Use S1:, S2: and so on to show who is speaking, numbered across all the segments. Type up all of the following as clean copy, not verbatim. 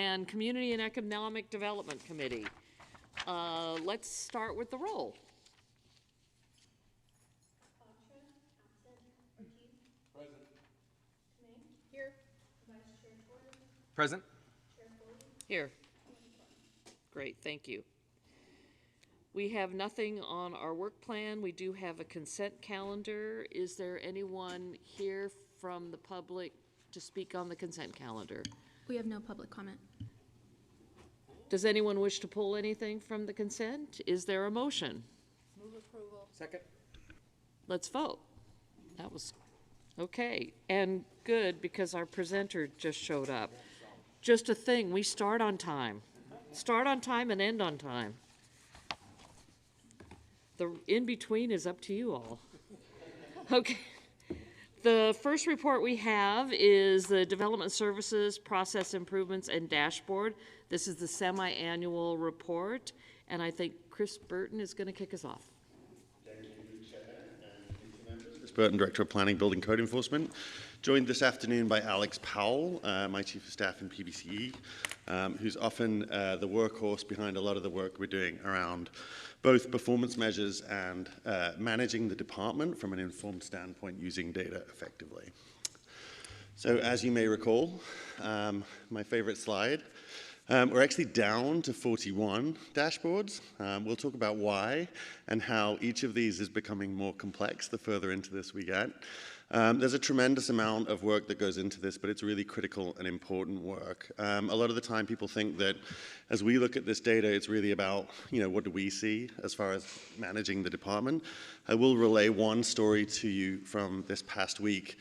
S1: and Community and Economic Development Committee. Let's start with the roll.
S2: Present.
S1: Here. Great, thank you. We have nothing on our work plan. We do have a consent calendar. Is there anyone here from the public to speak on the consent calendar?
S3: We have no public comment.
S1: Does anyone wish to pull anything from the consent? Is there a motion?
S4: Move approval.
S2: Second.
S1: Let's vote. That was okay. And good, because our presenter just showed up. Just a thing, we start on time. Start on time and end on time. The in-between is up to you all. Okay. The first report we have is the Development Services, Process Improvements, and Dashboard. This is the semi-annual report, and I think Chris Burton is going to kick us off.
S5: Thank you, Chair and committee members. Chris Burton, Director of Planning, Building Code Enforcement. Joined this afternoon by Alex Powell, my Chief of Staff in PBCE, who's often the workhorse behind a lot of the work we're doing around both performance measures and managing the department from an informed standpoint using data effectively. So as you may recall, my favorite slide, we're actually down to 41 dashboards. We'll talk about why and how each of these is becoming more complex the further into this we get. There's a tremendous amount of work that goes into this, but it's really critical and important work. A lot of the time people think that as we look at this data, it's really about, what do we see as far as managing the department. I will relay one story to you from this past week,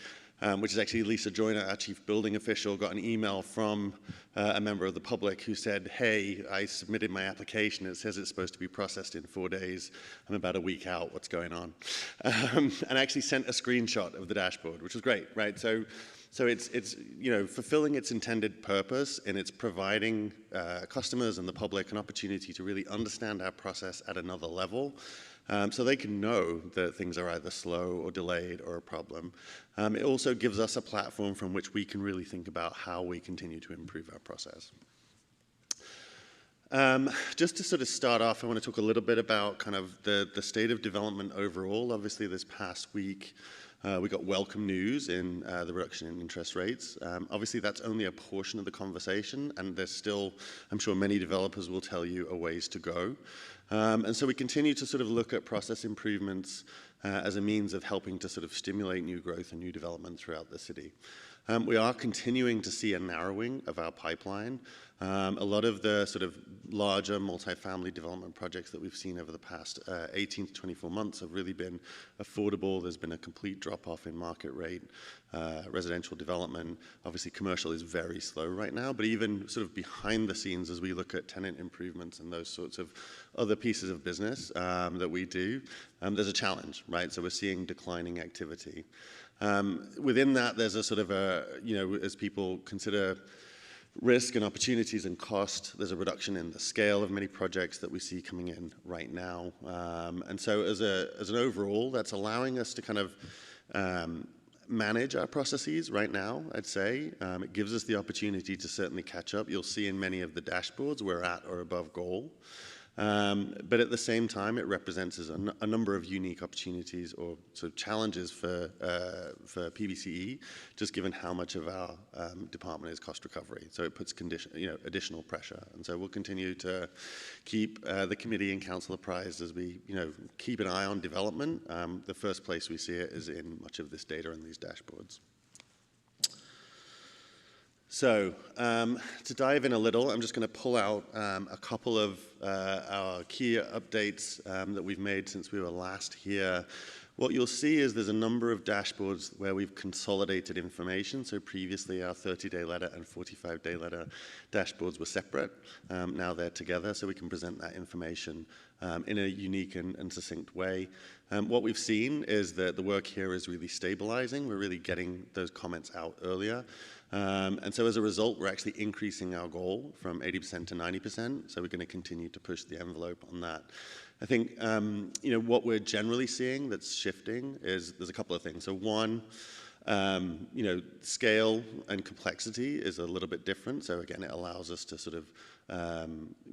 S5: which is actually Lisa Joyner, our chief building official, got an email from a member of the public who said, hey, I submitted my application. It says it's supposed to be processed in 4 days. I'm about a week out. What's going on? And actually sent a screenshot of the dashboard, which was great, right? So it's fulfilling its intended purpose, and it's providing customers and the public an opportunity to really understand our process at another level. So they can know that things are either slow or delayed or a problem. It also gives us a platform from which we can really think about how we continue to improve our process. Just to sort of start off, I want to talk a little bit about kind of the state of development overall. Obviously, this past week, we got welcome news in the reduction in interest rates. Obviously, that's only a portion of the conversation, and there's still, I'm sure many developers will tell you, a ways to go. And so we continue to sort of look at process improvements as a means of helping to sort of stimulate new growth and new development throughout the city. We are continuing to see a narrowing of our pipeline. A lot of the sort of larger multifamily development projects that we've seen over the past 18 to 24 months have really been affordable. There's been a complete drop-off in market rate. Residential development, obviously commercial is very slow right now, but even sort of behind the scenes as we look at tenant improvements and those sorts of other pieces of business that we do, there's a challenge, right? So we're seeing declining activity. Within that, there's a sort of as people consider risk and opportunities and cost, there's a reduction in the scale of many projects that we see coming in right now. And so as an overall, that's allowing us to kind of manage our processes right now, I'd say. It gives us the opportunity to certainly catch up. You'll see in many of the dashboards we're at or above goal. But at the same time, it represents a number of unique opportunities or sort of challenges for PBCE, just given how much of our department is cost recovery. So it puts additional pressure. And so we'll continue to keep the committee and council apprised as we keep an eye on development. The first place we see it is in much of this data and these dashboards. So to dive in a little, I'm just going to pull out a couple of our key updates that we've made since we were last here. What you'll see is there's a number of dashboards where we've consolidated information. So previously our 30-day letter and 45-day letter dashboards were separate. Now they're together, so we can present that information in a unique and succinct way. What we've seen is that the work here is really stabilizing. We're really getting those comments out earlier. And so as a result, we're actually increasing our goal from 80% to 90%. So we're going to continue to push the envelope on that. I think, what we're generally seeing that's shifting is there's a couple of things. So one, Scale and complexity is a little bit different. So again, it allows us to sort of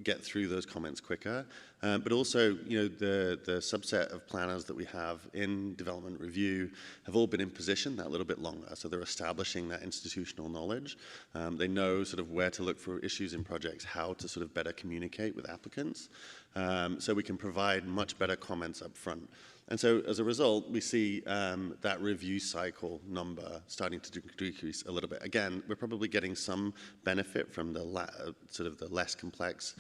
S5: get through those comments quicker. But also, the subset of planners that we have in development review have all been in position that little bit longer. So they're establishing that institutional knowledge. They know sort of where to look for issues in projects, how to sort of better communicate with applicants. So we can provide much better comments up front. And so as a result, we see that review cycle number starting to decrease a little bit. Again, we're probably getting some benefit from the sort of the less complex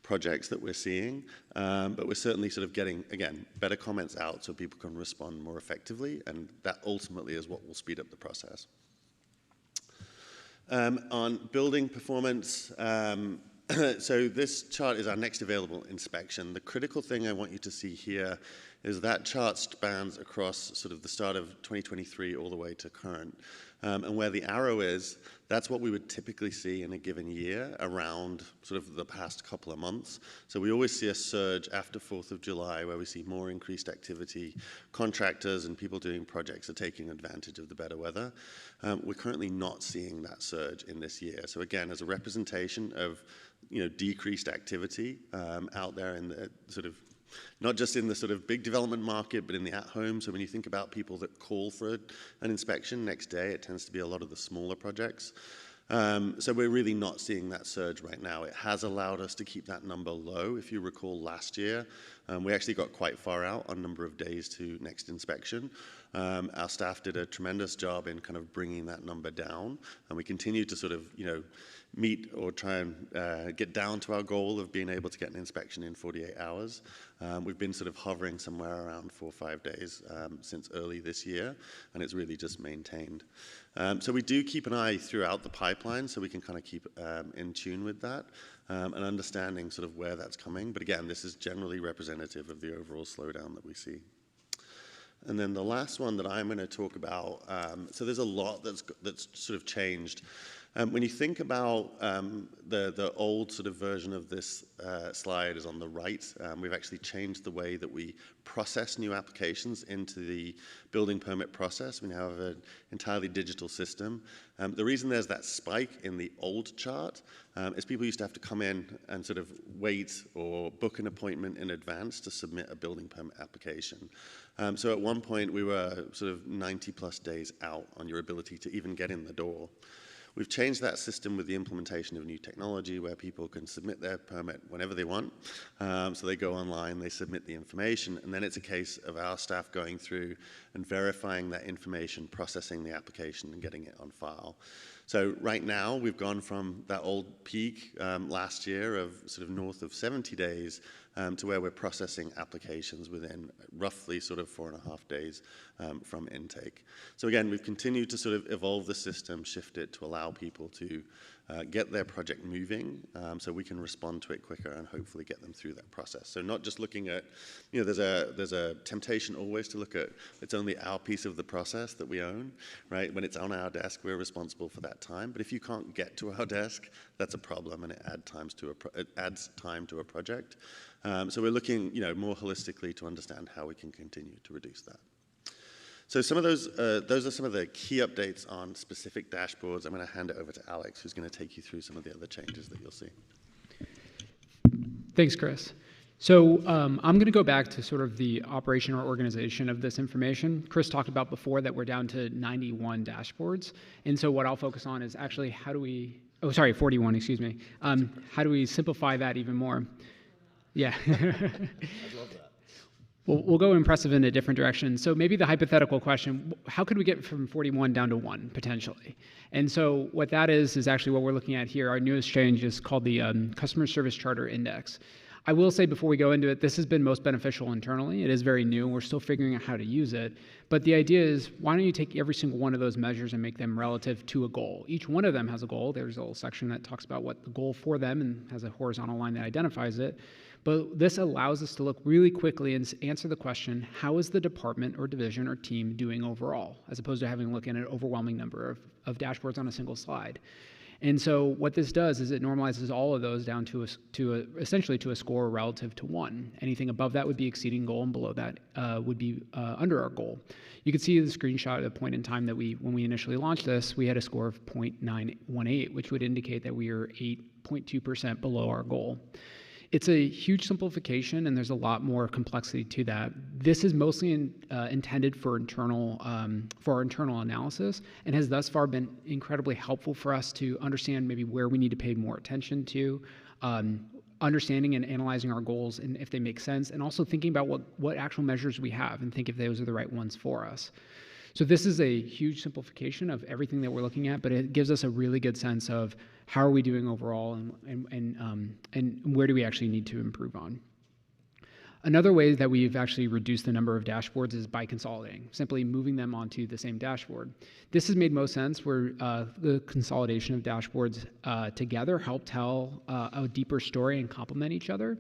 S5: projects that we're seeing, but we're certainly sort of getting, again, better comments out so people can respond more effectively, and that ultimately is what will speed up the process. On building performance, so this chart is our next available inspection. The critical thing I want you to see here is that chart spans across sort of the start of 2023 all the way to current. And where the arrow is, that's what we would typically see in a given year around sort of the past couple of months. So we always see a surge after 4th of July where we see more increased activity. Contractors and people doing projects are taking advantage of the better weather. We're currently not seeing that surge in this year. So again, as a representation of decreased activity out there in the sort of, not just in the sort of big development market, but in the at-home. So when you think about people that call for an inspection next day, it tends to be a lot of the smaller projects. So we're really not seeing that surge right now. It has allowed us to keep that number low. If you recall last year, we actually got quite far out on number of days to next inspection. Our staff did a tremendous job in kind of bringing that number down, and we continue to sort of, meet or try and get down to our goal of being able to get an inspection in 48 hours. We've been sort of hovering somewhere around 4 or 5 days since early this year, and it's really just maintained. So we do keep an eye throughout the pipeline so we can kind of keep in tune with that and understanding sort of where that's coming. But again, this is generally representative of the overall slowdown that we see. And then the last one that I'm going to talk about, so there's a lot that's sort of changed. When you think about the old sort of version of this slide is on the right, we've actually changed the way that we process new applications into the building permit process. We now have an entirely digital system. The reason there's that spike in the old chart is people used to have to come in and sort of wait or book an appointment in advance to submit a building permit application. So at one point we were sort of 90 plus days out on your ability to even get in the door. We've changed that system with the implementation of new technology where people can submit their permit whenever they want. So they go online, they submit the information, and then it's a case of our staff going through and verifying that information, processing the application, and getting it on file. So right now, we've gone from that old peak last year of sort of north of 70 days to where we're processing applications within roughly sort of 4.5 days from intake. So again, we've continued to sort of evolve the system, shift it to allow people to get their project moving so we can respond to it quicker and hopefully get them through that process. So not just looking at, there's a temptation always to look at, it's only our piece of the process that we own, right? When it's on our desk, we're responsible for that time. But if you can't get to our desk, that's a problem and it adds time to a project. So we're looking, more holistically to understand how we can continue to reduce that. So some of those are some of the key updates on specific dashboards. I'm going to hand it over to Alex, who's going to take you through some of the other changes that you'll see.
S2: Thanks, Chris. So I'm going to go back to sort of the operation or organization of this information. Chris talked about before that we're down to 91 dashboards. And so what I'll focus on is actually 41, excuse me. How do we simplify that even more? Yeah.
S3: I'd love that.
S2: We'll go impressive in a different direction. So maybe the hypothetical question, how could we get from 41 down to 1, potentially? And so what that is actually what we're looking at here. Our newest change is called the Customer Service Charter Index. I will say before we go into it, this has been most beneficial internally. It is very new. We're still figuring out how to use it. But the idea is, why don't you take every single one of those measures and make them relative to a goal? Each one of them has a goal. There's a little section that talks about what the goal for them and has a horizontal line that identifies it. But this allows us to look really quickly and answer the question, how is the department or division or team doing overall, as opposed to having to look at an overwhelming number of dashboards on a single slide. And so what this does is it normalizes all of those down to essentially to a score relative to 1. Anything above that would be exceeding goal, and below that would be under our goal. You can see the screenshot at the point in time that when we initially launched this, we had a score of 0.918, which would indicate that we are 8.2% below our goal. It's a huge simplification, and there's a lot more complexity to that. This is mostly intended for our internal analysis, and has thus far been incredibly helpful for us to understand maybe where we need to pay more attention to, understanding and analyzing our goals and if they make sense, and also thinking about what actual measures we have and think if those are the right ones for us. So this is a huge simplification of everything that we're looking at, but it gives us a really good sense of how are we doing overall, and where do we actually need to improve on. Another way that we've actually reduced the number of dashboards is by consolidating, simply moving them onto the same dashboard. This has made most sense where the consolidation of dashboards together help tell a deeper story and complement each other.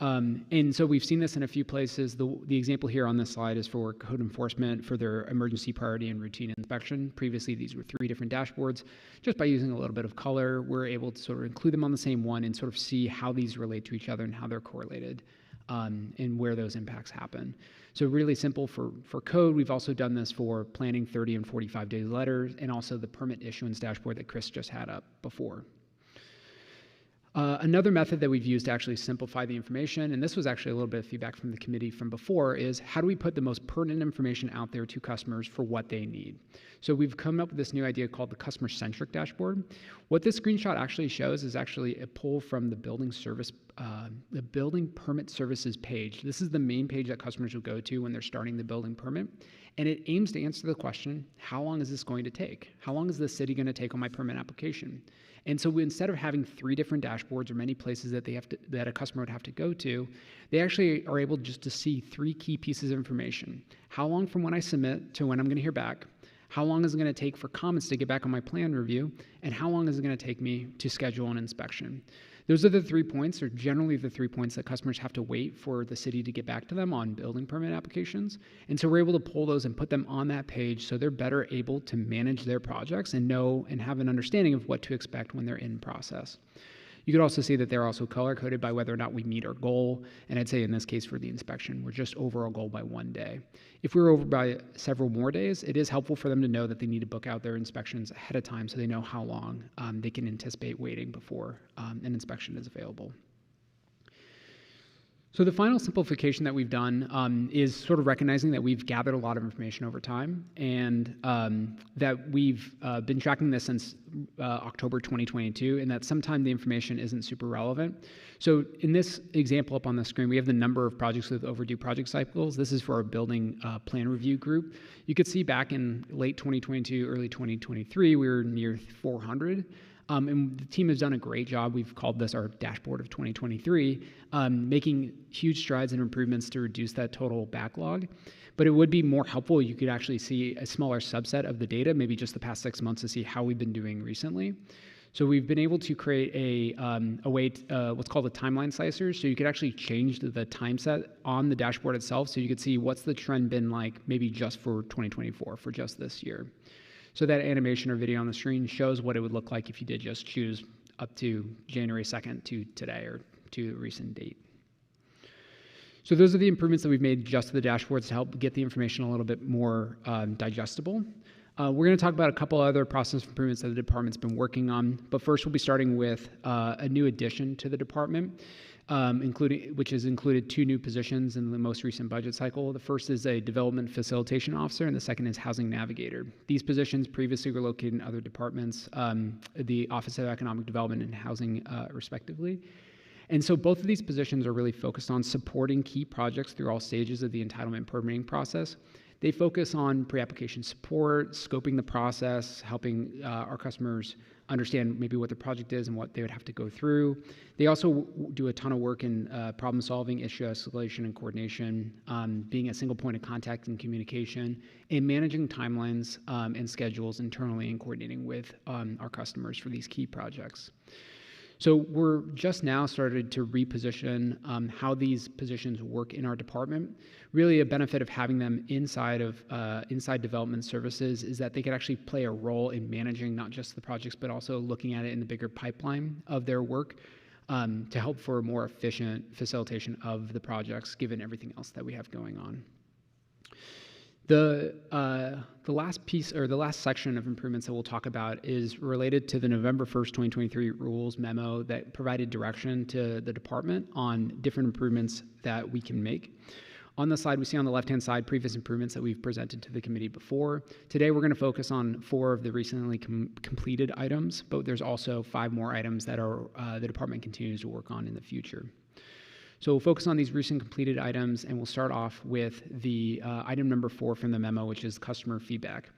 S2: And so we've seen this in a few places. The example here on this slide is for code enforcement for their emergency priority and routine inspection. Previously, these were 3 different dashboards. Just by using a little bit of color, we're able to sort of include them on the same one and sort of see how these relate to each other and how they're correlated, and where those impacts happen. So really simple for code. We've also done this for planning 30 and 45-day letters, and also the permit issuance dashboard that Chris just had up before. Another method that we've used to actually simplify the information, and this was actually a little bit of feedback from the committee from before, is how do we put the most pertinent information out there to customers for what they need? So we've come up with this new idea called the customer-centric dashboard. What this screenshot actually shows is actually a pull from the building permit services page. This is the main page that customers will go to when they're starting the building permit. And it aims to answer the question, how long is this going to take? How long is the city going to take on my permit application? And so instead of having 3 different dashboards or many places that that a customer would have to go to, they actually are able just to see 3 key pieces of information. How long from when I submit to when I'm going to hear back? How long is it going to take for comments to get back on my plan review? And how long is it going to take me to schedule an inspection? Those are the 3 points, or generally the 3 points that customers have to wait for the city to get back to them on building permit applications. And so we're able to pull those and put them on that page so they're better able to manage their projects and know and have an understanding of what to expect when they're in process. You could also see that they're also color-coded by whether or not we meet our goal, and I'd say in this case for the inspection, we're just over our goal by 1 day. If we're over by several more days, it is helpful for them to know that they need to book out their inspections ahead of time so they know how long they can anticipate waiting before an inspection is available. So the final simplification that we've done is sort of recognizing that we've gathered a lot of information over time, and that we've been tracking this since October 2022, and that sometimes the information isn't super relevant. So in this example up on the screen, we have the number of projects with overdue project cycles. This is for our building plan review group. You could see back in late 2022, early 2023, we were near 400. And the team has done a great job. We've called this our dashboard of 2023, making huge strides and improvements to reduce that total backlog. But it would be more helpful, you could actually see a smaller subset of the data, maybe just the past 6 months, to see how we've been doing recently. So we've been able to create a way, what's called a timeline slicer. So you could actually change the time set on the dashboard itself, so you could see what's the trend been like maybe just for 2024, for just this year. So that animation or video on the screen shows what it would look like if you did just choose up to January 2nd to today, or to a recent date. So those are the improvements that we've made just to the dashboards to help get the information a little bit more digestible. We're going to talk about a couple other process improvements that the department's been working on, but first we'll be starting with a new addition to the department, which has included 2 new positions in the most recent budget cycle. The first is a development facilitation officer, and the second is housing navigator. These positions previously were located in other departments, the Office of Economic Development and Housing, respectively. And so both of these positions are really focused on supporting key projects through all stages of the entitlement permitting process. They focus on pre-application support, scoping the process, helping our customers understand maybe what the project is and what they would have to go through. They also do a ton of work in problem solving, issue escalation and coordination, being a single point of contact and communication, and managing timelines and schedules internally and coordinating with our customers for these key projects. So we're just now started to reposition how these positions work in our department. Really, a benefit of having them inside development services is that they could actually play a role in managing not just the projects, but also looking at it in the bigger pipeline of their work to help for a more efficient facilitation of the projects, given everything else that we have going on. The last piece, or the last section of improvements that we'll talk about, is related to the November 1st, 2023 rules memo that provided direction to the department on different improvements that we can make. On the slide, we see on the left-hand side previous improvements that we've presented to the committee before. Today, we're going to focus on 4 of the recently completed items, but there's also 5 more items that the department continues to work on in the future. So we'll focus on these recent completed items, and we'll start off with the item number 4 from the memo, which is customer feedback.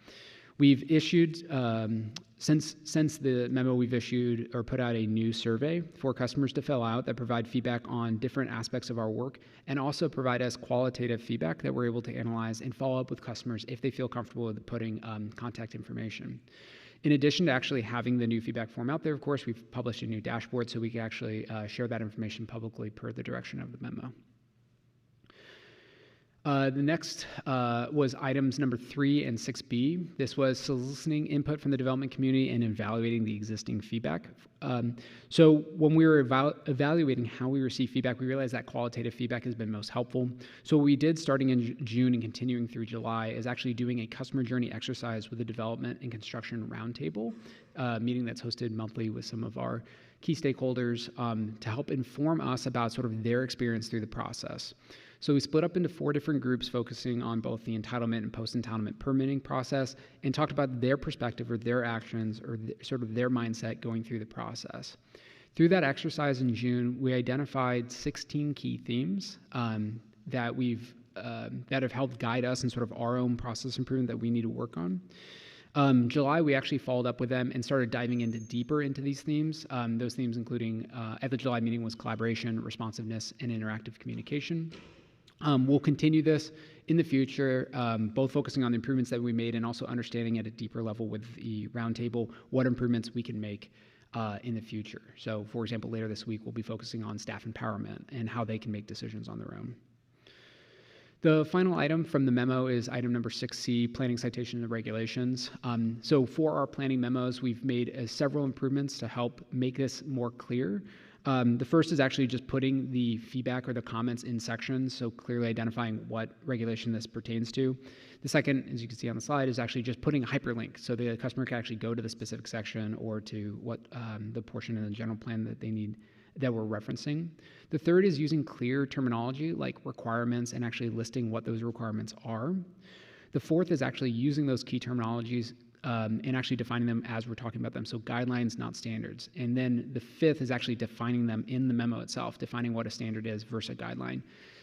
S2: We've issued, since the memo, we've issued or put out a new survey for customers to fill out that provide feedback on different aspects of our work, and also provide us qualitative feedback that we're able to analyze and follow up with customers if they feel comfortable with putting contact information. In addition to actually having the new feedback form out there, of course, we've published a new dashboard so we can actually share that information publicly per the direction of the memo. The next was items number 3 and 6B. This was soliciting input from the development community and evaluating the existing feedback. So when we were evaluating how we receive feedback, we realized that qualitative feedback has been most helpful. So what we did starting in June and continuing through July is actually doing a customer journey exercise with the development and construction roundtable, meeting that's hosted monthly with some of our key stakeholders to help inform us about sort of their experience through the process. So we split up into 4 different groups focusing on both the entitlement and post-entitlement permitting process, and talked about their perspective or their actions or sort of their mindset going through the process. Through that exercise in June, we identified 16 key themes that have helped guide us in sort of our own process improvement that we need to work on. July, we actually followed up with them and started diving deeper into these themes. Those themes including, at the July meeting, was collaboration, responsiveness, and interactive communication. We'll continue this in the future, both focusing on the improvements that we made and also understanding at a deeper level with the roundtable what improvements we can make in the future. So, for example, later this week, we'll be focusing on staff empowerment and how they can make decisions on their own. The final item from the memo is item number 6C, planning citation and regulations. So for our planning memos, we've made several improvements to help make this more clear. The first is actually just putting the feedback or the comments in sections, so clearly identifying what regulation this pertains to. The second, as you can see on the slide, is actually just putting a hyperlink so the customer can actually go to the specific section or to what the portion in the general plan that they need, that we're referencing. The third is using clear terminology like requirements and actually listing what those requirements are. The fourth is actually using those key terminologies and actually defining them as we're talking about them, so guidelines, not standards. And then the fifth is actually defining them in the memo itself, defining what a standard is versus a guideline,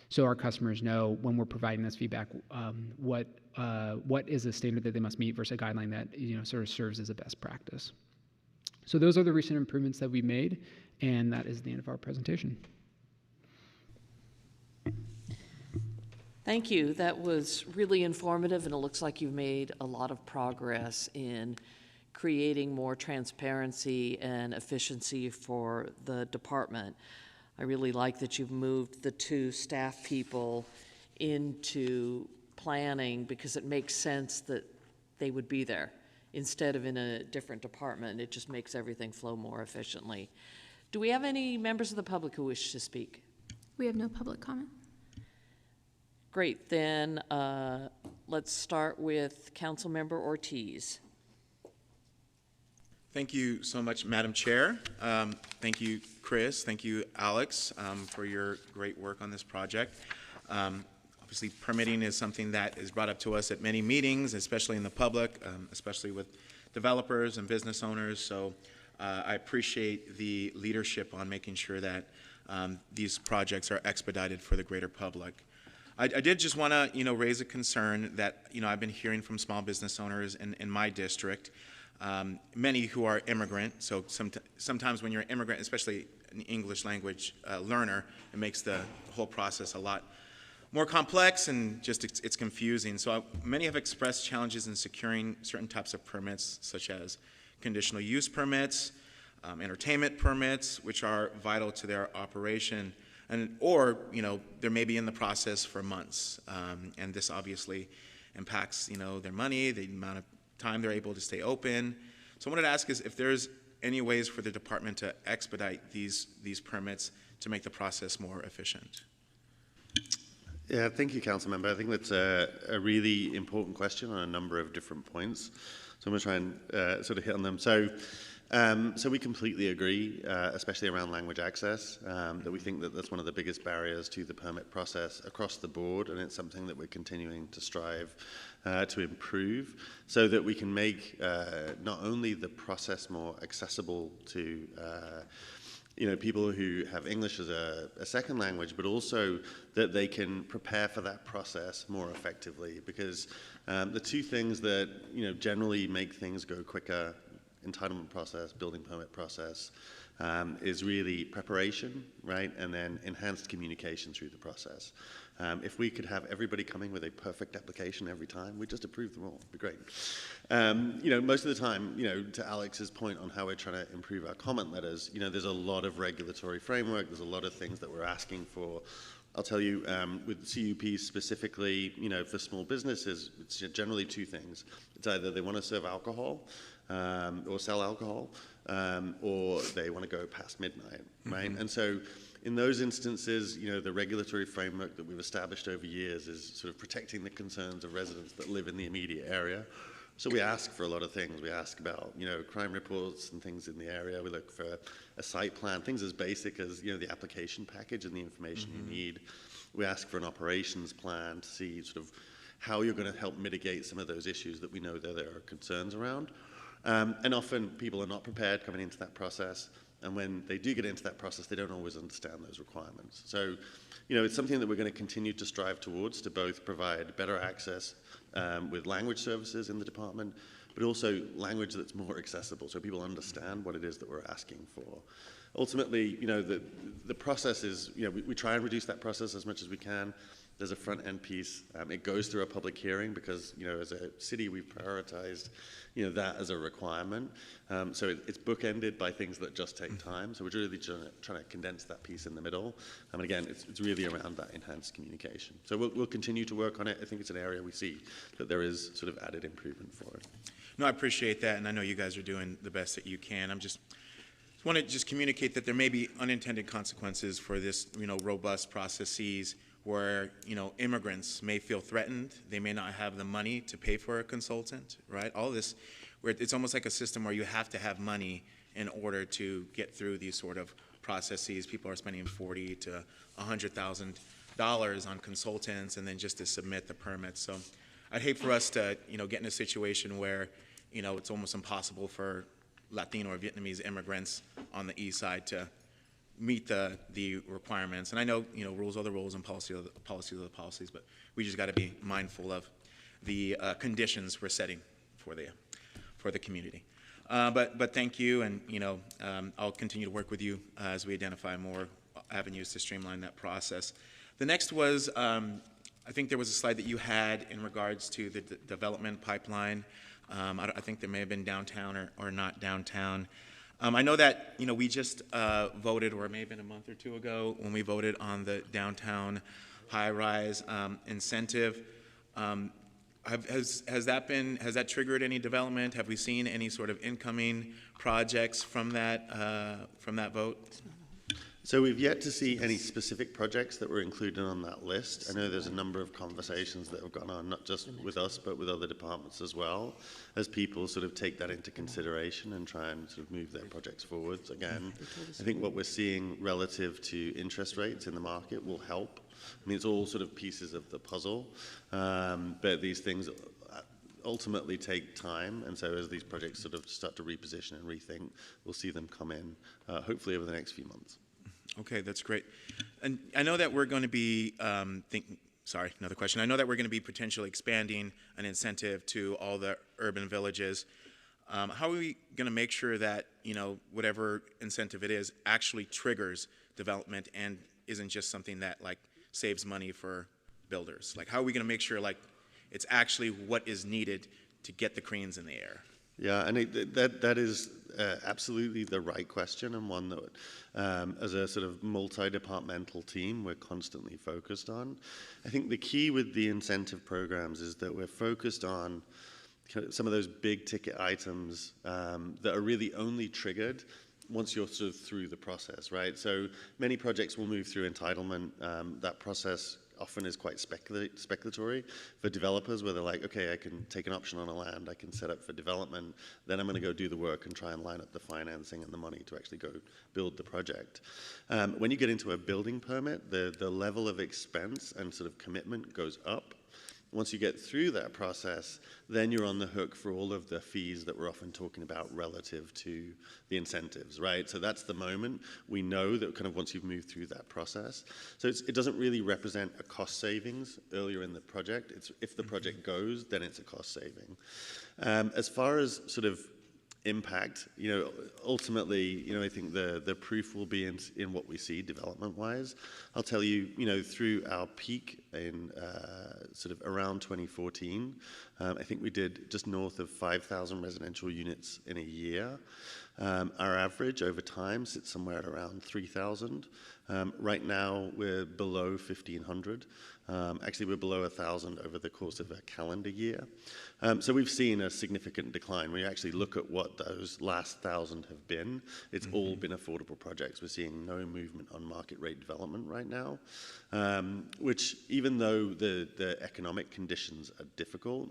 S2: so our customers know when we're providing this feedback what is a standard that they must meet versus a guideline that sort of serves as a best practice. So those are the recent improvements that we made, and that is the end of our presentation.
S1: Thank you. That was really informative, and it looks like you've made a lot of progress in creating more transparency and efficiency for the department. I really like that you've moved the 2 staff people into planning because it makes sense that they would be there instead of in a different department. It just makes everything flow more efficiently. Do we have any members of the public who wish to speak?
S4: We have no public comment.
S1: Great, then let's start with Councilmember Ortiz.
S3: Thank you so much, Madam Chair. Thank you, Chris. Thank you, Alex, for your great work on this project. Obviously, permitting is something that is brought up to us at many meetings, especially in the public, especially with developers and business owners. So I appreciate the leadership on making sure that these projects are expedited for the greater public. I did just want to, raise a concern that, I've been hearing from small business owners in my district, many who are immigrant. So sometimes when you're an immigrant, especially an English language learner, it makes the whole process a lot more complex and just it's confusing. So many have expressed challenges in securing certain types of permits, such as conditional use permits, entertainment permits, which are vital to their operation, or they may be in the process for months, and this obviously impacts their money, the amount of time they're able to stay open. So I wanted to ask is if there's any ways for the department to expedite these permits to make the process more efficient.
S5: Yeah, thank you, Council Member. I think that's a really important question on a number of different points. So I'm going to try and sort of hit on them. So we completely agree, especially around language access, that we think that that's one of the biggest barriers to the permit process across the board, and it's something that we're continuing to strive to improve so that we can make not only the process more accessible to people who have English as a second language, but also that they can prepare for that process more effectively. Because the two things that generally make things go quicker, entitlement process, building permit process, is really preparation, right, and then enhanced communication through the process. If we could have everybody coming with a perfect application every time, we'd just approve them all. It'd be great. Most of the time, to Alex's point on how we're trying to improve our comment letters, there's a lot of regulatory framework. There's a lot of things that we're asking for. I'll tell you, with CUP specifically, for small businesses, it's generally two things. It's either they want to serve alcohol or sell alcohol, or they want to go past midnight, right? Mm-hmm. And so in those instances, the regulatory framework that we've established over years is sort of protecting the concerns of residents that live in the immediate area. So we ask for a lot of things. We ask about, crime reports and things in the area. We look for a site plan, things as basic as, the application package and the information you need. We ask for an operations plan to see sort of how you're going to help mitigate some of those issues that we know that there are concerns around. And often people are not prepared coming into that process. And when they do get into that process, they don't always understand those requirements. So, it's something that we're going to continue to strive towards, to both provide better access with language services in the department, but also language that's more accessible so people understand what it is that we're asking for. Ultimately, the process is, we try and reduce that process as much as we can. There's a front-end piece. It goes through a public hearing because, as a city, we've prioritized, that as a requirement. So it's bookended by things that just take time. So we're really trying to condense that piece in the middle. And again, it's really around that enhanced communication. So we'll continue to work on it. I think it's an area we see that there is sort of added improvement for it.
S3: No, I appreciate that, and I know you guys are doing the best that you can. I want to just communicate that there may be unintended consequences for this, robust processes where, immigrants may feel threatened. They may not have the money to pay for a consultant, right? All this, where it's almost like a system where you have to have money in order to get through these sort of processes. People are spending $40,000 to $100,000 on consultants and then just to submit the permits. So I'd hate for us to, get in a situation where, it's almost impossible for Latino or Vietnamese immigrants on the east side to meet the requirements. And I know, rules are the rules and policies are the policies, but we just got to be mindful of the conditions we're setting for the community. But thank you, and I'll continue to work with you as we identify more avenues to streamline that process. The next was, I think there was a slide that you had in regards to the development pipeline. I think there may have been downtown or not downtown. I know that, we just voted, or it may have been a month or two ago, when we voted on the downtown high-rise incentive. Has that triggered any development? Have we seen any sort of incoming projects from that vote?
S5: So we've yet to see any specific projects that were included on that list. I know there's a number of conversations that have gone on, not just with us, but with other departments as well, as people sort of take that into consideration and try and sort of move their projects forwards. Again, I think what we're seeing relative to interest rates in the market will help. I mean, it's all sort of pieces of the puzzle, but these things ultimately take time, and so as these projects sort of start to reposition and rethink, we'll see them come in, hopefully over the next few months.
S3: Okay, that's great. And I know that we're going to be another question. I know that we're going to be potentially expanding an incentive to all the urban villages. How are we going to make sure that, whatever incentive it is actually triggers development and isn't just something that, saves money for builders? How are we going to make sure, it's actually what is needed to get the cranes in the air?
S5: Yeah, and that is absolutely the right question, and one that, as a sort of multi-departmental team, we're constantly focused on. I think the key with the incentive programs is that we're focused on kind of some of those big ticket items that are really only triggered once you're sort of through the process, right? So many projects will move through entitlement. That process often is quite speculatory for developers, where they're like, okay, I can take an option on a land, I can set up for development, then I'm going to go do the work and try and line up the financing and the money to actually go build the project. When you get into a building permit, the level of expense and sort of commitment goes up. Once you get through that process, then you're on the hook for all of the fees that we're often talking about relative to the incentives, right? So that's the moment we know that kind of once you've moved through that process. So it doesn't really represent a cost savings earlier in the project. It's if the project goes, then it's a cost saving. As far as sort of impact, ultimately, I think the proof will be in what we see development-wise. I'll tell you, through our peak in sort of around 2014, I think we did just north of 5,000 residential units in a year. Our average over time sits somewhere at around 3,000. Right now, we're below 1,500. Actually, we're below 1,000 over the course of a calendar year. So we've seen a significant decline. When you actually look at what those last 1,000 have been, it's all been affordable projects. We're seeing no movement on market rate development right now, which even though the economic conditions are difficult,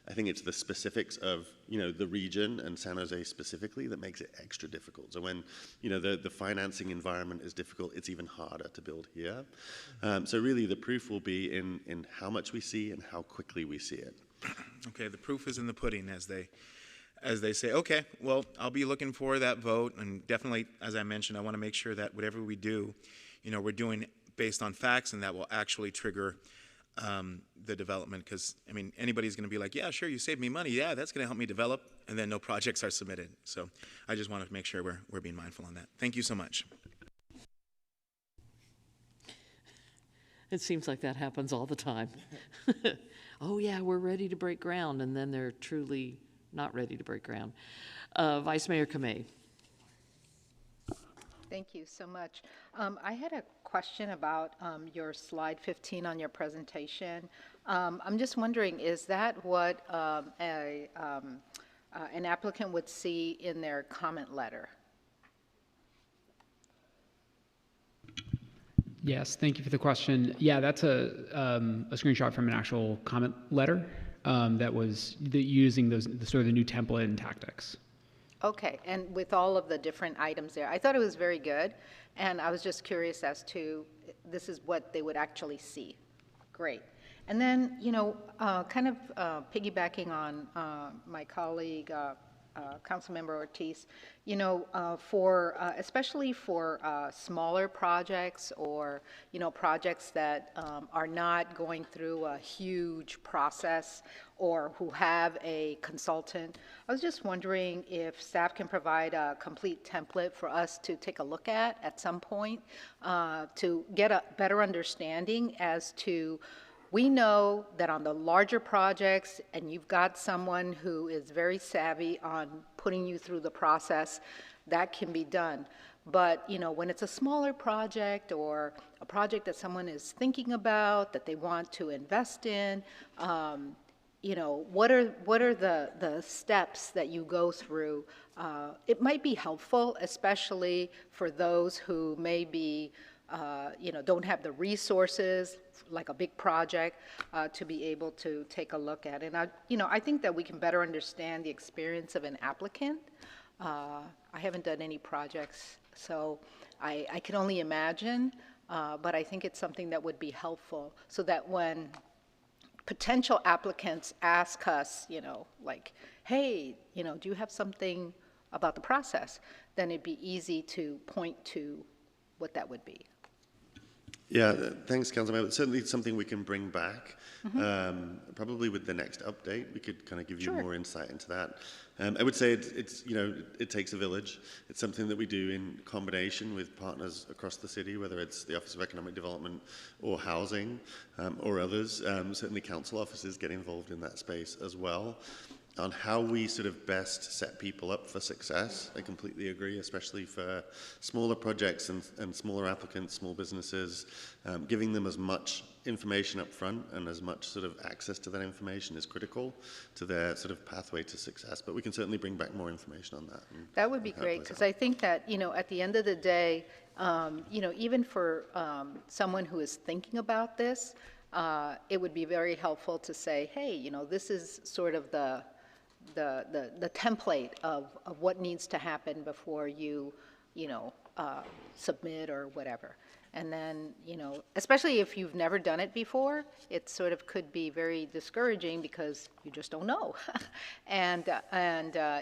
S5: I think it's the specifics of, the region and San Jose specifically that makes it extra difficult. So when, the financing environment is difficult, it's even harder to build here. So really the proof will be in how much we see and how quickly we see it.
S3: Okay, the proof is in the pudding, as they say. Okay, well, I'll be looking for that vote, and definitely, as I mentioned, I want to make sure that whatever we do, we're doing based on facts, and that will actually trigger the development, because, anybody's going to be like, yeah, sure, you saved me money. Yeah, that's going to help me develop, and then no projects are submitted. So I just wanted to make sure we're being mindful on that. Thank you so much.
S1: It seems like that happens all the time. Oh, yeah, we're ready to break ground, and then they're truly not ready to break ground. Vice Mayor Kamei.
S4: Thank you so much. I had a question about your slide 15 on your presentation. I'm just wondering, is that what an applicant would see in their comment letter?
S2: Yes, thank you for the question. Yeah, that's a screenshot from an actual comment letter that was using the sort of the new template and tactics.
S4: Okay, and with all of the different items there, I thought it was very good, and I was just curious as to this is what they would actually see. Great. And then, kind of piggybacking on my colleague, Councilmember Ortiz, especially for smaller projects or, projects that are not going through a huge process or who have a consultant, I was just wondering if staff can provide a complete template for us to take a look at some point to get a better understanding as to, we know that on the larger projects, and you've got someone who is very savvy on putting you through the process, that can be done. But, when it's a smaller project or a project that someone is thinking about, that they want to invest in, what are the steps that you go through? It might be helpful, especially for those who may be, don't have the resources, like a big project, to be able to take a look at. And I think that we can better understand the experience of an applicant. I haven't done any projects, so I can only imagine, but I think it's something that would be helpful so that when potential applicants ask us, like, hey, do you have something about the process? Then it'd be easy to point to what that would be.
S5: Yeah, thanks, Councilmember. Certainly something we can bring back, probably with the next update. We could kind of give you more insight into that. I would say it takes a village. It's something that we do in combination with partners across the city, whether it's the Office of Economic Development or Housing or others. Certainly council offices get involved in that space as well. on how we sort of best set people up for success. I completely agree, especially for smaller projects and smaller applicants, small businesses, giving them as much information up front and as much sort of access to that information is critical to their sort of pathway to success. But we can certainly bring back more information on that.
S4: That would be great, because I think that, at the end of the day, even for someone who is thinking about this, it would be very helpful to say, hey, this is sort of the template of what needs to happen before you, submit or whatever. And then, especially if you've never done it before, it sort of could be very discouraging because you just don't know. and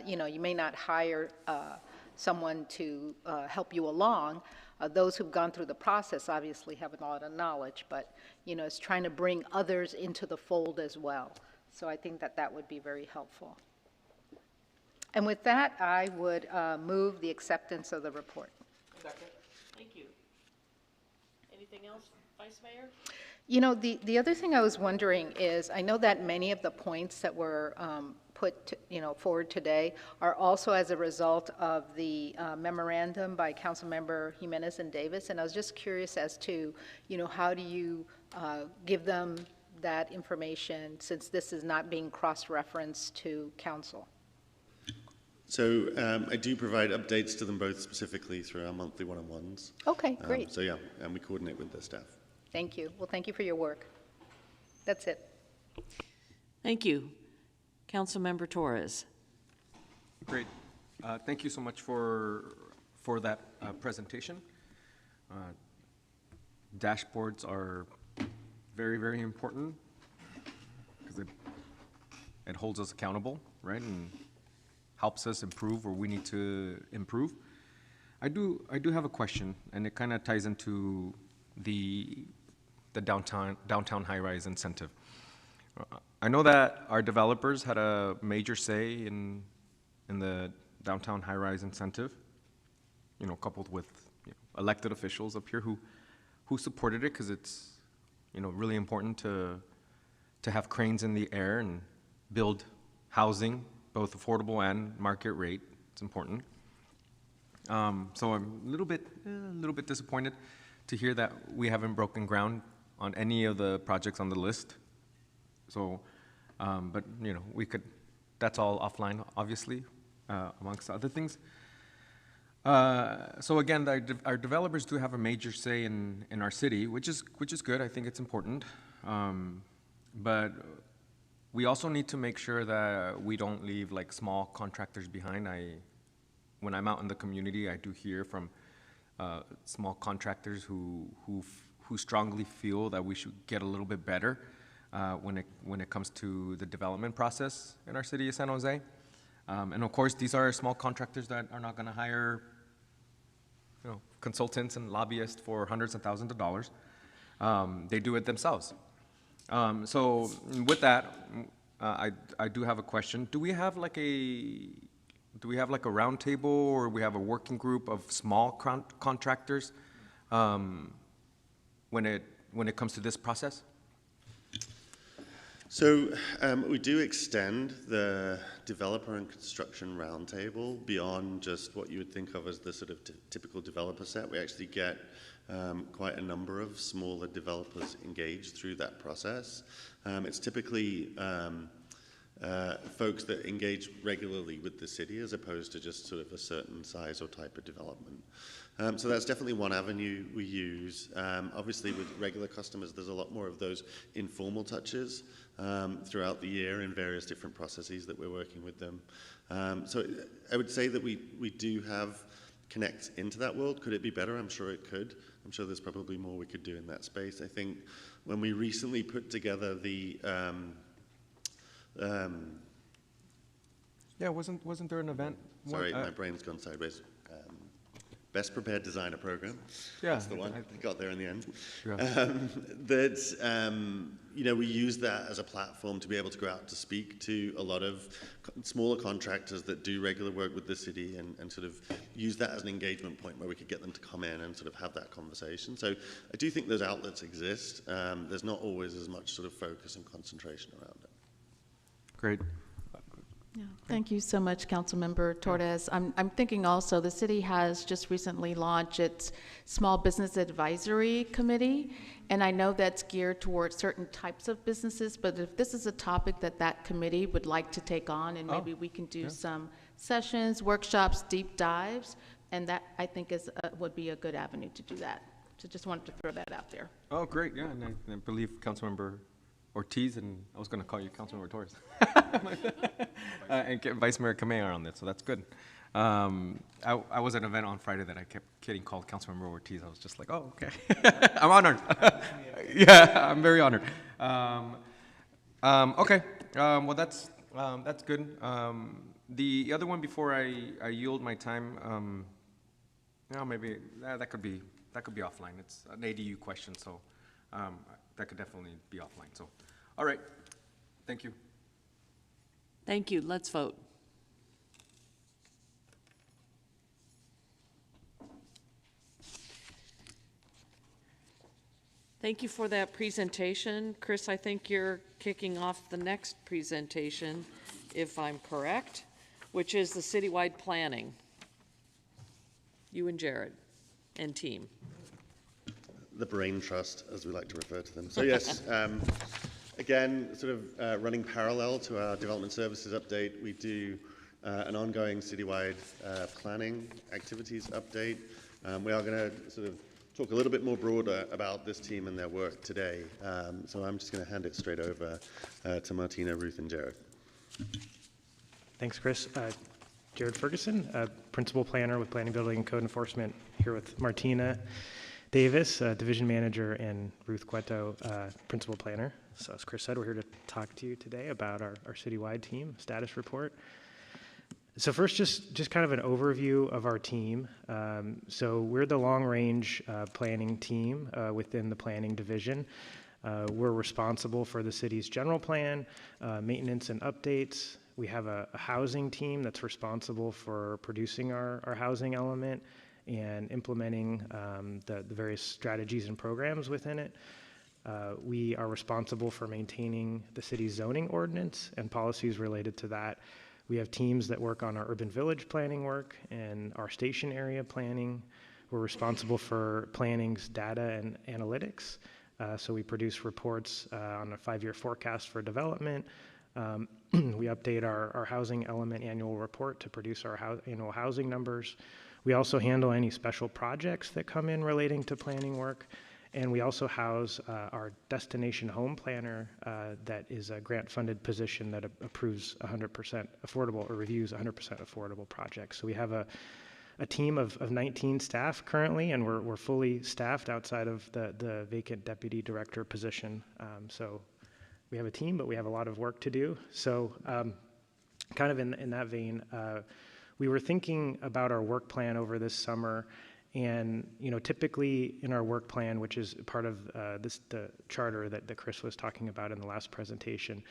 S4: you may not hire someone to help you along. Those who've gone through the process obviously have a lot of knowledge, but, it's trying to bring others into the fold as well. So I think that that would be very helpful. And with that, I would move the acceptance of the report.
S1: Second. Thank you. Anything else, Vice Mayor?
S4: The other thing I was wondering is, I know that many of the points that were put, forward today are also as a result of the memorandum by Councilmember Jimenez and Davis, and I was just curious as to, how do you give them that information since this is not being cross-referenced to council?
S5: So I do provide updates to them both specifically through our monthly one-on-ones.
S4: Okay, great.
S5: So yeah, and we coordinate with the staff.
S4: Thank you. Well, thank you for your work. That's it.
S1: Thank you. Councilmember Torres.
S6: Great. Thank you so much for that presentation. Dashboards are very, very important because it holds us accountable, right, and helps us improve where we need to improve. I do have a question, and it kind of ties into the downtown high-rise incentive. I know that our developers had a major say in the downtown high-rise incentive, coupled with elected officials up here who supported it because it's really important to have cranes in the air and build housing, both affordable and market rate. It's important. So I'm a little bit disappointed to hear that we haven't broken ground on any of the projects on the list. So, but we could. That's all offline, obviously, amongst other things. So again, our developers do have a major say in our city, which is good. I think it's important, but we also need to make sure that we don't leave like small contractors behind. When I'm out in the community, I do hear from small contractors who strongly feel that we should get a little bit better when it comes to the development process in our city of San Jose. And of course, these are small contractors that are not going to hire consultants and lobbyists for hundreds of thousands of dollars. They do it themselves. So with that, I do have a question. Do we have like a roundtable, or we have a working group of small contractors when it comes to this process?
S5: So we do extend the developer and construction roundtable beyond just what you would think of as the sort of typical developer set. We actually get quite a number of smaller developers engaged through that process. It's typically folks that engage regularly with the city as opposed to just sort of a certain size or type of development. So that's definitely one avenue we use. Obviously, with regular customers, there's a lot more of those informal touches throughout the year in various different processes that we're working with them. So I would say that we do have connect into that world. Could it be better? I'm sure it could. I'm sure there's probably more we could do in that space. I think when we recently put together the
S6: yeah, wasn't there an event?
S5: Sorry, my brain's gone sideways. Best Prepared Designer Program.
S6: Yeah,
S5: That's the one. Got there in the end.
S6: Yeah.
S5: We use that as a platform to be able to go out to speak to a lot of smaller contractors that do regular work with the city and sort of use that as an engagement point where we could get them to come in and sort of have that conversation. So I do think those outlets exist. There's not always as much sort of focus and concentration around it.
S6: Great.
S7: Yeah, thank you so much, Councilmember Torres. I'm thinking also the city has just recently launched its Small Business Advisory Committee, and I know that's geared towards certain types of businesses, but if this is a topic that that committee would like to take on, and maybe we can do some sessions, workshops, deep dives, and that I think is would be a good avenue to do that. So just wanted to throw that out there.
S6: Oh, great, yeah, and I believe Councilmember Ortiz, and I was going to call you Councilmember Torres, and get Vice Mayor Kamei on this, so that's good. I was at an event on Friday that I kept getting called Councilmember Ortiz. I was just like, oh, okay. I'm honored. Yeah, I'm very honored. Okay, well, that's good. The other one before I yield my time, maybe that could be offline. It's an ADU question, so that could definitely be offline. So, all right, thank you.
S1: Thank you. Let's vote. Thank you for that presentation. Chris, I think you're kicking off the next presentation, if I'm correct, which is the citywide planning. You and Jared and team.
S5: The brain trust, as we like to refer to them. So yes, again, sort of running parallel to our development services update, we do an ongoing citywide planning activities update. We are going to sort of talk a little bit more broader about this team and their work today. So I'm just going to hand it straight over to Martina, Ruth, and Jared.
S8: Thanks, Chris. Jared Ferguson, Principal Planner with Planning, Building, and Code Enforcement, here with Martina Davis, Division Manager, and Ruth Cueto, Principal Planner. So as Chris said, we're here to talk to you today about our citywide team status report. So first, just kind of an overview of our team. So we're the long-range planning team within the planning division. We're responsible for the city's general plan, maintenance and updates. We have a housing team that's responsible for producing our housing element and implementing the various strategies and programs within it. We are responsible for maintaining the city's zoning ordinance and policies related to that. We have teams that work on our urban village planning work and our station area planning. We're responsible for planning's data and analytics. So we produce reports on a 5-year forecast for development. We update our housing element annual report to produce our annual housing numbers. We also handle any special projects that come in relating to planning work. And we also house our destination home planner that is a grant-funded position that approves 100% affordable or reviews 100% affordable projects. So we have a team of 19 staff currently, and we're fully staffed outside of the vacant deputy director position. So we have a team, but we have a lot of work to do. So kind of in that vein, we were thinking about our work plan over this summer. And, typically in our work plan, which is part of the charter that Chris was talking about in the last presentation,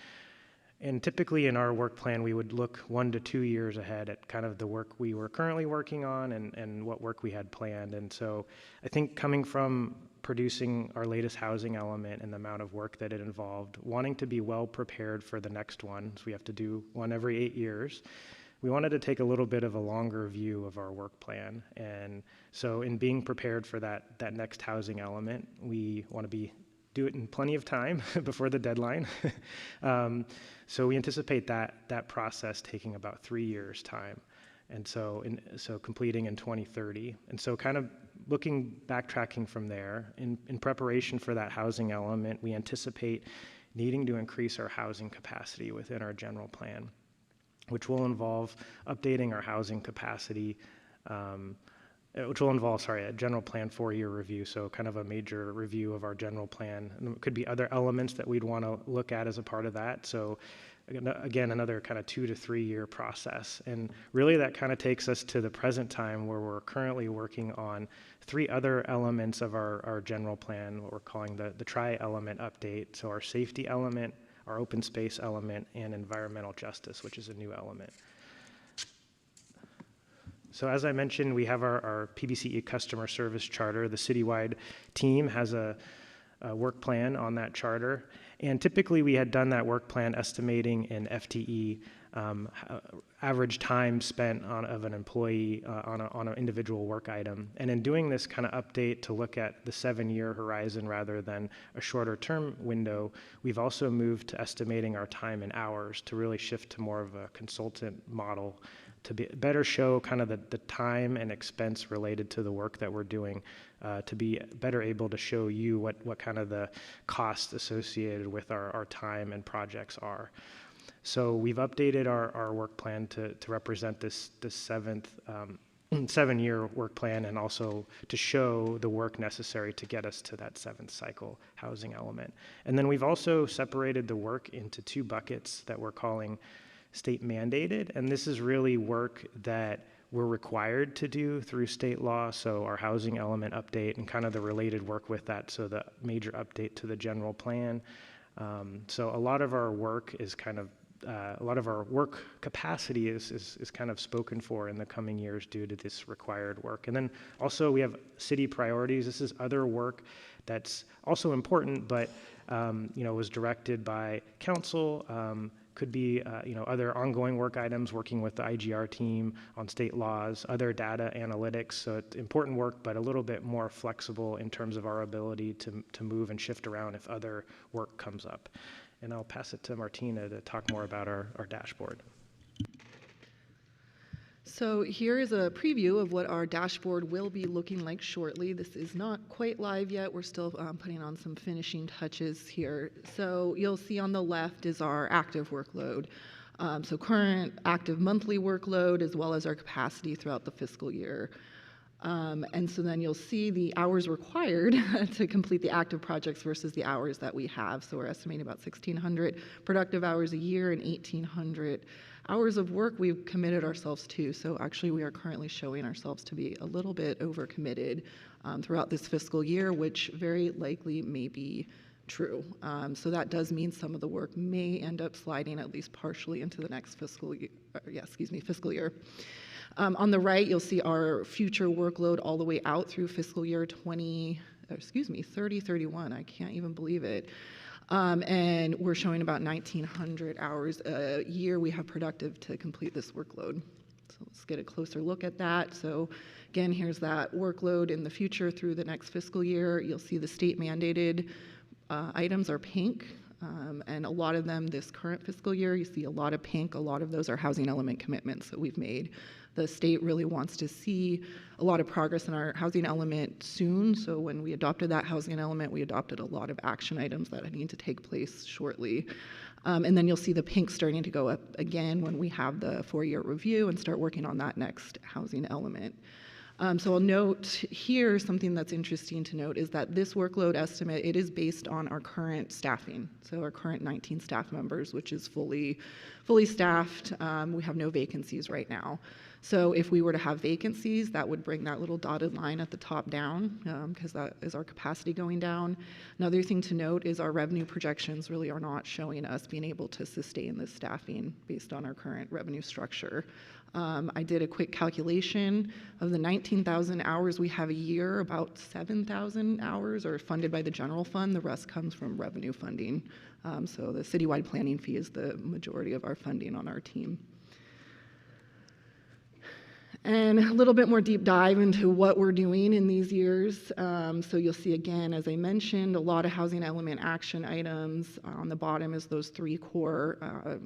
S8: and typically in our work plan, we would look 1 to 2 years ahead at kind of the work we were currently working on and what work we had planned. And so I think coming from producing our latest housing element and the amount of work that it involved, wanting to be well prepared for the next one, so we have to do one every 8 years, we wanted to take a little bit of a longer view of our work plan. And so in being prepared for that next housing element, we want to do it in plenty of time before the deadline. So we anticipate that process taking about 3 years' time. And so completing in 2030. And so kind of backtracking from there, in preparation for that housing element, we anticipate needing to increase our housing capacity within our general plan, which will involve updating our housing capacity, which will involve, a general plan 4-year review, so kind of a major review of our general plan. And there could be other elements that we'd want to look at as a part of that. So again, another kind of 2 to 3 year process. And really that kind of takes us to the present time where we're currently working on 3 other elements of our general plan, what we're calling the tri-element update. So our safety element, our open space element, and environmental justice, which is a new element. So as I mentioned, we have our PBCE customer service charter. The citywide team has a work plan on that charter. And typically we had done that work plan estimating an FTE average time spent of an employee on an individual work item. And in doing this kind of update to look at the 7-year horizon rather than a shorter term window, we've also moved to estimating our time in hours to really shift to more of a consultant model to better show kind of the time and expense related to the work that we're doing, to be better able to show you what kind of the costs associated with our time and projects are. So we've updated our work plan to represent this 7-year work plan, and also to show the work necessary to get us to that 7th cycle housing element. And then we've also separated the work into 2 buckets that we're calling state mandated, and this is really work that we're required to do through state law, so our housing element update and kind of the related work with that, so the major update to the general plan. So a lot of our work is kind of a lot of our work capacity is kind of spoken for in the coming years due to this required work. And then also we have city priorities. This is other work that's also important, but was directed by council. Could be other ongoing work items, working with the IGR team on state laws, other data analytics. So it's important work, but a little bit more flexible in terms of our ability to move and shift around if other work comes up. And I'll pass it to Martina to talk more about our dashboard.
S9: So here is a preview of what our dashboard will be looking like shortly. This is not quite live yet. We're still putting on some finishing touches here. So you'll see on the left is our active workload. So current active monthly workload, as well as our capacity throughout the fiscal year. And so then you'll see the hours required to complete the active projects versus the hours that we have. So we're estimating about 1,600 productive hours a year and 1,800 hours of work we've committed ourselves to. So actually we are currently showing ourselves to be a little bit overcommitted throughout this fiscal year, which very likely may be true. So that does mean some of the work may end up sliding at least partially into the next fiscal year. Fiscal year. On the right, you'll see our future workload all the way out through fiscal year 3031. I can't even believe it. And we're showing about 1,900 hours a year we have productive to complete this workload. So let's get a closer look at that. So again, here's that workload in the future through the next fiscal year. You'll see the state mandated items are pink. And a lot of them this current fiscal year, you see a lot of pink. A lot of those are housing element commitments that we've made. The state really wants to see a lot of progress in our housing element soon. So when we adopted that housing element, we adopted a lot of action items that need to take place shortly. And then you'll see the pink starting to go up again when we have the 4-year review and start working on that next housing element. So I'll note here, something that's interesting to note is that this workload estimate, it is based on our current staffing. So our current 19 staff members, which is fully staffed. We have no vacancies right now. So if we were to have vacancies, that would bring that little dotted line at the top down, because that is our capacity going down. Another thing to note is our revenue projections really are not showing us being able to sustain this staffing based on our current revenue structure. I did a quick calculation of the 19,000 hours we have a year, about 7,000 hours are funded by the general fund. The rest comes from revenue funding. So the citywide planning fee is the majority of our funding on our team. And a little bit more deep dive into what we're doing in these years. So you'll see again, as I mentioned, a lot of housing element action items. On the bottom is those 3 core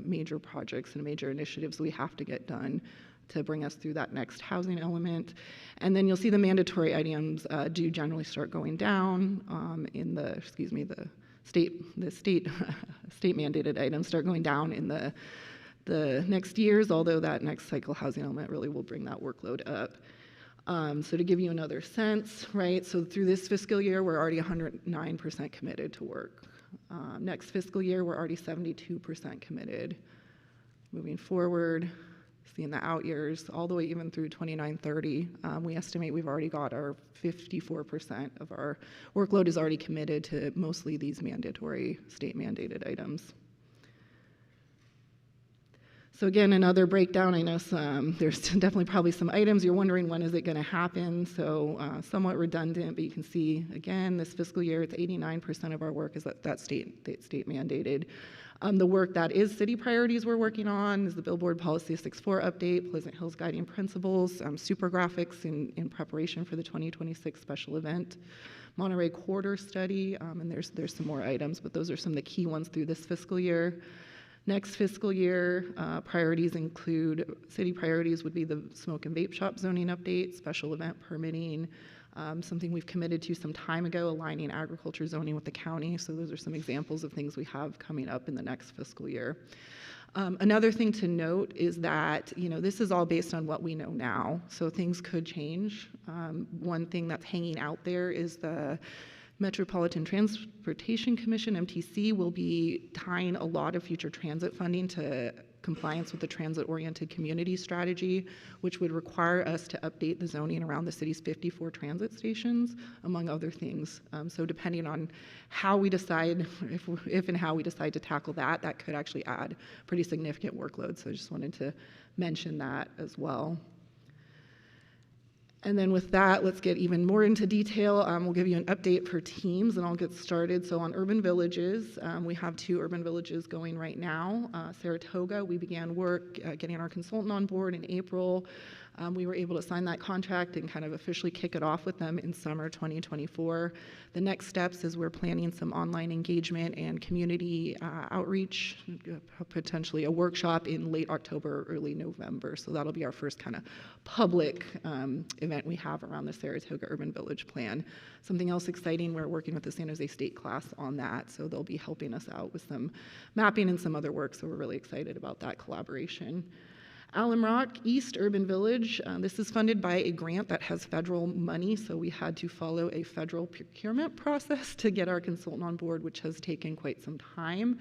S9: major projects and major initiatives we have to get done to bring us through that next housing element. And then you'll see the mandatory items do generally start going down in the state mandated items start going down in the next years, although that next cycle housing element really will bring that workload up. So to give you another sense, right, so through this fiscal year, we're already 109% committed to work. Next fiscal year, we're already 72% committed. Moving forward, seeing the out years, all the way even through 2930, we estimate we've already got our 54% of our workload is already committed to mostly these mandatory state mandated items. So again, another breakdown. I know there's definitely probably some items you're wondering when is it going to happen. So somewhat redundant, but you can see again this fiscal year it's 89% of our work is that state mandated. The work that is city priorities we're working on is the Billboard Policy 64 update, Pleasant Hills Guiding Principles, super graphics in preparation for the 2026 special event, Monterey Corridor study, and there's some more items, but those are some of the key ones through this fiscal year. Next fiscal year, priorities include, city priorities would be the smoke and vape shop zoning update, special event permitting, something we've committed to some time ago, aligning agriculture zoning with the county. So those are some examples of things we have coming up in the next fiscal year. Another thing to note is that, this is all based on what we know now, so things could change. One thing that's hanging out there is the Metropolitan Transportation Commission, MTC, will be tying a lot of future transit funding to compliance with the transit-oriented community strategy, which would require us to update the zoning around the city's 54 transit stations, among other things. So depending on how we decide, if and how we decide to tackle that, that could actually add pretty significant workload. So I just wanted to mention that as well. And then with that, let's get even more into detail. We'll give you an update for teams, and I'll get started. So on urban villages, we have 2 urban villages going right now. Saratoga, we began work getting our consultant on board in April. We were able to sign that contract and kind of officially kick it off with them in summer 2024. The next steps is we're planning some online engagement and community outreach, potentially a workshop in late October, early November. So that'll be our first kind of public event we have around the Saratoga Urban Village Plan. Something else exciting, we're working with the San Jose State class on that, so they'll be helping us out with some mapping and some other work, so we're really excited about that collaboration. Alum Rock East Urban Village, this is funded by a grant that has federal money, so we had to follow a federal procurement process to get our consultant on board, which has taken quite some time.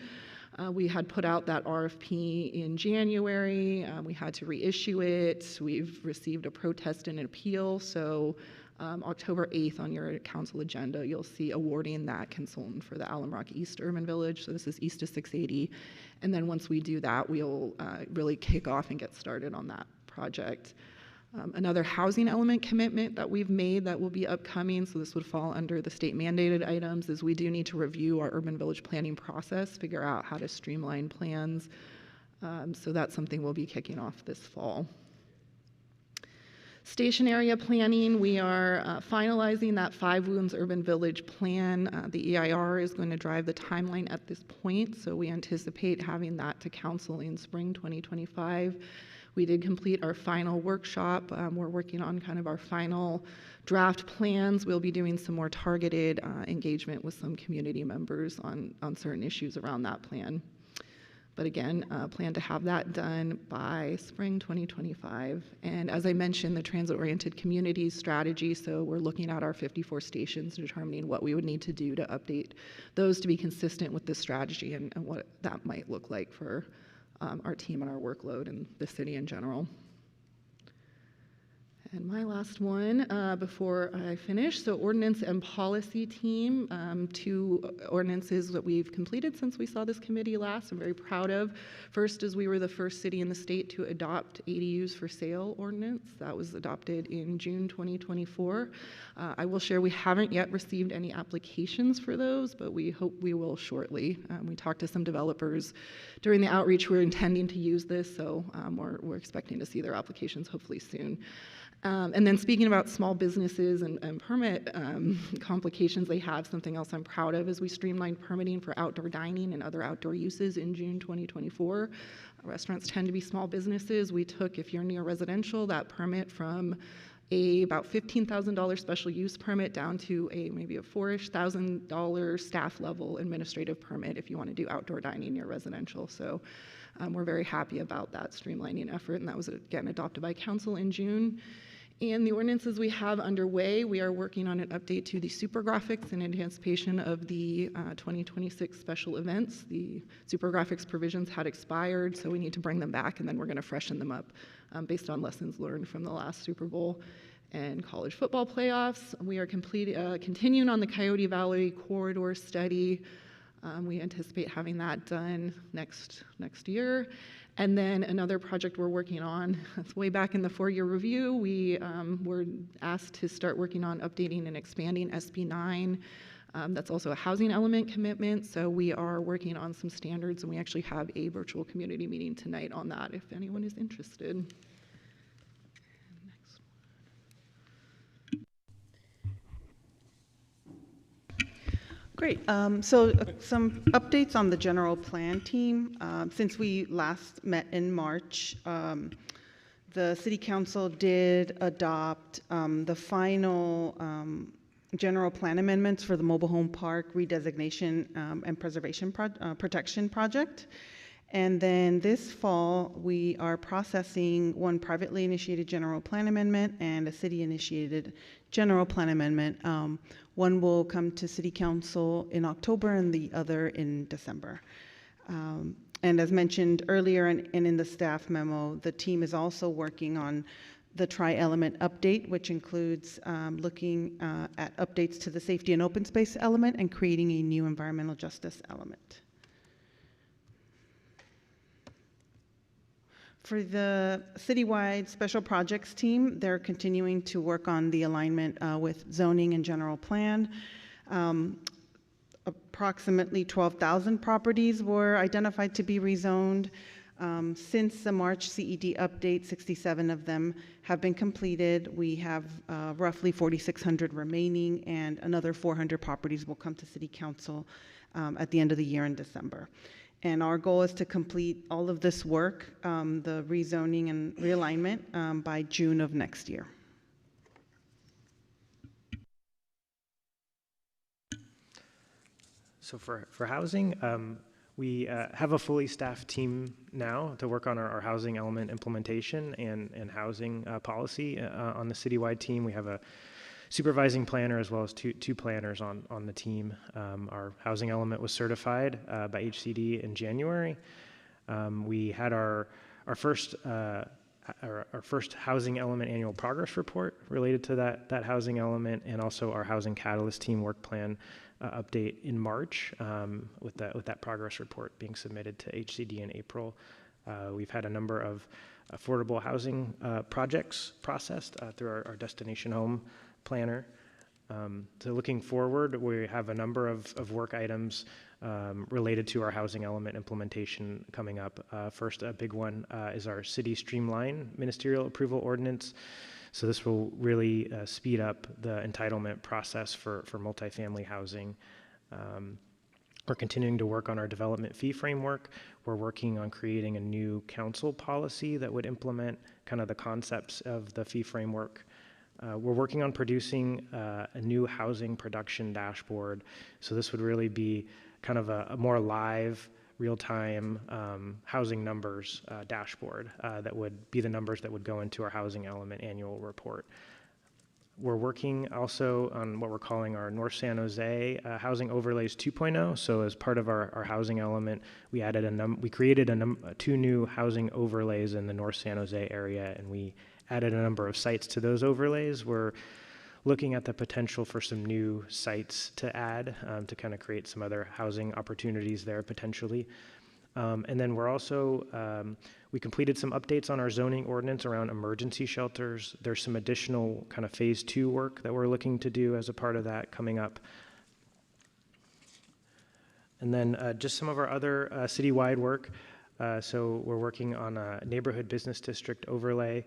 S9: We had put out that RFP in January. We had to reissue it. We've received a protest and an appeal, so October 8th on your council agenda, you'll see awarding that consultant for the Alum Rock East Urban Village. So this is east of 680. And then once we do that, we'll really kick off and get started on that project. Another housing element commitment that we've made that will be upcoming, so this would fall under the state mandated items, is we do need to review our urban village planning process, figure out how to streamline plans. So that's something we'll be kicking off this fall. Station area planning, we are finalizing that 5 Wounds Urban Village plan. The EIR is going to drive the timeline at this point, so we anticipate having that to council in spring 2025. We did complete our final workshop. We're working on kind of our final draft plans. We'll be doing some more targeted engagement with some community members on certain issues around that plan. But again, plan to have that done by spring 2025. And as I mentioned, the transit-oriented communities strategy, so we're looking at our 54 stations, determining what we would need to do to update those to be consistent with this strategy and what that might look like for our team and our workload and the city in general. And my last one before I finish, so ordinance and policy team, 2 ordinances that we've completed since we saw this committee last, I'm very proud of. First is we were the first city in the state to adopt ADUs for sale ordinance. That was adopted in June 2024. I will share we haven't yet received any applications for those, but we hope we will shortly. We talked to some developers during the outreach who are intending to use this, so we're expecting to see their applications hopefully soon. And then speaking about small businesses and permit complications they have, something else I'm proud of is we streamlined permitting for outdoor dining and other outdoor uses in June 2024. Restaurants tend to be small businesses. We took, if you're near residential, that permit from about $15,000 special use permit down to maybe a $4,000 staff level administrative permit if you want to do outdoor dining near residential. So we're very happy about that streamlining effort, and that was again adopted by council in June. And the ordinances we have underway, we are working on an update to the super graphics in anticipation of the 2026 special events. The super graphics provisions had expired, so we need to bring them back, and then we're going to freshen them up based on lessons learned from the last Super Bowl and college football playoffs. We are continuing on the Coyote Valley corridor study. We anticipate having that done next year. And then another project we're working on, it's way back in the 4-year review, we were asked to start working on updating and expanding SB 9. That's also a housing element commitment, so we are working on some standards, and we actually have a virtual community meeting tonight on that if anyone is interested.
S10: Great. Some updates on the general plan team. Since we last met in March, the City Council did adopt the final general plan amendments for the mobile home park redesignation and preservation protection project. And then this fall, we are processing one privately initiated general plan amendment and a city-initiated general plan amendment. One will come to City Council in October and the other in December. And as mentioned earlier and in the staff memo, the team is also working on the tri-element update, which includes looking at updates to the safety and open space element and creating a new environmental justice element. For the Citywide Special Projects team, they're continuing to work on the alignment with zoning and general plan. Approximately 12,000 properties were identified to be rezoned. Since the March CED update, 67 of them have been completed. We have roughly 4,600 remaining, and another 400 properties will come to City Council at the end of the year in December. And our goal is to complete all of this work, the rezoning and realignment, by June of next year.
S8: So for housing, we have a fully staffed team now to work on our housing element implementation and housing policy. On the Citywide team, we have a supervising planner as well as two planners on the team. Our housing element was certified by HCD in January. We had our first housing element annual progress report related to that housing element, and also our housing catalyst team work plan update in March, with that progress report being submitted to HCD in April. We've had a number of affordable housing projects processed through our destination home planner. So looking forward, we have a number of work items related to our housing element implementation coming up. First, a big one is our city streamline ministerial approval ordinance. So this will really speed up the entitlement process for multifamily housing. We're continuing to work on our development fee framework. We're working on creating a new council policy that would implement kind of the concepts of the fee framework. We're working on producing a new housing production dashboard. So this would really be kind of a more live, real-time housing numbers dashboard that would be the numbers that would go into our housing element annual report. We're working also on what we're calling our North San Jose Housing Overlays 2.0. So as part of our housing element, we created two new housing overlays in the North San Jose area, and we added a number of sites to those overlays. We're looking at the potential for some new sites to add to kind of create some other housing opportunities there potentially. And then we're also, we completed some updates on our zoning ordinance around emergency shelters. There's some additional kind of phase 2 work that we're looking to do as a part of that coming up. And then just some of our other citywide work. So we're working on a neighborhood business district overlay.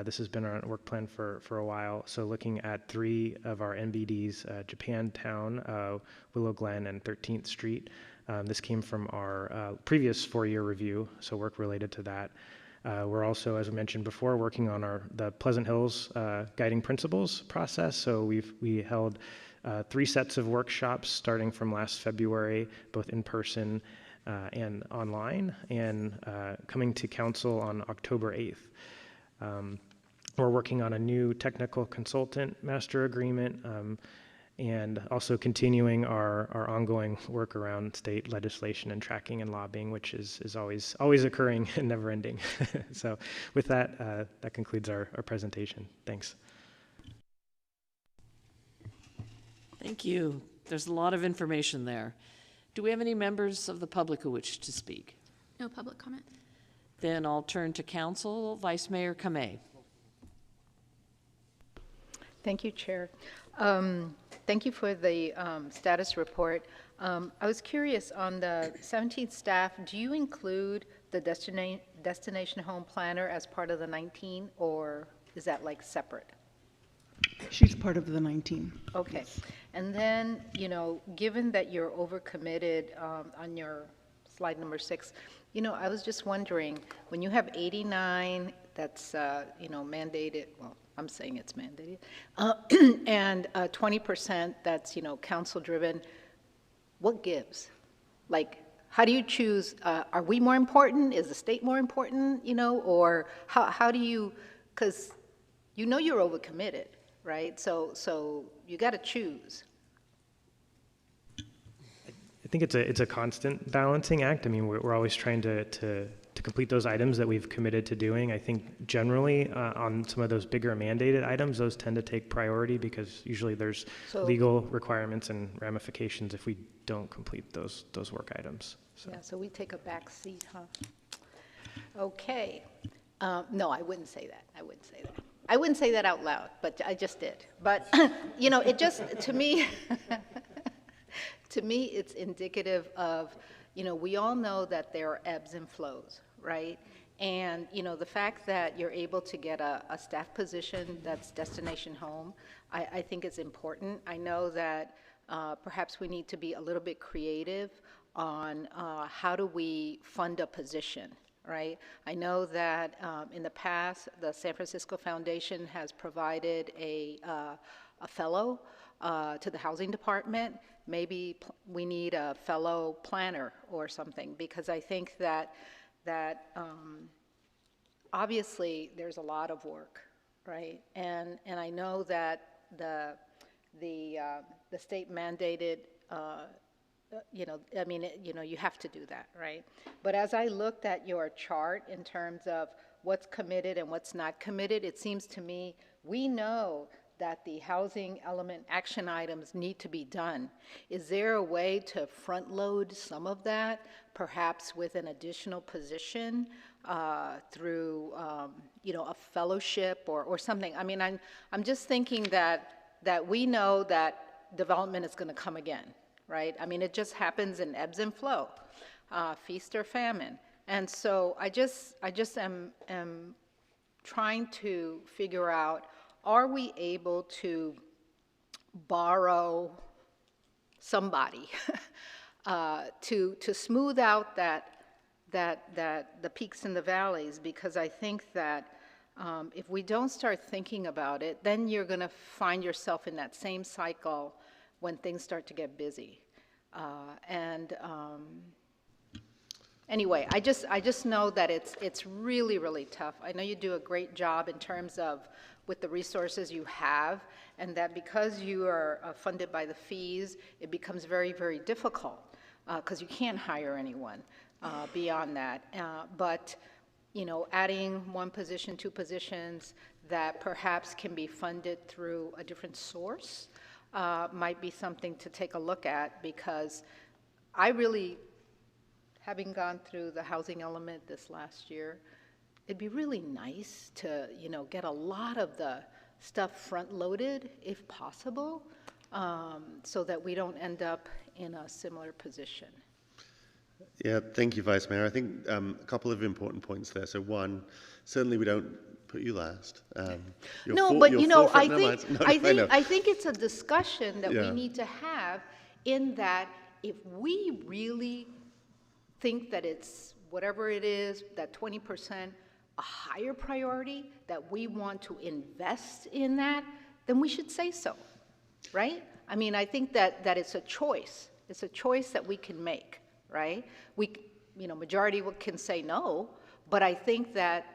S8: This has been our work plan for a while. So looking at 3 of our NBDs, Japantown, Willow Glen, and 13th Street. This came from our previous 4-year review, so work related to that. We're also, as I mentioned before, working on the Pleasant Hills guiding principles process. So we held 3 sets of workshops starting from last February, both in person and online, and coming to council on October 8th. We're working on a new technical consultant master agreement, and also continuing our ongoing work around state legislation and tracking and lobbying, which is always occurring and never ending. So with that, that concludes our presentation. Thanks.
S1: Thank you. There's a lot of information there. Do we have any members of the public who wish to speak?
S11: No public comment.
S1: Then I'll turn to council. Vice Mayor Kamei.
S4: Thank you, Chair. Thank you for the status report. I was curious, on the 17th staff, do you include the destination home planner as part of the 19, or is that like separate?
S10: She's part of the 19.
S4: Okay. And then, you know, given that you're overcommitted on your slide number 6, you know, I was just wondering, when you have 89 that's, you know, mandated, well, I'm saying it's mandated, and 20% that's, you know, council-driven, what gives? Like, how do you choose? Are we more important? Is the state more important, you know? Or how do you, because you know you're overcommitted, right? So you got to choose.
S8: I think it's a constant balancing act. I mean, we're always trying to complete those items that we've committed to doing. I think generally on some of those bigger mandated items, those tend to take priority because usually there's legal requirements and ramifications if we don't complete those work items. So.
S4: Yeah, so we take a back seat, huh? Okay. No, I wouldn't say that. I wouldn't say that. I wouldn't say that out loud, but I just did. But, you know, it just, to me, to me, it's indicative of, you know, we all know that there are ebbs and flows, right? And, you know, the fact that you're able to get a staff position that's destination home, I think is important. I know that perhaps we need to be a little bit creative on how do we fund a position, right? I know that in the past, the San Francisco Foundation has provided a fellow to the housing department. Maybe we need a fellow planner or something, because I think that obviously there's a lot of work, right? And I know that the state mandated, you know, I mean, you know, you have to do that, right? But as I looked at your chart in terms of what's committed and what's not committed, it seems to me we know that the housing element action items need to be done. Is there a way to front load some of that, perhaps with an additional position through, you know, a fellowship or something? I mean, I'm just thinking that we know that development is going to come again, right? I mean, it just happens in ebbs and flow, feast or famine. And so I just am trying to figure out, are we able to borrow somebody to smooth out the peaks and the valleys? Because I think that if we don't start thinking about it, then you're going to find yourself in that same cycle when things start to get busy. Anyway, I just know that it's really, really tough. I know you do a great job in terms of with the resources you have, and that because you are funded by the fees, it becomes very, very difficult because you can't hire anyone beyond that. But, you know, adding one position, two positions that perhaps can be funded through a different source might be something to take a look at, because I really, having gone through the housing element this last year, it'd be really nice to, you know, get a lot of the stuff front-loaded, if possible, so that we don't end up in a similar position.
S5: Yeah, thank you, Vice Mayor. I think a couple of important points there. So one, certainly we don't put you last.
S4: No, but you know, I think it's a discussion that we need to have, in that if we really think that it's whatever it is, that 20%, a higher priority, that we want to invest in that, then we should say so, right? I mean, I think that it's a choice. It's a choice that we can make, right? We, you know, majority can say no, but I think that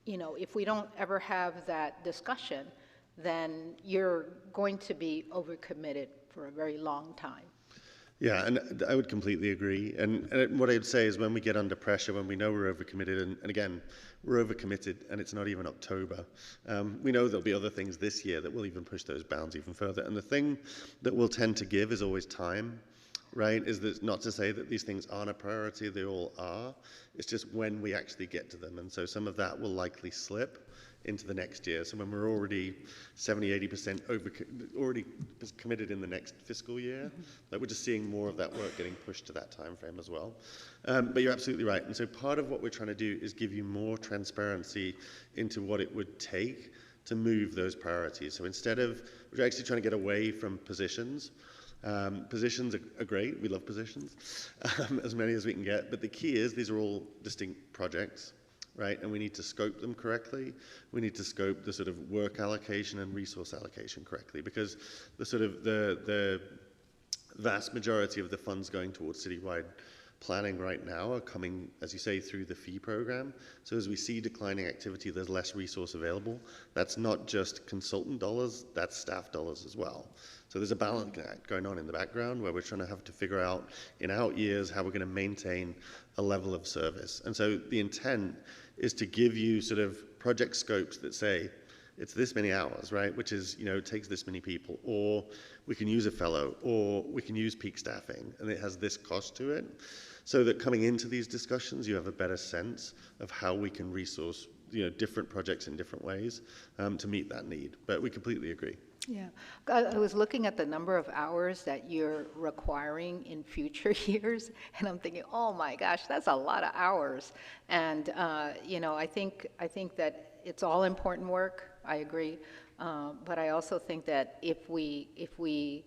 S4: you know, if we don't ever have that discussion, then you're going to be overcommitted for a very long time.
S5: Yeah, and I would completely agree. And what I would say is when we get under pressure, when we know we're overcommitted, and again, we're overcommitted and it's not even October, we know there'll be other things this year that will even push those bounds even further. And the thing that we'll tend to give is always time, right? Is that not to say that these things aren't a priority, they all are. It's just when we actually get to them. And so some of that will likely slip into the next year. So when we're already 70-80% already committed in the next fiscal year, like we're just seeing more of that work getting pushed to that time frame as well. But you're absolutely right. And so part of what we're trying to do is give you more transparency into what it would take to move those priorities. So instead of, we're actually trying to get away from positions. Positions are great. We love positions, as many as we can get. But the key is these are all distinct projects, right? And we need to scope them correctly. We need to scope the sort of work allocation and resource allocation correctly, because the sort of the vast majority of the funds going towards citywide planning right now are coming, as you say, through the fee program. So as we see declining activity, there's less resource available. That's not just consultant dollars, that's staff dollars as well. So there's a balancing act going on in the background where we're trying to have to figure out in out years how we're going to maintain a level of service. And so the intent is to give you sort of project scopes that say it's this many hours, right? Which is, you know, it takes this many people, or we can use a fellow, or we can use peak staffing, and it has this cost to it. So that coming into these discussions, you have a better sense of how we can resource, you know, different projects in different ways to meet that need. But we completely agree.
S4: Yeah, I was looking at the number of hours that you're requiring in future years, and I'm thinking, oh my gosh, that's a lot of hours. And you know, I think that it's all important work. I agree, but I also think that if we,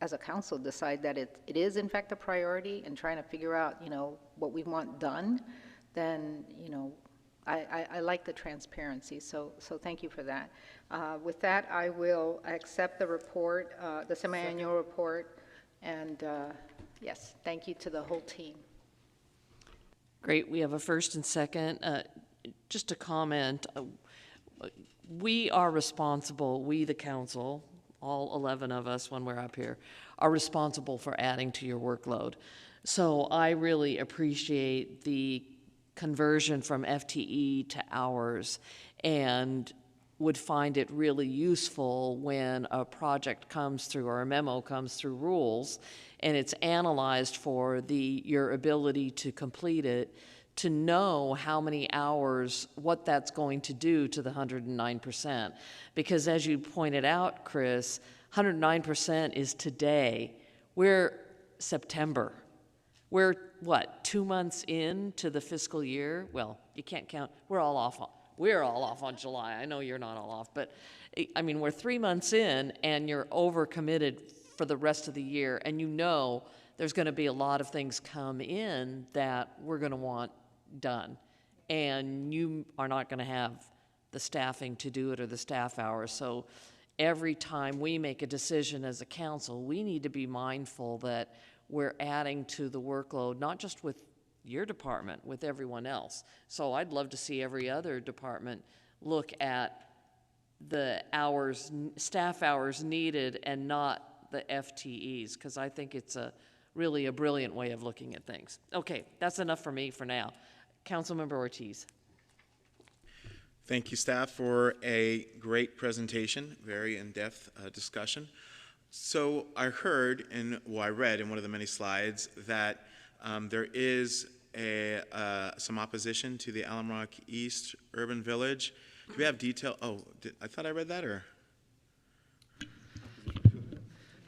S4: as a council, decide that it is in fact a priority and trying to figure out, you know, what we want done, then, you know, I like the transparency, so thank you for that. With that, I will accept the report, the semi-annual report, and yes, thank you to the whole team.
S1: Great, we have a first and second. Just a comment, we are responsible, we the council, all 11 of us when we're up here, are responsible for adding to your workload. So I really appreciate the conversion from FTE to hours, and would find it really useful when a project comes through or a memo comes through rules and it's analyzed for your ability to complete it, to know how many hours, what that's going to do to the 109%. Because as you pointed out, Chris, 109% is today. We're September. We're, what, 2 months into the fiscal year? Well, you can't count. We're all off on July. I know you're not all off, but I mean, we're 3 months in and you're overcommitted for the rest of the year, and you know there's going to be a lot of things come in that we're going to want done, and you are not going to have the staffing to do it or the staff hours. So every time we make a decision as a council, we need to be mindful that we're adding to the workload, not just with your department, with everyone else. So I'd love to see every other department look at the hours, staff hours needed, and not the FTEs, because I think it's really a brilliant way of looking at things. Okay, that's enough for me for now. Councilmember Ortiz.
S3: Thank you, staff, for a great presentation, very in-depth discussion. So I heard, I read in one of the many slides that there is some opposition to the Alum Rock East Urban Village. Do we have detail? Oh, I thought I read that, or?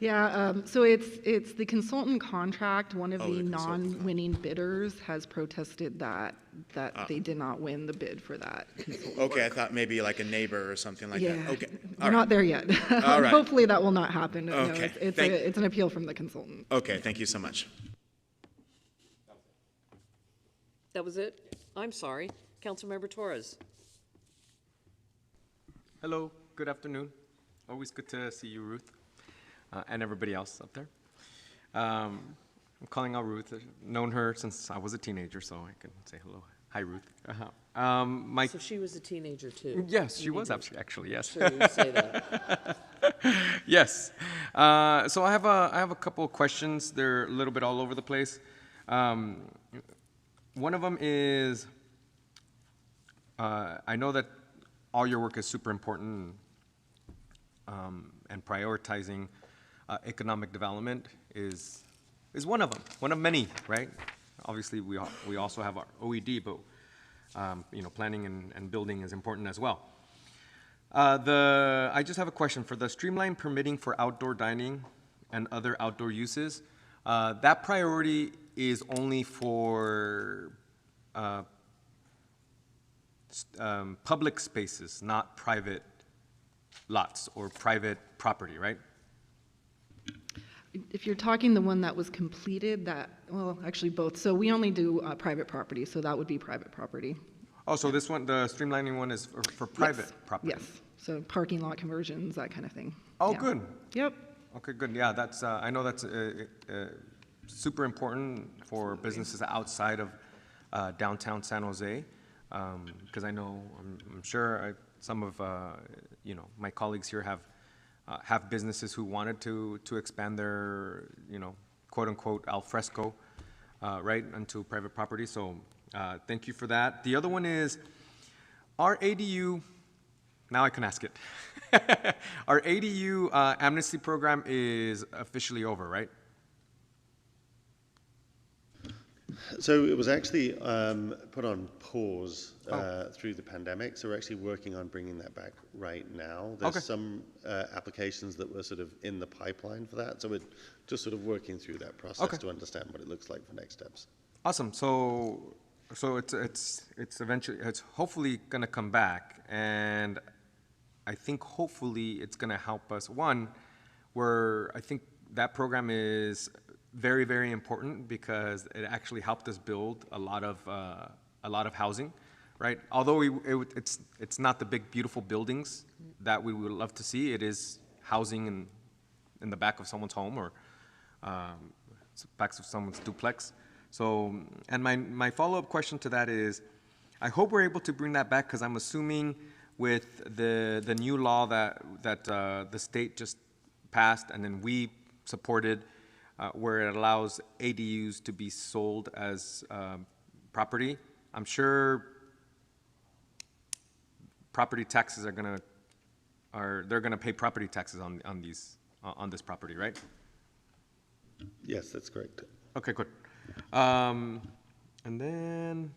S9: Yeah, so it's the consultant contract. One of the non-winning bidders has protested that they did not win the bid for that consultant
S3: Okay,
S9: work.
S3: I thought maybe like a neighbor or something like
S9: Yeah,
S3: that. Okay,
S9: we're not there yet.
S3: All right.
S9: Hopefully that will not happen. No,
S3: Okay.
S9: it's an appeal from the consultant.
S3: Okay, thank you so much.
S1: That was it? I'm sorry. Councilmember Torres.
S6: Hello, good afternoon. Always good to see you, Ruth, and everybody else up there. I'm calling out Ruth. I've known her since I was a teenager, so I can say hello. Hi, Ruth.
S1: So she was a teenager too?
S6: Yes, she was actually, yes.
S1: Sure, you say that.
S6: Yes. So I have a couple of questions. They're a little bit all over the place. One of them is, I know that all your work is super important, and prioritizing economic development is one of them, one of many, right? Obviously, we also have our OED, but planning and building is important as well. I just have a question for the streamlined permitting for outdoor dining and other outdoor uses. That priority is only for public spaces, not private lots or private property, right?
S9: If you're talking the one that was completed, well, actually both. So we only do private property, so that would be private property.
S6: Oh, so this one, the streamlining one is for private property?
S9: Yes, so parking lot conversions, that kind of thing.
S6: Oh,
S9: Yeah.
S6: good.
S9: Yep.
S6: Okay, good. Yeah, that's, I know that's super important for businesses outside of downtown San Jose, because I know, I'm sure some of, my colleagues here have businesses who wanted to expand their, quote unquote, al fresco, right, onto private property. So thank you for that. The other one is, our ADU, now I can ask it. Our ADU amnesty program is officially over, right?
S5: So it was actually put on pause through the pandemic, so we're actually working on bringing that back right now. There's some applications that were sort of in the pipeline for that, so we're just sort of working through that process to understand what it looks like for next steps.
S6: Awesome. So it's eventually, it's hopefully going to come back, and I think hopefully it's going to help us. One, where I think that program is very, very important because it actually helped us build a lot of housing, right? Although it's not the big, beautiful buildings that we would love to see. It is housing in the back of someone's home or back of someone's duplex. So, and my follow-up question to that is, I hope we're able to bring that back because I'm assuming with the new law that the state just passed and then we supported, where it allows ADUs to be sold as property. I'm sure property taxes they're gonna pay property taxes on this property, right?
S5: Yes, that's correct.
S6: Okay, good. And then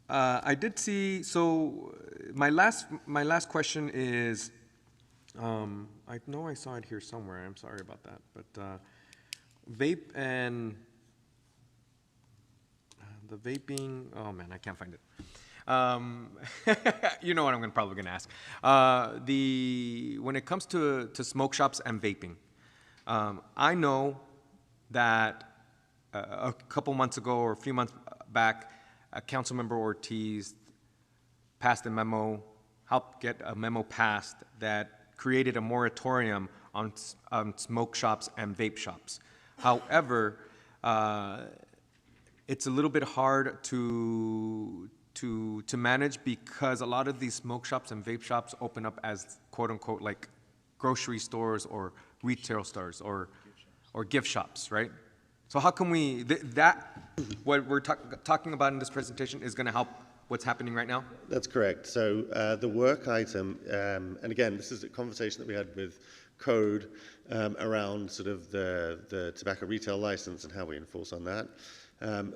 S6: I did see. So my last question is. I know I saw it here somewhere. I'm sorry about that. But vape and the vaping. Oh man, I can't find it. You know what I'm probably gonna ask. When it comes to smoke shops and vaping, I know that a couple months ago or a few months back, Councilmember Ortiz passed a memo, helped get a memo passed that created a moratorium on smoke shops and vape shops. However, it's a little bit hard to manage because a lot of these smoke shops and vape shops open up as quote unquote like grocery stores or retail stores or gift shops, right? So how can we, what we're talking about in this presentation is gonna help what's happening right now?
S5: That's correct. So the work item, and again, this is a conversation that we had with Code around sort of the tobacco retail license and how we enforce on that.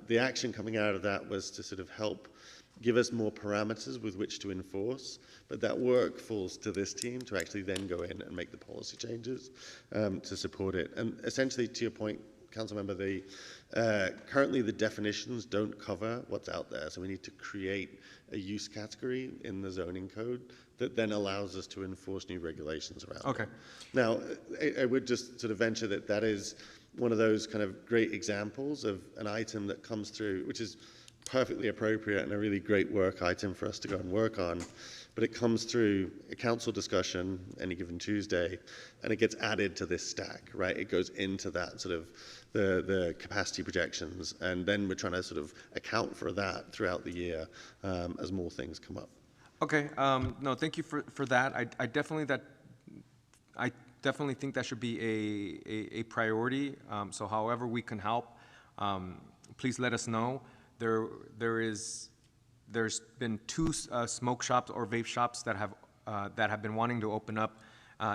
S5: The action coming out of that was to sort of help give us more parameters with which to enforce, but that work falls to this team to actually then go in and make the policy changes to support it. And essentially, to your point, Councilmember, currently the definitions don't cover what's out there, so we need to create a use category in the zoning code that then allows us to enforce new regulations around
S6: Okay.
S5: it. Now, I would just sort of venture that is one of those kind of great examples of an item that comes through, which is perfectly appropriate and a really great work item for us to go and work on. But it comes through a council discussion any given Tuesday, and it gets added to this stack, right? It goes into that sort of the capacity projections, and then we're trying to sort of account for that throughout the year as more things come up.
S6: Okay, no, thank you for that. I definitely definitely think that should be a priority. So however we can help, please let us know. There's been 2 smoke shops or vape shops that have been wanting to open up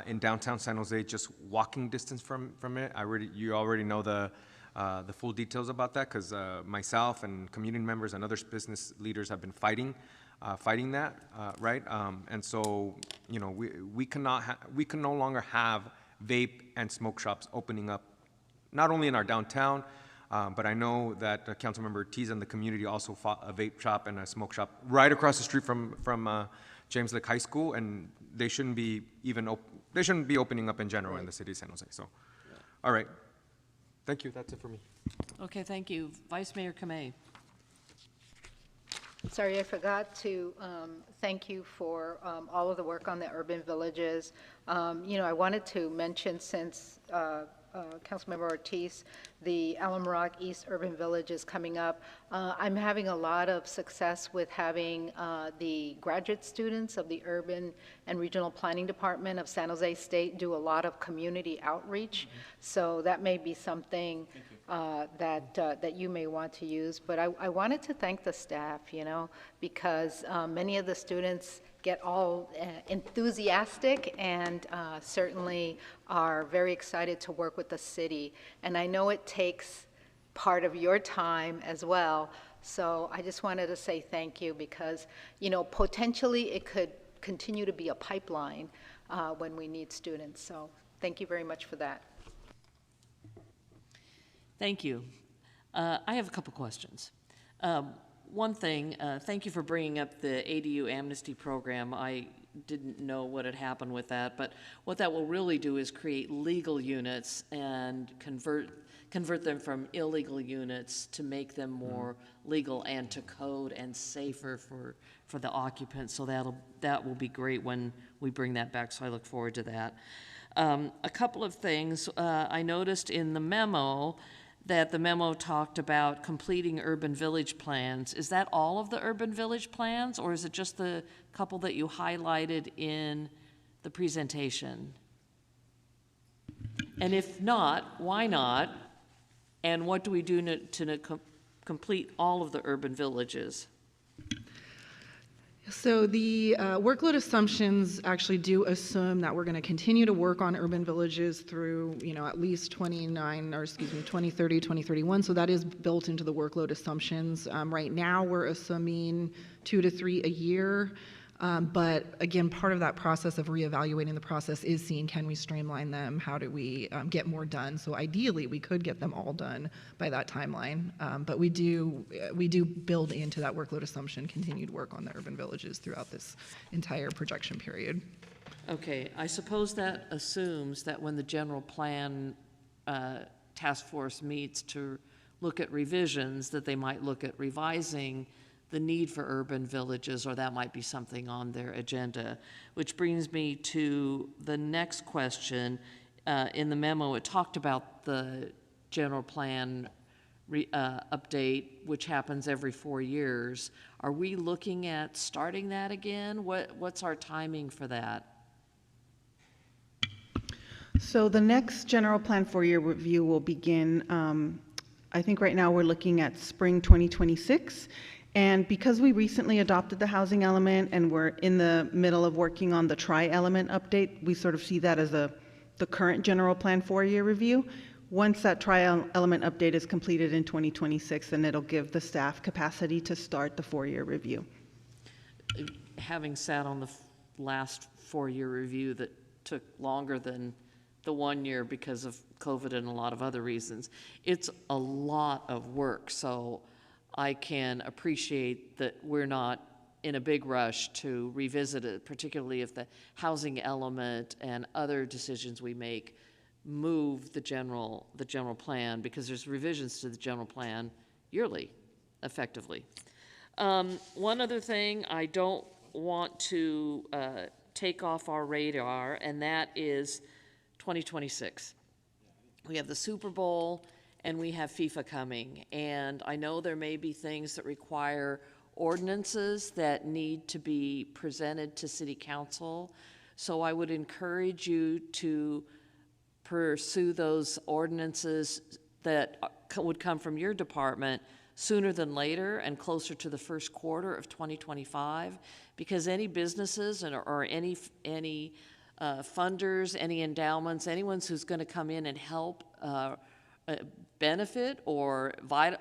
S6: in downtown San Jose, just walking distance from it. You already know the full details about that, because myself and community members and other business leaders have been fighting that, right? And so, you know, we can no longer have vape and smoke shops opening up, not only in our downtown, but I know that Councilmember Ortiz and the community also fought a vape shop and a smoke shop right across the street from James Lick High School, and they shouldn't be opening up in general in the city of San Jose. So, all right. Thank you. That's it for me.
S1: Okay, thank you. Vice Mayor Kamei.
S4: Sorry, I forgot to thank you for all of the work on the urban villages. You know, I wanted to mention, since Councilmember Ortiz, the Alum Rock East Urban Village is coming up. I'm having a lot of success with having the graduate students of the Urban and Regional Planning Department of San Jose State do a lot of community outreach. So that may be something that you may want to use. But I wanted to thank the staff, you know, because many of the students get all enthusiastic and certainly are very excited to work with the city. And I know it takes part of your time as well. So I just wanted to say thank you, because, you know, potentially it could continue to be a pipeline when we need students. So thank you very much for that.
S1: Thank you. I have a couple questions. One thing, thank you for bringing up the ADU amnesty program. I didn't know what had happened with that, but what that will really do is create legal units and convert them from illegal units to make them more legal and to code and safer for the occupants. So that will be great when we bring that back, so I look forward to that. A couple of things. I noticed in the memo that the memo talked about completing urban village plans. Is that all of the urban village plans, or is it just the couple that you highlighted in the presentation? And if not, why not? And what do we do to complete all of the urban villages?
S9: So the workload assumptions actually do assume that we're going to continue to work on urban villages through, you know, at least 2030, 2031. So that is built into the workload assumptions. Right now, we're assuming 2 to 3 a year. But again, part of that process of reevaluating the process is seeing, can we streamline them? How do we get more done? So ideally, we could get them all done by that timeline. But we do build into that workload assumption continued work on the urban villages throughout this entire projection period.
S1: Okay, I suppose that assumes that when the general plan task force meets to look at revisions, that they might look at revising the need for urban villages, or that might be something on their agenda. Which brings me to the next question. In the memo, it talked about the general plan update, which happens every 4 years. Are we looking at starting that again? What's our timing for that?
S10: So the next general plan 4-year review will begin, I think right now we're looking at spring 2026. And because we recently adopted the housing element and we're in the middle of working on the tri-element update, we sort of see that as the current general plan 4-year review. Once that tri-element update is completed in 2026, then it'll give the staff capacity to start the 4-year review.
S1: Having sat on the last 4-year review that took longer than the 1 year because of COVID and a lot of other reasons, it's a lot of work. So I can appreciate that we're not in a big rush to revisit it, particularly if the housing element and other decisions we make move the general plan, because there's revisions to the general plan yearly, effectively. One other thing I don't want to take off our radar, and that is 2026. We have the Super Bowl, and we have FIFA coming, and I know there may be things that require ordinances that need to be presented to City Council. So I would encourage you to pursue those ordinances that would come from your department sooner than later and closer to the first quarter of 2025, because any businesses or any funders, any endowments, anyone who's going to come in and help benefit or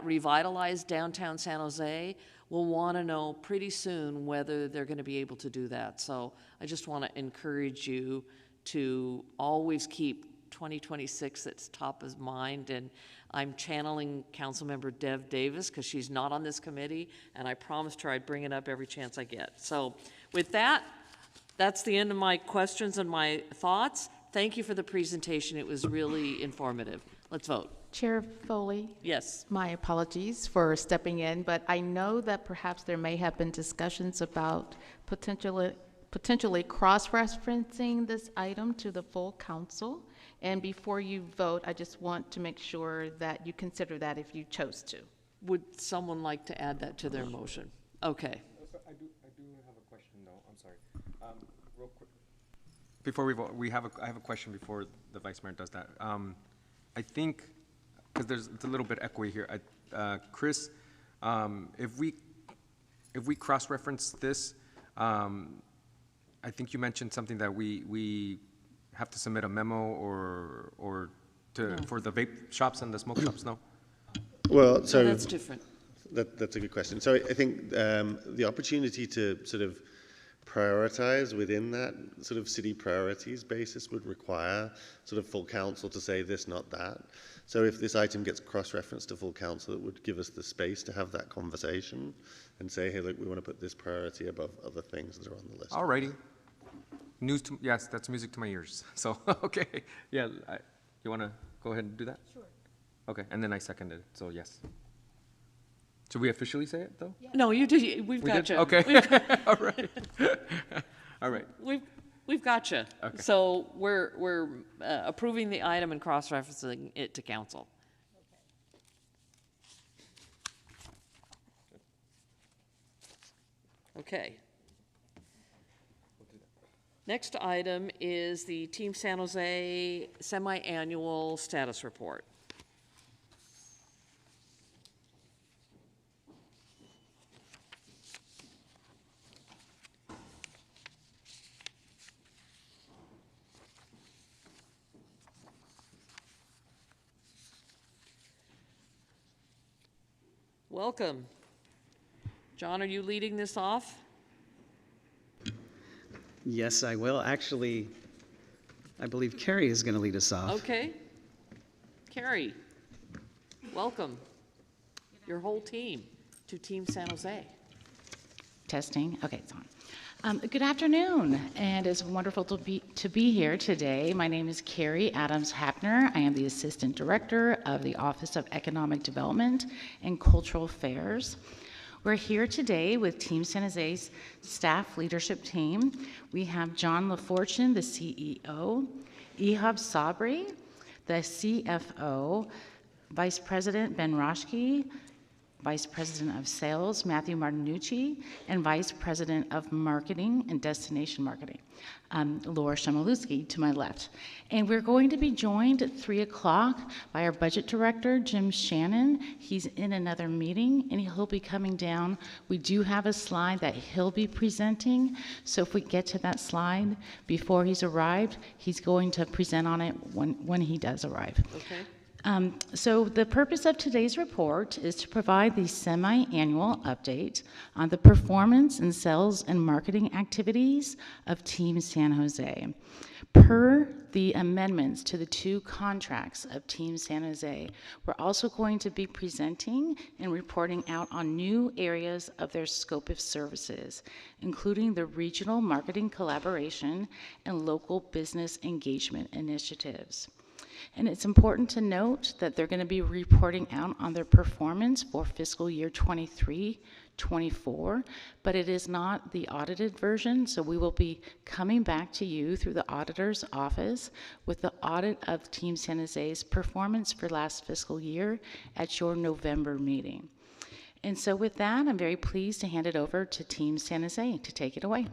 S1: revitalize downtown San Jose will want to know pretty soon whether they're going to be able to do that. So I just want to encourage you to always keep 2026 at top of mind, and I'm channeling Councilmember Dev Davis because she's not on this committee, and I promised her I'd bring it up every chance I get. So with that, that's the end of my questions and my thoughts. Thank you for the presentation. It was really informative. Let's vote.
S7: Chair Foley?
S1: Yes.
S7: My apologies for stepping in, but I know that perhaps there may have been discussions about potentially cross-referencing this item to the full council. And before you vote, I just want to make sure that you consider that if you chose to.
S1: Would someone like to add that to their motion? Okay.
S6: I do have a question, though. I'm sorry. Real quick. Before we vote, I have a question before the Vice Mayor does that. I think, because it's a little bit echoey here, Chris, if we cross-reference this, I think you mentioned something that we have to submit a memo or for the vape shops and the smoke shops, no?
S5: Well, so
S1: No, that's different.
S5: That's a good question. So I think the opportunity to sort of prioritize within that sort of city priorities basis would require sort of full council to say this, not that. So if this item gets cross-referenced to full council, it would give us the space to have that conversation and say, hey, look, we want to put this priority above other things that are on the list.
S6: Alrighty. Yes, that's music to my ears. So, okay. Yeah, you want to go ahead and do that? Sure. Okay, and then I seconded it, so yes. Should we officially say it, though?
S1: No, you did. We've got you.
S6: Okay. All right. All right.
S1: We've got you.
S6: Okay.
S1: So we're approving the item and cross-referencing it to council. Okay. Next item is the Team San Jose semi-annual status report. Welcome. John, are you leading this off?
S11: Yes, I will. Actually, I believe Carrie is going to lead us off.
S1: Okay. Carrie, welcome your whole team to Team San Jose.
S12: Testing. Okay, it's on. Good afternoon, and it's wonderful to be here today. My name is Carrie Adams-Hapner. I am the Assistant Director of the Office of Economic Development and Cultural Affairs. We're here today with Team San Jose's staff leadership team. We have John LaFortune, the CEO, Ehab Sabri, the CFO, Vice President Ben Roschke, Vice President of Sales, Matthew Martinucci, and Vice President of Marketing and Destination Marketing, Laura Shamaluski, to my left. And we're going to be joined at 3 o'clock by our Budget Director, Jim Shannon. He's in another meeting, and he'll be coming down. We do have a slide that he'll be presenting, so if we get to that slide before he's arrived, he's going to present on it when he does arrive.
S1: Okay.
S12: So the purpose of today's report is to provide the semi-annual update on the performance and sales and marketing activities of Team San Jose. Per the amendments to the 2 contracts of Team San Jose, we're also going to be presenting and reporting out on new areas of their scope of services, including the regional marketing collaboration and local business engagement initiatives. And it's important to note that they're going to be reporting out on their performance for fiscal year 23-24, but it is not the audited version, so we will be coming back to you through the auditor's office with the audit of Team San Jose's performance for last fiscal year at your November meeting. And so with that, I'm very pleased to hand it over to Team San Jose to take it away.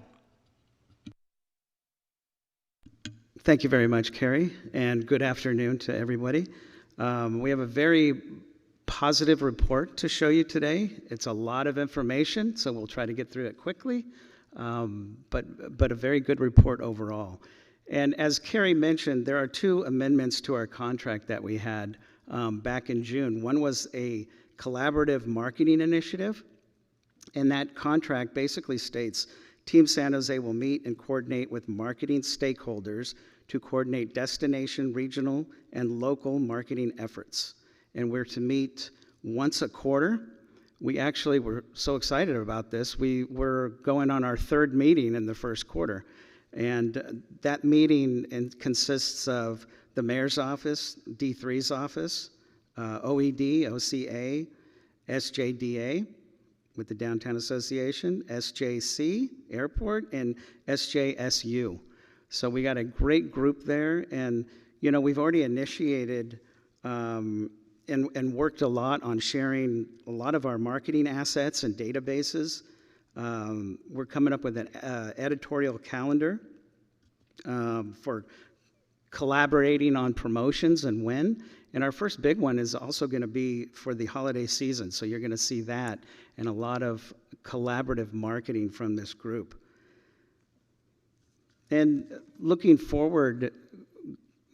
S11: Thank you very much, Carrie, and good afternoon to everybody. We have a very positive report to show you today. It's a lot of information, so we'll try to get through it quickly, but a very good report overall. And as Carrie mentioned, there are 2 amendments to our contract that we had back in June. One was a collaborative marketing initiative, and that contract basically states Team San Jose will meet and coordinate with marketing stakeholders to coordinate destination, regional, and local marketing efforts. And we're to meet once a quarter. We actually were so excited about this. We were going on our 3rd meeting in the first quarter. And that meeting consists of the mayor's office, D3's office, OED, OCA, SJDA, with the Downtown Association, SJC, Airport, and SJSU. So we got a great group there, and we've already initiated and worked a lot on sharing a lot of our marketing assets and databases. We're coming up with an editorial calendar for collaborating on promotions and when. And our first big one is also going to be for the holiday season. So you're going to see that and a lot of collaborative marketing from this group. And moving forward,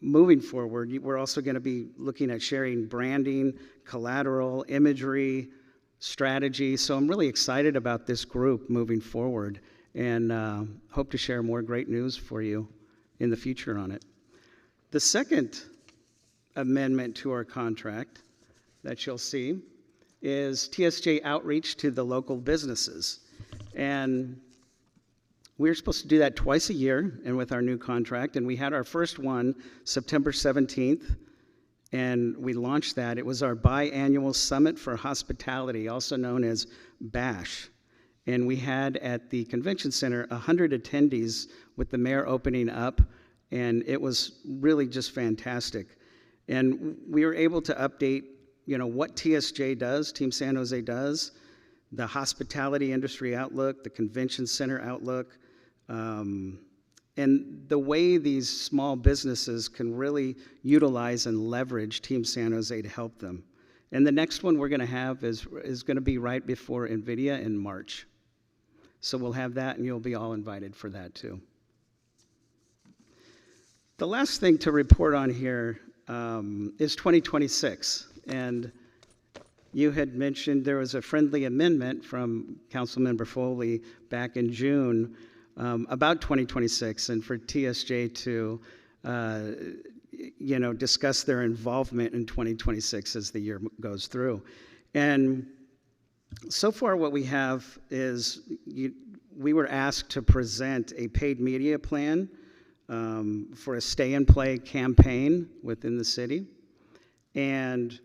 S11: we're also going to be looking at sharing branding, collateral, imagery, strategy. So I'm really excited about this group moving forward, and hope to share more great news for you in the future on it. The second amendment to our contract that you'll see is TSJ outreach to the local businesses. And we're supposed to do that twice a year and with our new contract, and we had our first one September 17th, and we launched that. It was our biannual Summit for Hospitality, also known as BASH. And we had at the convention center 100 attendees with the mayor opening up, and it was really just fantastic. And we were able to update, what TSJ does, Team San Jose does, the hospitality industry outlook, the convention center outlook, and the way these small businesses can really utilize and leverage Team San Jose to help them. And the next one we're going to have is going to be right before NVIDIA in March. So we'll have that, and you'll be all invited for that too. The last thing to report on here is 2026. And you had mentioned there was a friendly amendment from Councilmember Foley back in June about 2026, and for TSJ to discuss their involvement in 2026 as the year goes through. And so far what we have is we were asked to present a paid media plan for a stay and play campaign within the city. And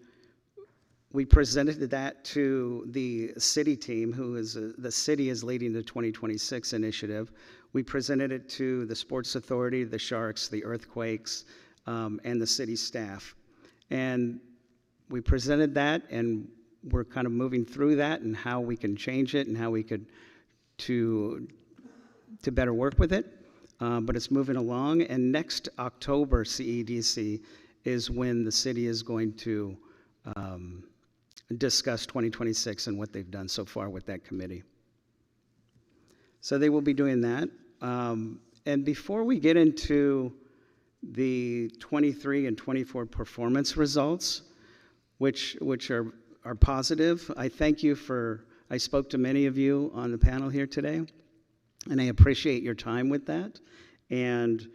S11: we presented that to the city team, who is the city is leading the 2026 initiative. We presented it to the Sports Authority, the Sharks, the Earthquakes, and the city staff. And we presented that, and we're kind of moving through that and how we can change it and how we could to better work with it. But it's moving along, and next October, CEDC, is when the city is going to discuss 2026 and what they've done so far with that committee. So they will be doing that. And before we get into the 23 and 24 performance results, which are positive, I thank you I spoke to many of you on the panel here today, and I appreciate your time with that. And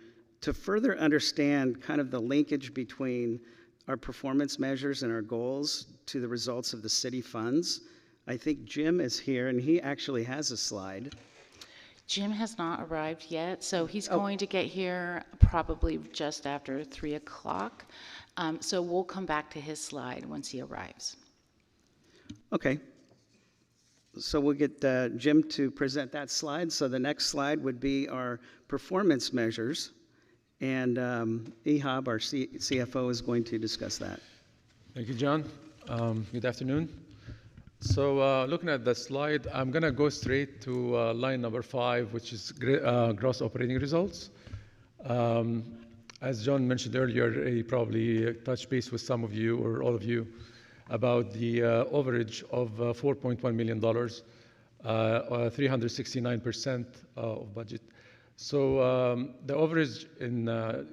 S11: to further understand kind of the linkage between our performance measures and our goals to the results of the city funds, I think Jim is here, and he actually has a slide.
S12: Jim has not arrived yet, so he's going to get here probably just after 3 o'clock. So we'll come back to his slide once he arrives.
S11: Okay. So we'll get Jim to present that slide. So the next slide would be our performance measures. And Ehab, our CFO, is going to discuss that.
S13: Thank you, John. Good afternoon. So looking at the slide, I'm going to go straight to line number 5, which is gross operating results. as John mentioned earlier, he probably touched base with some of you or all of you about the overage of $4.1 million, 369% of budget. So the overage in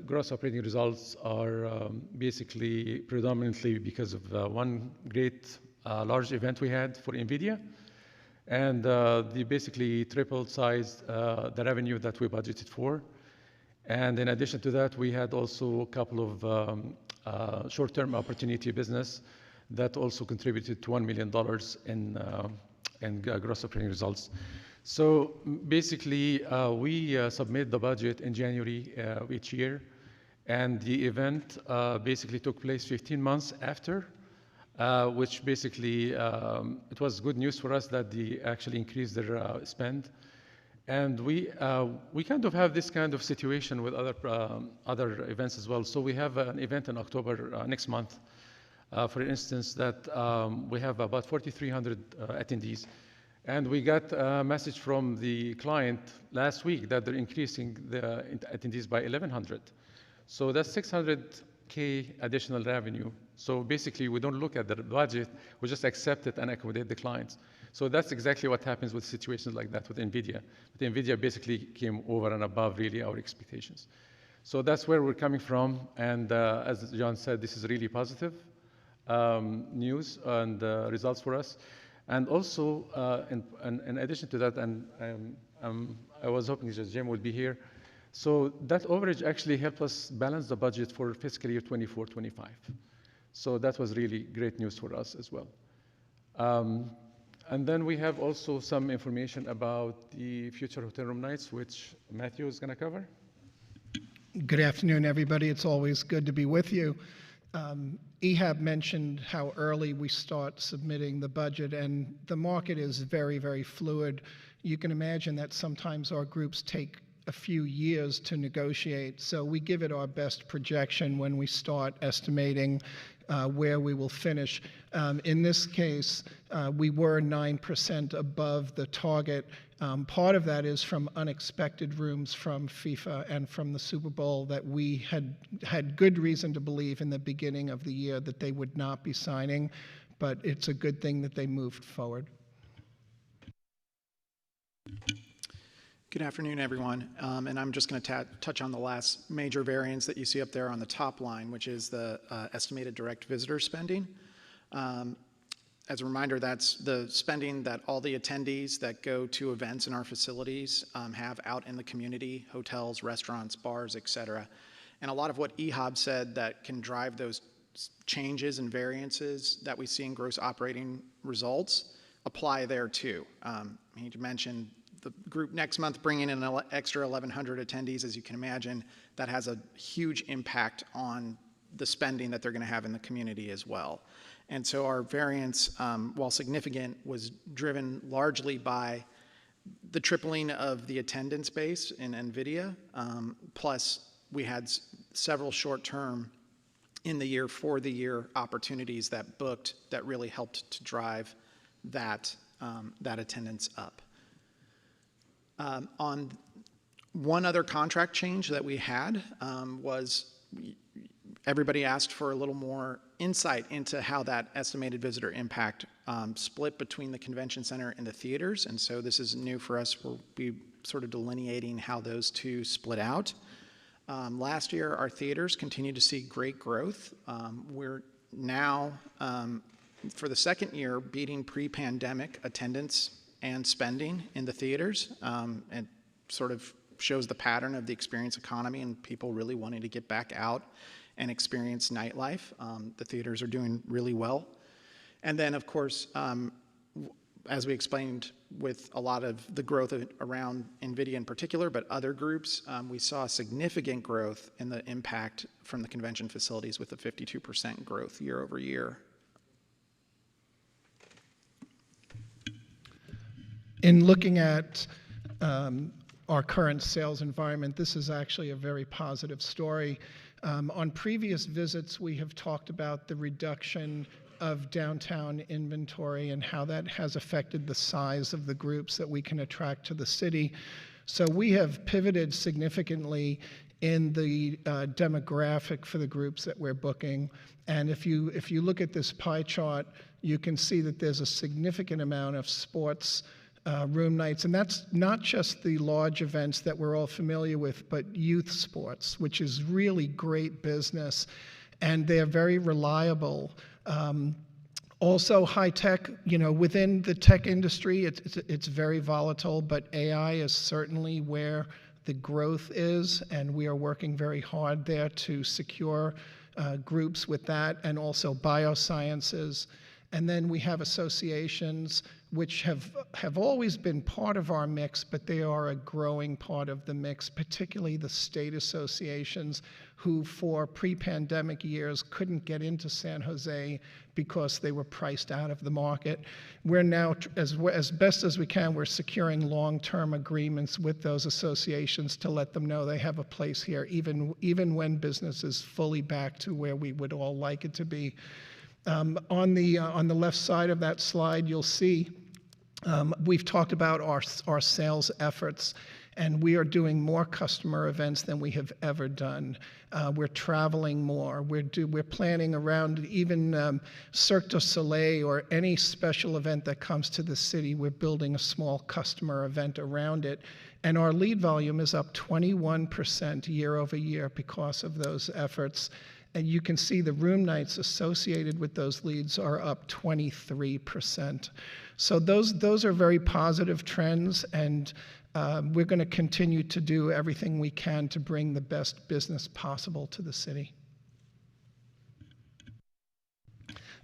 S13: gross operating results are basically predominantly because of one great large event we had for NVIDIA. And they basically tripled sized the revenue that we budgeted for. And in addition to that, we had also a couple of short-term opportunity business that also contributed to $1 million in gross operating results. So basically, we submit the budget in January of each year, and the event basically took place 15 months after, which basically, it was good news for us that they actually increased their spend. And we kind of have this kind of situation with other events as well. So we have an event in October next month, for instance, that we have about 4,300 attendees. And we got a message from the client last week that they're increasing the attendees by 1,100. So that's 600K additional revenue. So basically, we don't look at the budget, we just accept it and accommodate the clients. So that's exactly what happens with situations like that with NVIDIA. But NVIDIA basically came over and above really our expectations. So that's where we're coming from. And as John said, this is really positive news and results for us. And also, in addition to that, and I was hoping that Jim would be here. So that overage actually helped us balance the budget for fiscal year 24-25. So that was really great news for us as well. And then we have also some information about the future hotel room nights, which Matthew is going to cover.
S14: Good afternoon, everybody. It's always good to be with you. Ehab mentioned how early we start submitting the budget, and the market is very, very fluid. You can imagine that sometimes our groups take a few years to negotiate, so we give it our best projection when we start estimating where we will finish. In this case, we were 9% above the target. Part of that is from unexpected rooms from FIFA and from the Super Bowl that we had good reason to believe in the beginning of the year that they would not be signing, but it's a good thing that they moved forward.
S15: Good afternoon, everyone. And I'm just going to touch on the last major variance that you see up there on the top line, which is the estimated direct visitor spending. As a reminder, that's the spending that all the attendees that go to events in our facilities have out in the community, hotels, restaurants, bars, et cetera. And a lot of what Ehab said that can drive those changes and variances that we see in gross operating results apply there too. He mentioned the group next month bringing in an extra 1,100 attendees. As you can imagine, that has a huge impact on the spending that they're going to have in the community as well. And so our variance, while significant, was driven largely by the tripling of the attendance base in NVIDIA, plus we had several short-term in the year for the year opportunities that booked that really helped to drive that, that attendance up. On one other contract change that we had was everybody asked for a little more insight into how that estimated visitor impact split between the convention center and the theaters. And so this is new for us. We'll be sort of delineating how those two split out. Last year, our theaters continued to see great growth. We're now, for the second year, beating pre-pandemic attendance and spending in the theaters. It sort of shows the pattern of the experience economy and people really wanting to get back out and experience nightlife. The theaters are doing really well. And then, of course, as we explained with a lot of the growth around NVIDIA in particular, but other groups, we saw significant growth in the impact from the convention facilities with a 52% growth year over year.
S14: In looking at our current sales environment, this is actually a very positive story. On previous visits, we have talked about the reduction of downtown inventory and how that has affected the size of the groups that we can attract to the city. So we have pivoted significantly in the demographic for the groups that we're booking. And if you look at this pie chart, you can see that there's a significant amount of sports room nights, and that's not just the large events that we're all familiar with, but youth sports, which is really great business, and they're very reliable. Also high tech, within the tech industry, it's very volatile, but AI is certainly where the growth is, and we are working very hard there to secure groups with that, and also biosciences. And then we have associations which have always been part of our mix, but they are a growing part of the mix, particularly the state associations who for pre-pandemic years couldn't get into San Jose because they were priced out of the market. We're now, as best as we can, we're securing long-term agreements with those associations to let them know they have a place here, even when business is fully back to where we would all like it to be. On the left side of that slide, you'll see we've talked about our sales efforts, and we are doing more customer events than we have ever done. We're traveling more. We're planning around even Cirque du Soleil or any special event that comes to the city. We're building a small customer event around it. And our lead volume is up 21% year over year because of those efforts. And you can see the room nights associated with those leads are up 23%. So those are very positive trends, and we're going to continue to do everything we can to bring the best business possible to the city.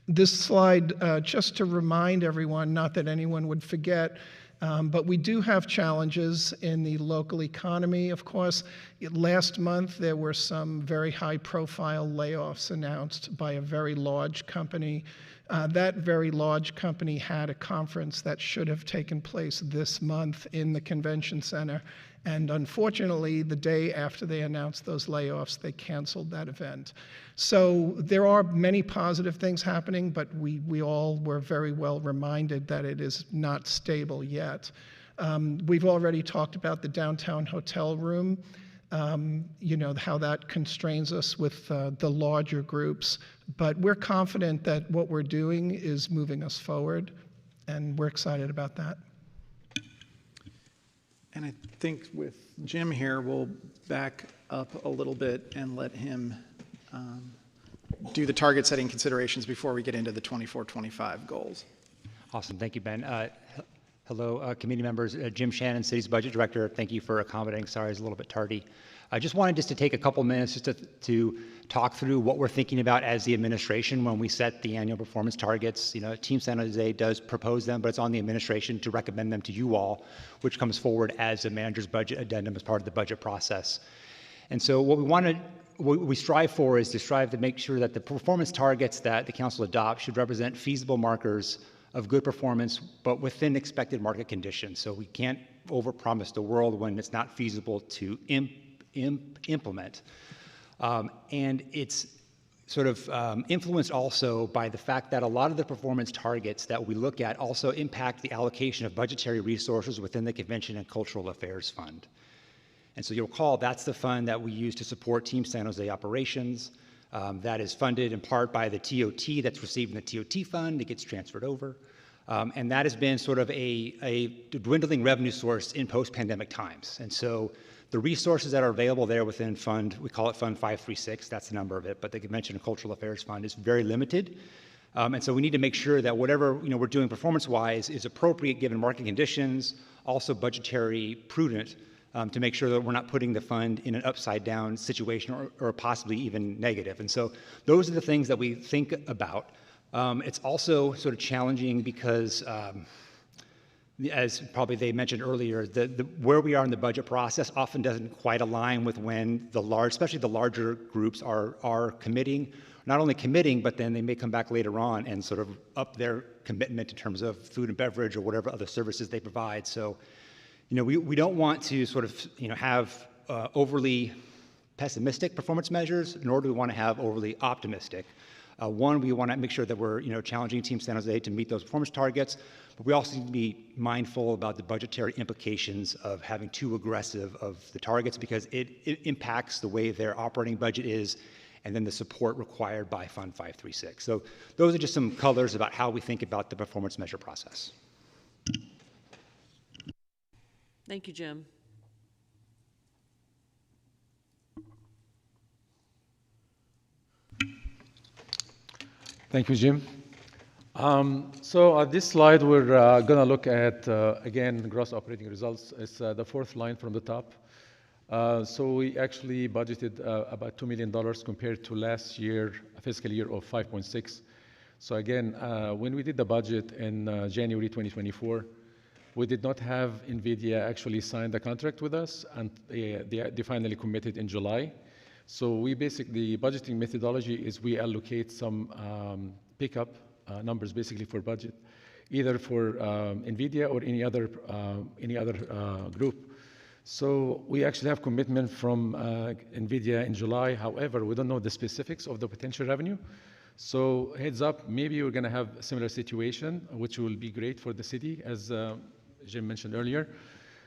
S14: This slide, just to remind everyone, not that anyone would forget, but we do have challenges in the local economy, of course. Last month, there were some very high-profile layoffs announced by a very large company. That very large company had a conference that should have taken place this month in the convention center. And unfortunately, the day after they announced those layoffs, they canceled that event. So there are many positive things happening, but we all were very well reminded that it is not stable yet. We've already talked about the downtown hotel room, how that constrains us with the larger groups. But we're confident that what we're doing is moving us forward, and we're excited about that.
S15: And I think with Jim here, we'll back up a little bit and let him do the target setting considerations before we get into the 24-25 goals.
S16: Awesome. Thank you, Ben. Hello, committee members. Jim Shannon, City's Budget Director. Thank you for accommodating. Sorry, I was a little bit tardy. I just wanted to take a couple minutes just to talk through what we're thinking about as the administration when we set the annual performance targets. Team San Jose does propose them, but it's on the administration to recommend them to you all, which comes forward as a manager's budget addendum as part of the budget process. And so what we strive for is to make sure that the performance targets that the council adopts should represent feasible markers of good performance, but within expected market conditions. So we can't overpromise the world when it's not feasible to implement. And it's sort of influenced also by the fact that a lot of the performance targets that we look at also impact the allocation of budgetary resources within the Convention and Cultural Affairs Fund. And so you'll recall that's the fund that we use to support Team San Jose operations. That is funded in part by the TOT that's received in the TOT fund. It gets transferred over. And that has been sort of a dwindling revenue source in post-pandemic times. And so the resources that are available there within fund, we call it Fund 536, that's the number of it, but the Convention and Cultural Affairs Fund is very limited. And so we need to make sure that whatever we're doing performance-wise is appropriate given market conditions, also budgetary prudent, to make sure that we're not putting the fund in an upside-down situation or possibly even negative. And so those are the things that we think about. It's also sort of challenging because as probably they mentioned earlier, where we are in the budget process often doesn't quite align with when especially the larger groups are committing, not only committing, but then they may come back later on and sort of up their commitment in terms of food and beverage or whatever other services they provide. So, we don't want to sort of, have overly pessimistic performance measures, nor do we want to have overly optimistic. One, we want to make sure that we're challenging Team San Jose to meet those performance targets, but we also need to be mindful about the budgetary implications of having too aggressive of the targets, because it impacts the way their operating budget is and then the support required by Fund 536. So those are just some colors about how we think about the performance measure process.
S1: Thank you, Jim.
S13: Thank you, Jim. So on this slide, we're going to look at, again, gross operating results. It's the fourth line from the top. So we actually budgeted about $2 million compared to last year, a fiscal year of 5.6. So again, when we did the budget in January 2024, we did not have NVIDIA actually sign the contract with us, and they finally committed in July. So we basically, budgeting methodology is we allocate some pickup numbers basically for budget, either for NVIDIA or any other group. So we actually have commitment from NVIDIA in July. However, we don't know the specifics of the potential revenue. So heads up, maybe we're going to have a similar situation, which will be great for the city, as Jim mentioned earlier.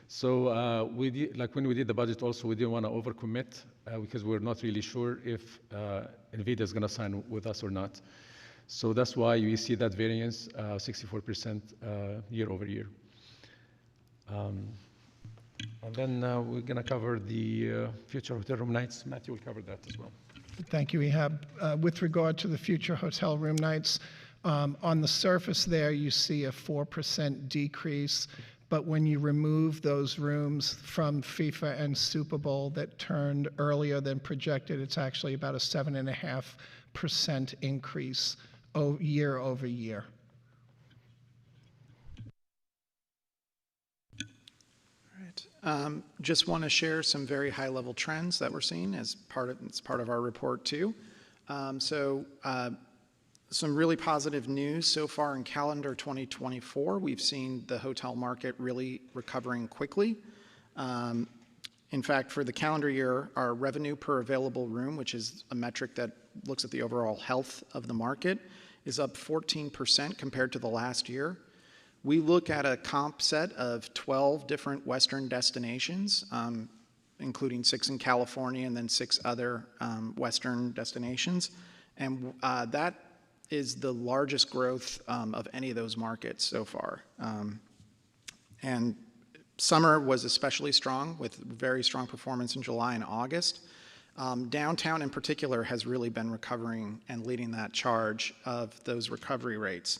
S13: So like when we did the budget also, we didn't want to overcommit because we're not really sure if NVIDIA is going to sign with us or not. So that's why you see that variance, 64% year over year. And then we're going to cover the future hotel room nights. Matthew will cover that as well.
S14: Thank you, Ehab. With regard to the future hotel room nights, on the surface there, you see a 4% decrease. But when you remove those rooms from FIFA and Super Bowl that turned earlier than projected, it's actually about a 7.5% increase year over year.
S15: Just want to share some very high-level trends that we're seeing as part of our report too. Some really positive news so far in calendar 2024. We've seen the hotel market really recovering quickly. In fact, for the calendar year, our revenue per available room, which is a metric that looks at the overall health of the market, is up 14% compared to the last year. We look at a comp set of 12 different Western destinations, including 6 in California and then 6 other Western destinations. And that is the largest growth of any of those markets so far. And summer was especially strong, with very strong performance in July and August. Downtown in particular has really been recovering and leading that charge of those recovery rates.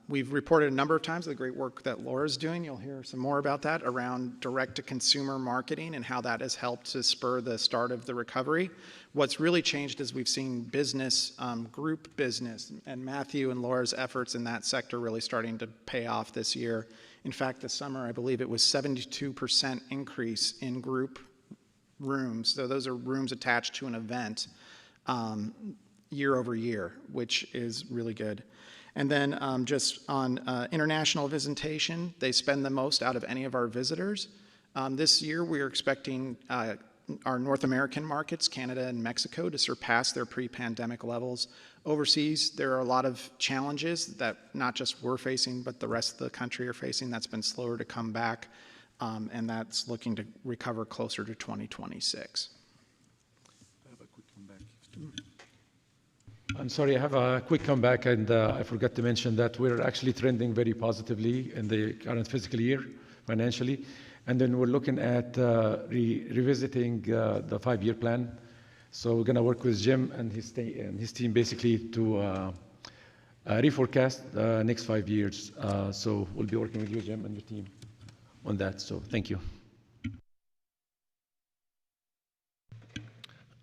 S15: We've reported a number of times the great work that Laura's doing. You'll hear some more about that around direct-to-consumer marketing and how that has helped to spur the start of the recovery. What's really changed is we've seen business, group business, and Matthew and Laura's efforts in that sector really starting to pay off this year. In fact, this summer, I believe it was 72% increase in group rooms. So those are rooms attached to an event year over year, which is really good. And then just on international visitation, they spend the most out of any of our visitors. This year, we are expecting our North American markets, Canada and Mexico, to surpass their pre-pandemic levels. Overseas, there are a lot of challenges that not just we're facing, but the rest of the country are facing. That's been slower to come back, and that's looking to recover closer to 2026.
S13: I have a quick comeback. I'm sorry, I have a quick comeback, and I forgot to mention that we're actually trending very positively in the current fiscal year financially. And then we're looking at revisiting the 5-year plan. So we're going to work with Jim and his team basically to reforecast the next 5 years. So we'll be working with you, Jim, and your team on that. So thank you.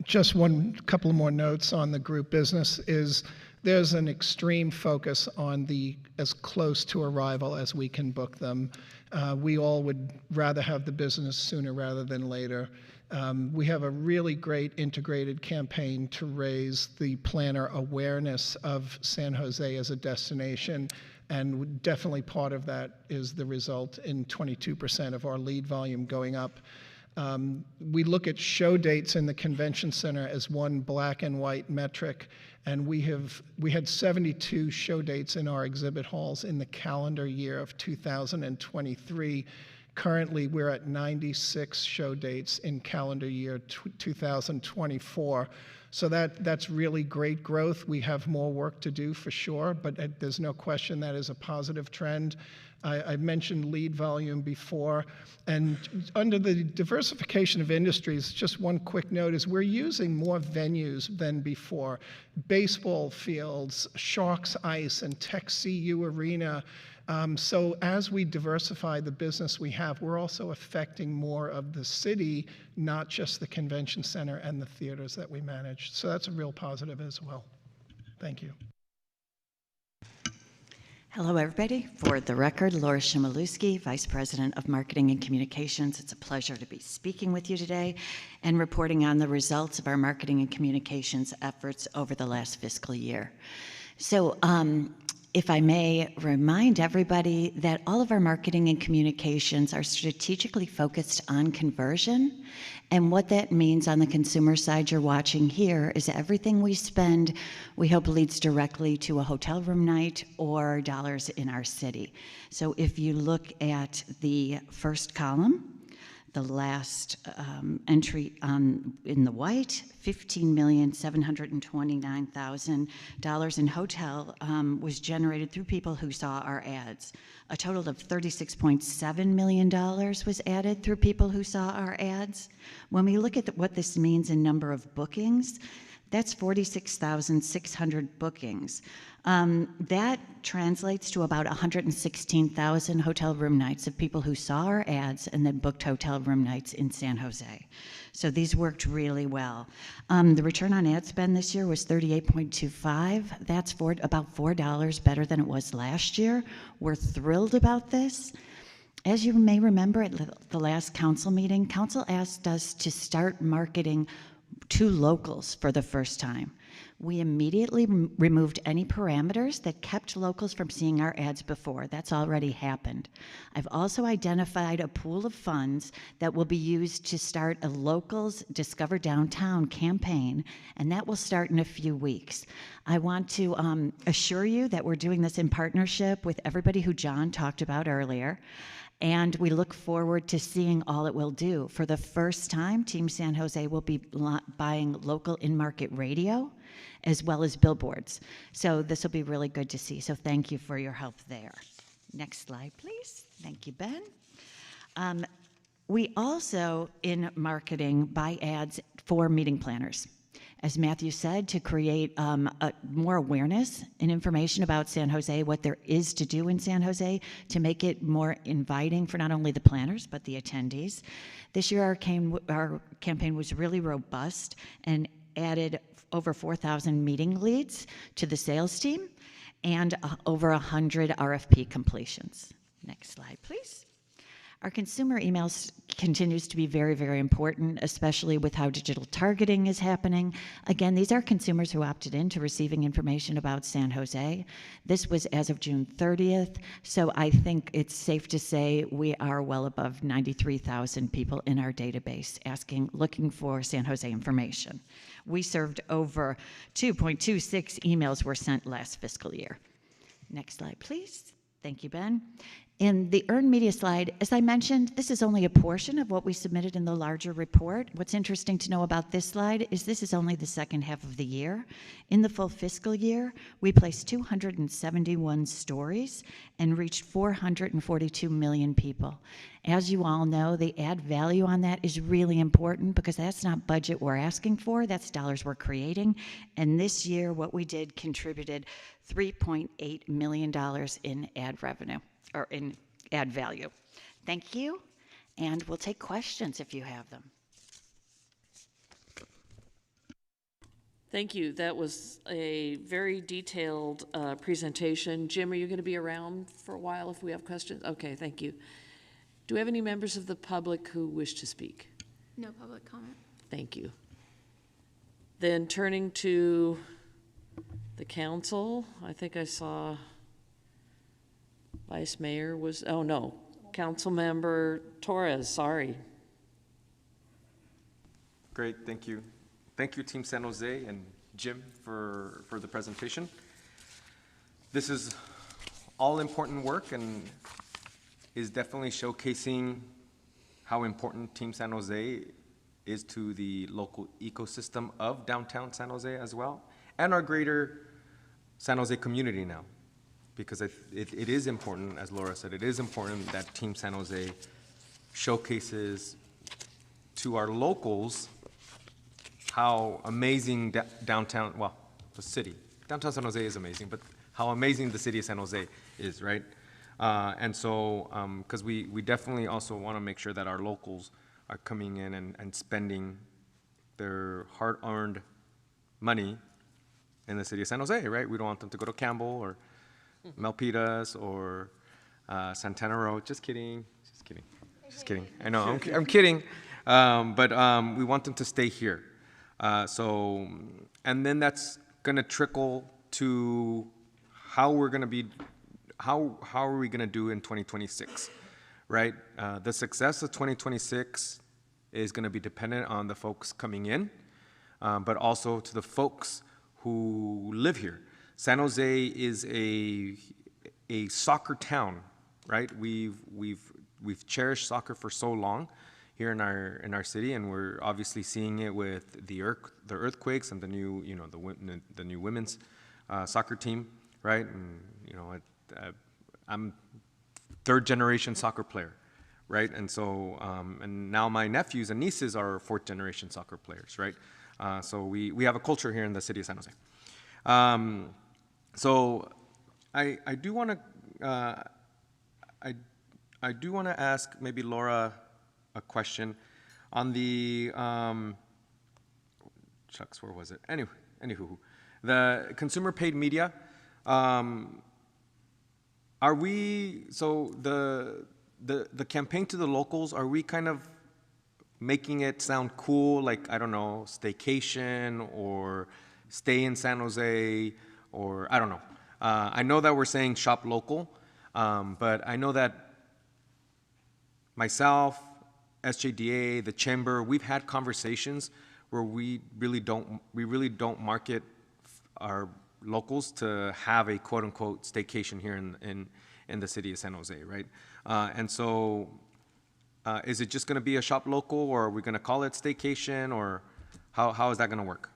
S14: Just one couple more notes on the group business is there's an extreme focus on the as close to arrival as we can book them. We all would rather have the business sooner rather than later. We have a really great integrated campaign to raise the planner awareness of San Jose as a destination, and definitely part of that is the result in 22% of our lead volume going up. We look at show dates in the convention center as one black and white metric, and we had 72 show dates in our exhibit halls in the calendar year of 2023. Currently, we're at 96 show dates in calendar year 2024. So that's really great growth. We have more work to do for sure, but there's no question that is a positive trend. I mentioned lead volume before, and under the diversification of industries, just one quick note is we're using more venues than before. Baseball fields, Sharks Ice, and Tech CU Arena. So as we diversify the business we have, we're also affecting more of the city, not just the convention center and the theaters that we manage. So that's a real positive as well. Thank you.
S17: Hello, everybody. For the record, Laura Shimaluski, Vice President of Marketing and Communications. It's a pleasure to be speaking with you today and reporting on the results of our marketing and communications efforts over the last fiscal year. So, if I may remind everybody that all of our marketing and communications are strategically focused on conversion. And what that means on the consumer side you're watching here is everything we spend, we hope leads directly to a hotel room night or dollars in our city. So if you look at the first column, the last entry in the white, $15,729,000 in hotel was generated through people who saw our ads. A total of $36.7 million was added through people who saw our ads. When we look at what this means in number of bookings, that's 46,600 bookings. That translates to about 116,000 hotel room nights of people who saw our ads and then booked hotel room nights in San Jose. So these worked really well. The return on ad spend this year was 38.25. That's about $4 better than it was last year. We're thrilled about this. As you may remember at the last council meeting, council asked us to start marketing to locals for the first time. We immediately removed any parameters that kept locals from seeing our ads before. That's already happened. I've also identified a pool of funds that will be used to start a Locals Discover Downtown campaign, and that will start in a few weeks. I want to assure you that we're doing this in partnership with everybody who John talked about earlier. And we look forward to seeing all it will do. For the first time, Team San Jose will be buying local in-market radio as well as billboards. So this will be really good to see. So thank you for your help there. Next slide, please. Thank you, Ben. We also, in marketing, buy ads for meeting planners. As Matthew said, to create more awareness and information about San Jose, what there is to do in San Jose, to make it more inviting for not only the planners, but the attendees. This year, our campaign was really robust and added over 4,000 meeting leads to the sales team and over 100 RFP completions. Next slide, please. Our consumer emails continues to be very, very important, especially with how digital targeting is happening. Again, these are consumers who opted into receiving information about San Jose. This was as of June 30th, so I think it's safe to say we are well above 93,000 people in our database looking for San Jose information. We served over 2.26 emails were sent last fiscal year. Next slide, please. Thank you, Ben. In the earned media slide, as I mentioned, this is only a portion of what we submitted in the larger report. What's interesting to know about this slide is this is only the second half of the year. In the full fiscal year, we placed 271 stories and reached 442 million people. As you all know, the ad value on that is really important because that's not budget we're asking for, that's dollars we're creating. And this year, what we did contributed $3.8 million in ad revenue, or in ad value. Thank you, and we'll take questions if you have them.
S1: Thank you. That was a very detailed presentation. Jim, are you going to be around for a while if we have questions? Okay, thank you. Do we have any members of the public who wish to speak?
S18: No public comment.
S1: Thank you. Then turning to the council, I think I saw Vice Mayor was, oh no, Councilmember Torres, sorry.
S6: Great, thank you. Thank you, Team San Jose and Jim for the presentation. This is all important work and is definitely showcasing how important Team San Jose is to the local ecosystem of downtown San Jose as well, and our greater San Jose community now. Because it is important, as Laura said, it is important that Team San Jose showcases to our locals how amazing downtown, well, the city. Downtown San Jose is amazing, but how amazing the city of San Jose is, right? And so, because we definitely also want to make sure that our locals are coming in and spending their hard-earned money in the city of San Jose, right? We don't want them to go to Campbell or Milpitas or Santana Row. Just kidding. Just kidding. Just kidding. I know, I'm kidding. But we want them to stay here. So, and then that's going to trickle to how we're going to be, how are we going to do in 2026, right? The success of 2026 is going to be dependent on the folks coming in, but also to the folks who live here. San Jose is a soccer town, right? We've cherished soccer for so long here in our city, and we're obviously seeing it with the earthquakes and the new, you know, the new women's soccer team, right? And you know, I'm third generation soccer player, right? And so, and now my nephews and nieces are fourth generation soccer players, right? So we have a culture here in the city of San Jose. So I do want to I do want to ask maybe Laura a question on the shucks, where was it? Anywho, the consumer paid media. Are we, so the campaign to the locals, are we kind of making it sound cool, like, I don't know, staycation or stay in San Jose, or I don't know. I know that we're saying shop local, but I know that myself, SJDA, the chamber, we've had conversations where we really don't market our locals to have a quote unquote staycation here in the city of San Jose, right? And so is it just going to be a shop local, or are we going to call it staycation, or how is that going to work?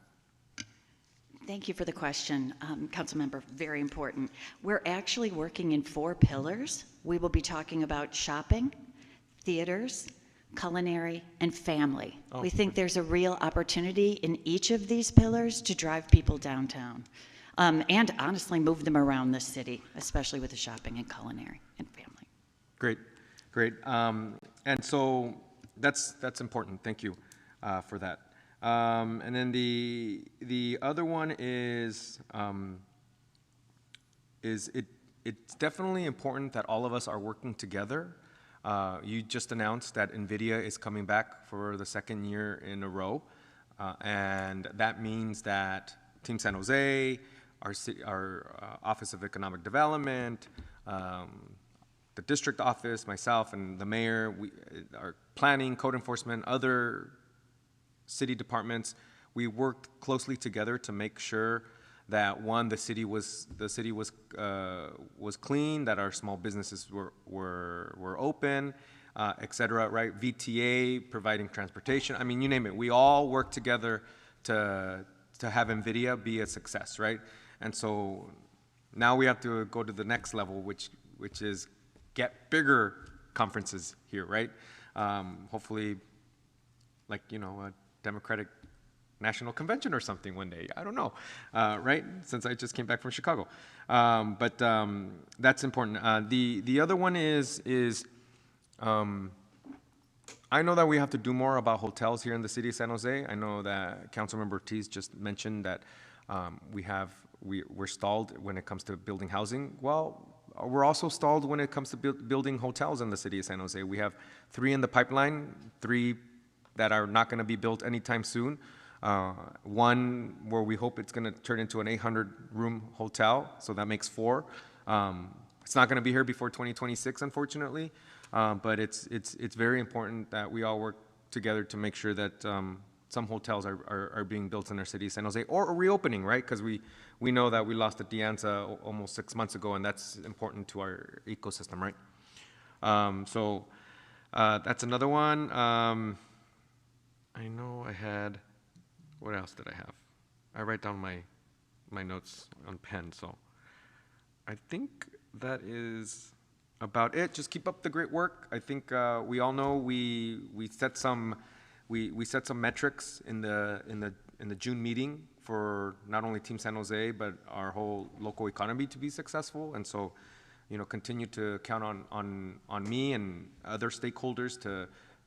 S17: Thank you for the question, Councilmember. Very important. We're actually working in 4 pillars. We will be talking about shopping, theaters, culinary, and family. We think there's a real opportunity in each of these pillars to drive people downtown, and honestly move them around the city, especially with the shopping and culinary and family.
S6: Great, great. And so that's important. Thank you for that. And then the other one is it's definitely important that all of us are working together. You just announced that NVIDIA is coming back for the 2nd year in a row, and that means that Team San Jose, our Office of Economic Development, the district office, myself, and the mayor, our planning, code enforcement, other city departments, we worked closely together to make sure that one, the city was clean, that our small businesses were open, et cetera, right? VTA providing transportation. I mean, you name it. We all work together to have NVIDIA be a success, right? And so now we have to go to the next level, which is get bigger conferences here, right? Hopefully, like, you know, a Democratic National Convention or something one day. I don't know, right? Since I just came back from Chicago. But that's important. The other one is I know that we have to do more about hotels here in the city of San Jose. I know that Councilmember Ortiz just mentioned that we're stalled when it comes to building housing. Well, we're also stalled when it comes to building hotels in the city of San Jose. We have 3 in the pipeline, 3 that are not going to be built anytime soon. One where we hope it's going to turn into an 800-room hotel, so that makes 4. It's not going to be here before 2026, unfortunately, but it's very important that we all work together to make sure that some hotels are being built in our city, San Jose, or reopening, right? Because we know that we lost the Dianza almost 6 months ago, and that's important to our ecosystem, right? So that's another one. I know I had, what else did I have? I write down my notes on pen, so I think that is about it. Just keep up the great work. I think we all know we set some metrics in the June meeting for not only Team San Jose but our whole local economy to be successful, and so continue to count on me and other stakeholders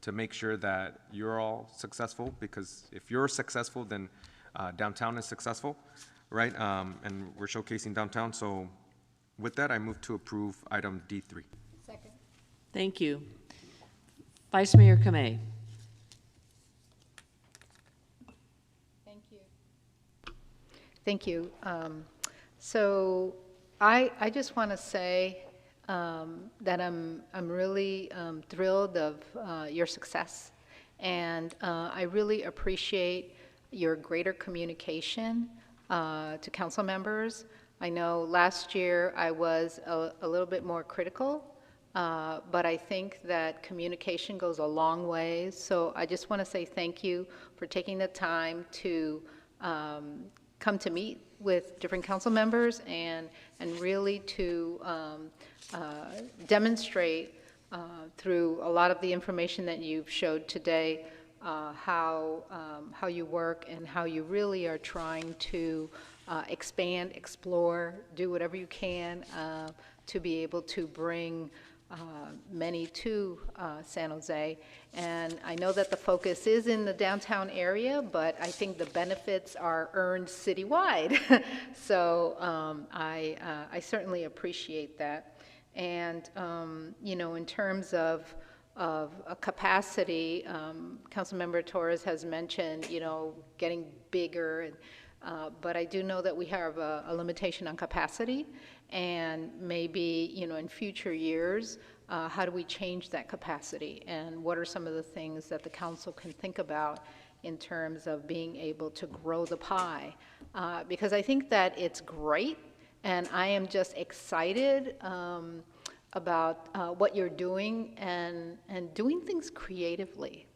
S6: to make sure that you're all successful, because if you're successful, then downtown is successful, right? And we're showcasing downtown. So with that, I move to approve item D3.
S4: Second.
S1: Thank you. Vice Mayor Kamei.
S4: Thank you. Thank you. So I just want to say that I'm really thrilled of your success, and I really appreciate your greater communication to council members. I know last year I was a little bit more critical, but I think that communication goes a long way. So I just want to say thank you for taking the time to come to meet with different council members and really to demonstrate through a lot of the information that you've showed today how you work and how you really are trying to expand, explore, do whatever you can to be able to bring many to San Jose. And I know that the focus is in the downtown area, but I think the benefits are earned citywide. So I certainly appreciate that. And in terms of a capacity, Councilmember Torres has mentioned, getting bigger, but I do know that we have a limitation on capacity, and maybe, in future years, how do we change that capacity, and what are some of the things that the council can think about in terms of being able to grow the pie? Because I think that it's great, and I am just excited about what you're doing and doing things creatively.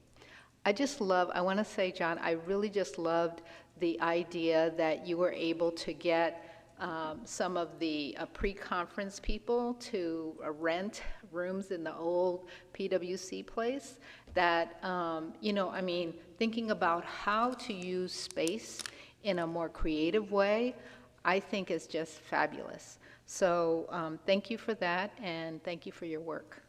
S4: I want to say, John, I really just loved the idea that you were able to get some of the pre-conference people to rent rooms in the old PWC place that, thinking about how to use space in a more creative way, I think is just fabulous. So thank you for that, and thank you for your work.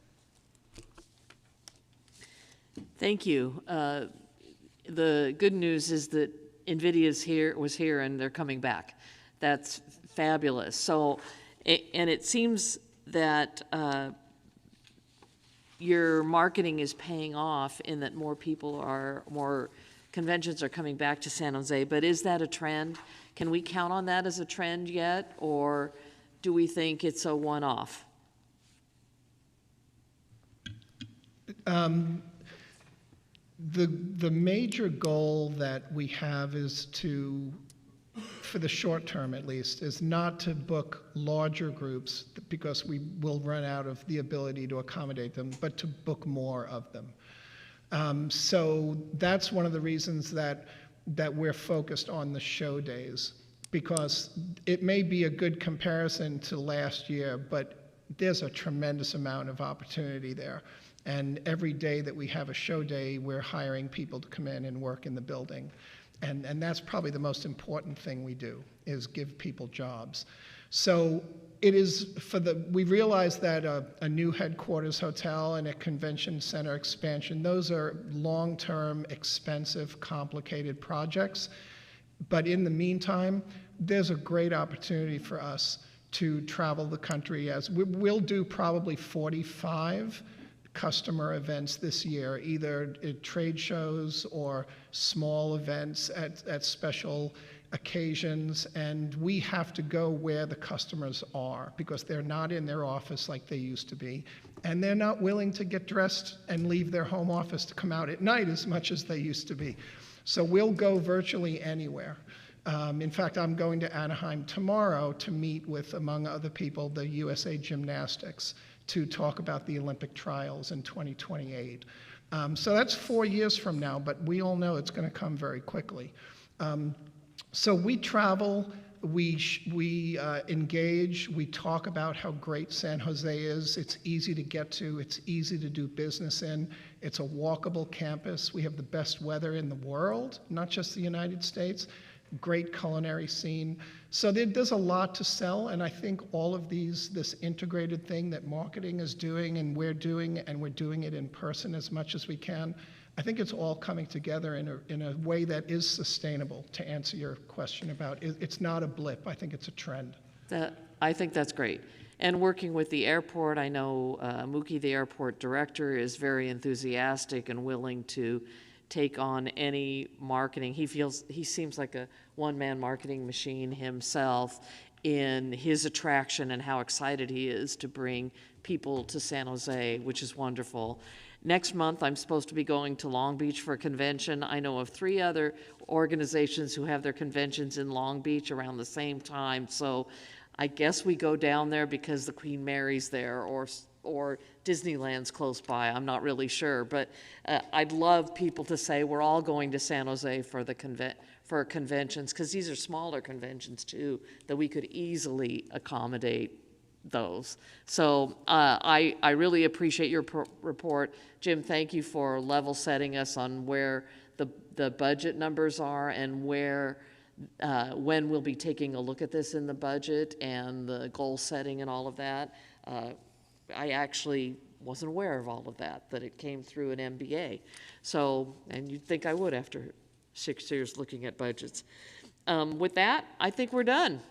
S1: Thank you. The good news is that NVIDIA was here, and they're coming back. That's fabulous. So, and it seems that your marketing is paying off in that more conventions are coming back to San Jose. But is that a trend? Can we count on that as a trend yet, or do we think it's a one-off?
S14: The major goal that we have is to, for the short term at least, is not to book larger groups because we will run out of the ability to accommodate them, but to book more of them. So that's one of the reasons that we're focused on the show days, because it may be a good comparison to last year, but there's a tremendous amount of opportunity there. And every day that we have a show day, we're hiring people to come in and work in the building. And that's probably the most important thing we do, is give people jobs. So it is we realize that a new headquarters hotel and a convention center expansion, those are long-term, expensive, complicated projects. But in the meantime, there's a great opportunity for us to travel the country. As we'll do probably 45 customer events this year, either at trade shows or small events at special occasions, and we have to go where the customers are because they're not in their office like they used to be, and they're not willing to get dressed and leave their home office to come out at night as much as they used to be. So we'll go virtually anywhere. In fact, I'm going to Anaheim tomorrow to meet with, among other people, the USA Gymnastics to talk about the Olympic trials in 2028. So that's 4 years from now, but we all know it's going to come very quickly. So we travel, we engage, we talk about how great San Jose is. It's easy to get to, it's easy to do business in. It's a walkable campus. We have the best weather in the world, not just the United States. Great culinary scene. So there's a lot to sell, and I think all of this integrated thing that marketing is doing and we're doing it in person as much as we can, I think it's all coming together in a way that is sustainable, to answer your question about it's not a blip. I think it's a trend.
S1: I think that's great. And working with the airport, I know Mookie, the airport director, is very enthusiastic and willing to take on any marketing. He seems like a one-man marketing machine himself in his attraction and how excited he is to bring people to San Jose, which is wonderful. Next month, I'm supposed to be going to Long Beach for a convention. I know of 3 other organizations who have their conventions in Long Beach around the same time. So I guess we go down there because the Queen Mary's there, or Disneyland's close by. I'm not really sure, but I'd love people to say we're all going to San Jose for conventions, because these are smaller conventions too that we could easily accommodate those. So I really appreciate your report. Jim, thank you for level setting us on where the budget numbers are and when we'll be taking a look at this in the budget and the goal setting and all of that. I actually wasn't aware of all of that it came through an MBA. So, and you'd think I would after 6 years looking at budgets. With that, I think we're done.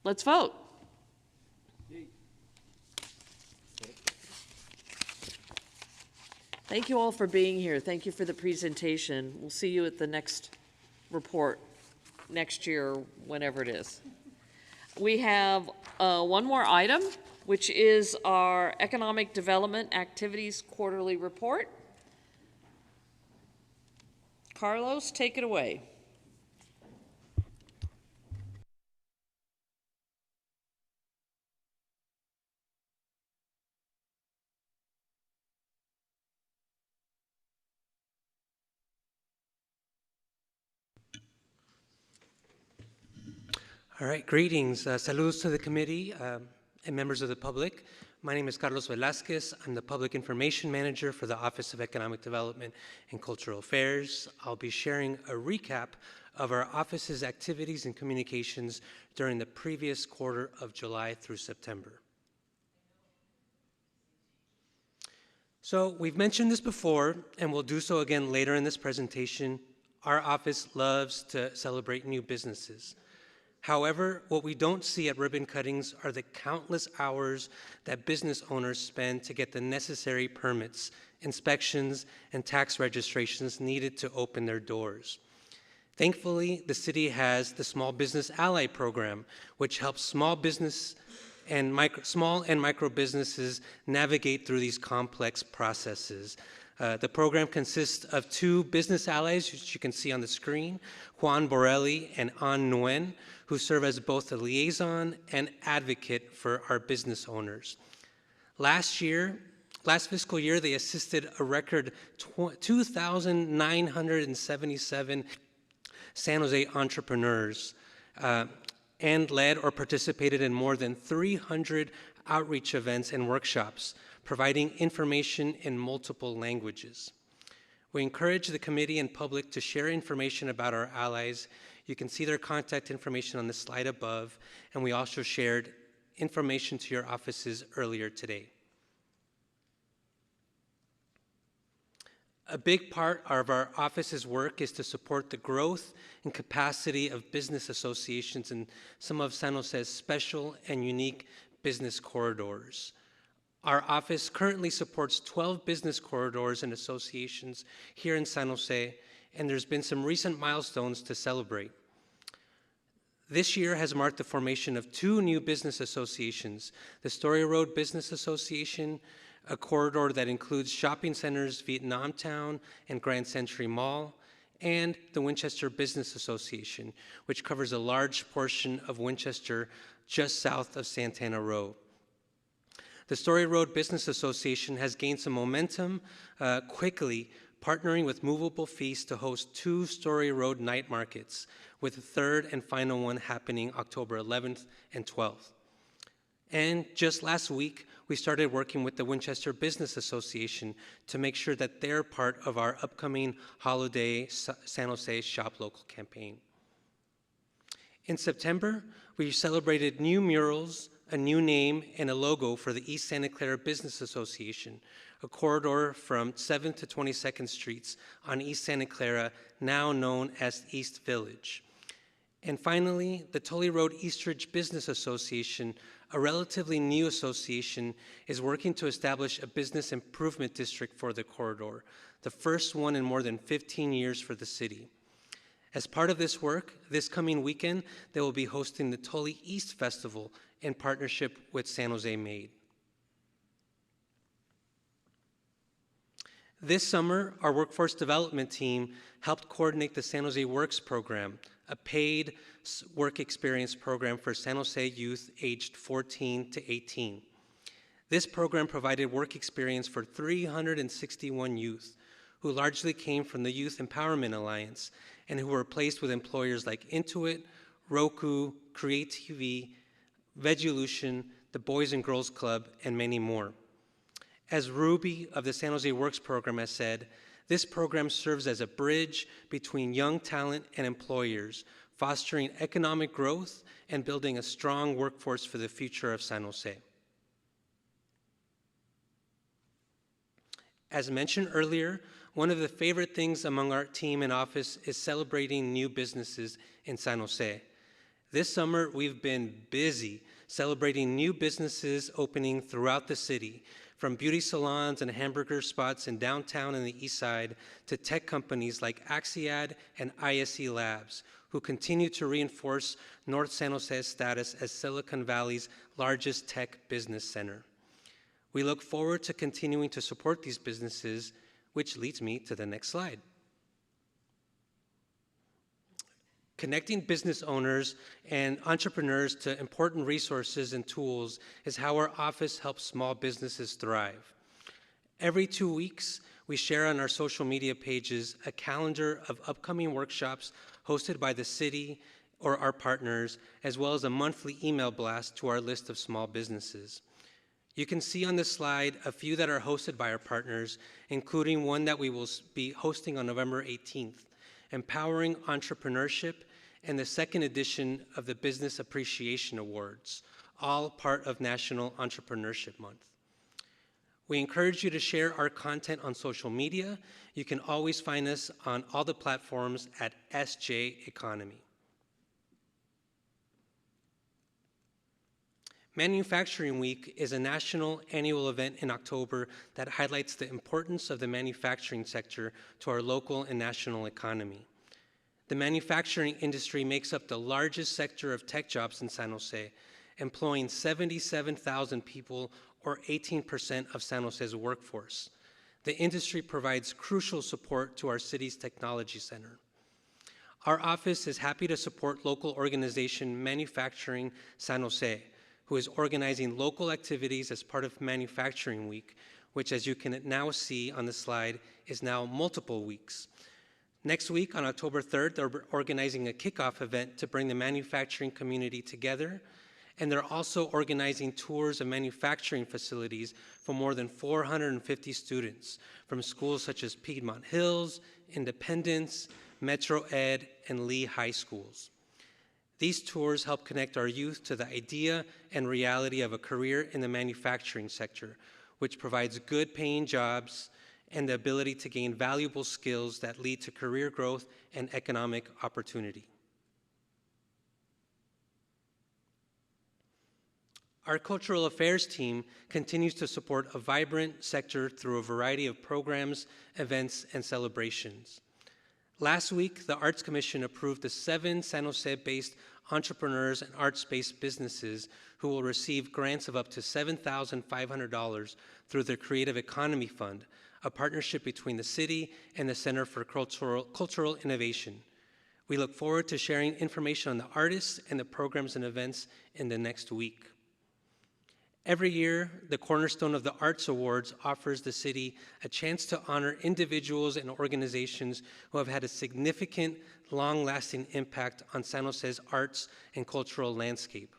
S1: Let's vote. Thank you all for being here. Thank you for the presentation. We'll see you at the next report next year, whenever it is. We have one more item, which is our Economic Development Activities Quarterly Report. Carlos, take it away.
S18: All right, greetings. Saludos to the committee and members of the public. My name is Carlos Velasquez. I'm the Public Information Manager for the Office of Economic Development and Cultural Affairs. I'll be sharing a recap of our office's activities and communications during the previous quarter of July through September. So we've mentioned this before, and we'll do so again later in this presentation. Our office loves to celebrate new businesses. However, what we don't see at ribbon cuttings are the countless hours that business owners spend to get the necessary permits, inspections, and tax registrations needed to open their doors. Thankfully, the city has the Small Business Ally Program, which helps small and micro businesses navigate through these complex processes. The program consists of 2 business allies, which you can see on the screen, Juan Borelli and An Nguyen, who serve as both a liaison and advocate for our business owners. Last fiscal year, they assisted a record 2,977 San Jose entrepreneurs and led or participated in more than 300 outreach events and workshops, providing information in multiple languages. We encourage the committee and public to share information about our allies. You can see their contact information on the slide above, and we also shared information to your offices earlier today. A big part of our office's work is to support the growth and capacity of business associations in some of San Jose's special and unique business corridors. Our office currently supports 12 business corridors and associations here in San Jose, and there's been some recent milestones to celebrate. This year has marked the formation of 2 new business associations, the Story Road Business Association, a corridor that includes shopping centers Vietnam Town and Grand Century Mall, and the Winchester Business Association, which covers a large portion of Winchester just south of Santana Row. The Story Road Business Association has gained some momentum quickly, partnering with Movable Feast to host 2 Story Road night markets, with a third and final one happening October 11th and 12th. And just last week, we started working with the Winchester Business Association to make sure that they're part of our upcoming holiday San Jose Shop Local campaign. In September, we celebrated new murals, a new name, and a logo for the East Santa Clara Business Association, a corridor from 7th to 22nd Streets on East Santa Clara, now known as East Village. And finally, the Tully Road Eastridge Business Association, a relatively new association, is working to establish a business improvement district for the corridor, the first one in more than 15 years for the city. As part of this work, this coming weekend, they will be hosting the Tully East Festival in partnership with San Jose Made. This summer, our workforce development team helped coordinate the San Jose Works program, a paid work experience program for San Jose youth aged 14 to 18. This program provided work experience for 361 youth who largely came from the Youth Empowerment Alliance and who were placed with employers like Intuit, Roku, Create TV, Veggolution, the Boys and Girls Club, and many more. As Ruby of the San Jose Works program has said, this program serves as a bridge between young talent and employers, fostering economic growth and building a strong workforce for the future of San Jose. As mentioned earlier, one of the favorite things among our team in office is celebrating new businesses in San Jose. This summer, we've been busy celebrating new businesses opening throughout the city, from beauty salons and hamburger spots in downtown and the east side to tech companies like Axiad and ISE Labs, who continue to reinforce North San Jose's status as Silicon Valley's largest tech business center. We look forward to continuing to support these businesses, which leads me to the next slide. Connecting business owners and entrepreneurs to important resources and tools is how our office helps small businesses thrive. Every 2 weeks, we share on our social media pages a calendar of upcoming workshops hosted by the city or our partners, as well as a monthly email blast to our list of small businesses. You can see on this slide a few that are hosted by our partners, including one that we will be hosting on November 18th, Empowering Entrepreneurship, and the second edition of the Business Appreciation Awards, all part of National Entrepreneurship Month. We encourage you to share our content on social media. You can always find us on all the platforms at SJ Economy. Manufacturing Week is a national annual event in October that highlights the importance of the manufacturing sector to our local and national economy. The manufacturing industry makes up the largest sector of tech jobs in San Jose, employing 77,000 people, or 18% of San Jose's workforce. The industry provides crucial support to our city's technology center. Our office is happy to support local organization Manufacturing San Jose, who is organizing local activities as part of Manufacturing Week, which, as you can now see on the slide, is now multiple weeks. Next week, on October 3rd, they're organizing a kickoff event to bring the manufacturing community together, and they're also organizing tours of manufacturing facilities for more than 450 students from schools such as Piedmont Hills, Independence, Metro Ed, and Lee High Schools. These tours help connect our youth to the idea and reality of a career in the manufacturing sector, which provides good paying jobs and the ability to gain valuable skills that lead to career growth and economic opportunity. Our cultural affairs team continues to support a vibrant sector through a variety of programs, events, and celebrations. Last week, the Arts Commission approved the 7 San Jose-based entrepreneurs and arts-based businesses who will receive grants of up to $7,500 through the Creative Economy Fund, a partnership between the city and the Center for Cultural Innovation. We look forward to sharing information on the artists and the programs and events in the next week. Every year, the cornerstone of the Arts Awards offers the city a chance to honor individuals and organizations who have had a significant, long-lasting impact on San Jose's arts and cultural landscape.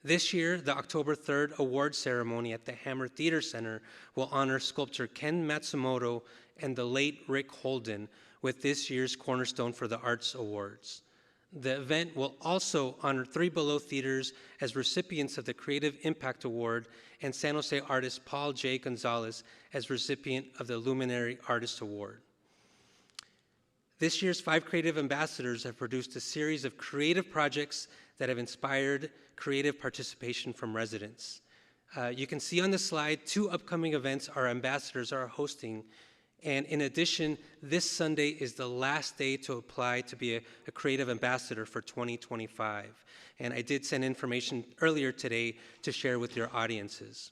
S18: This year, the October 3rd award ceremony at the Hammer Theater Center will honor sculptor Ken Matsumoto and the late Rick Holden with this year's cornerstone for the Arts Awards. The event will also honor 3 Below theaters as recipients of the Creative Impact Award and San Jose artist Paul J. Gonzalez as recipient of the Luminary Artist Award. This year's 5 creative ambassadors have produced a series of creative projects that have inspired creative participation from residents. You can see on the slide 2 upcoming events our ambassadors are hosting. And in addition, this Sunday is the last day to apply to be a creative ambassador for 2025. And I did send information earlier today to share with your audiences.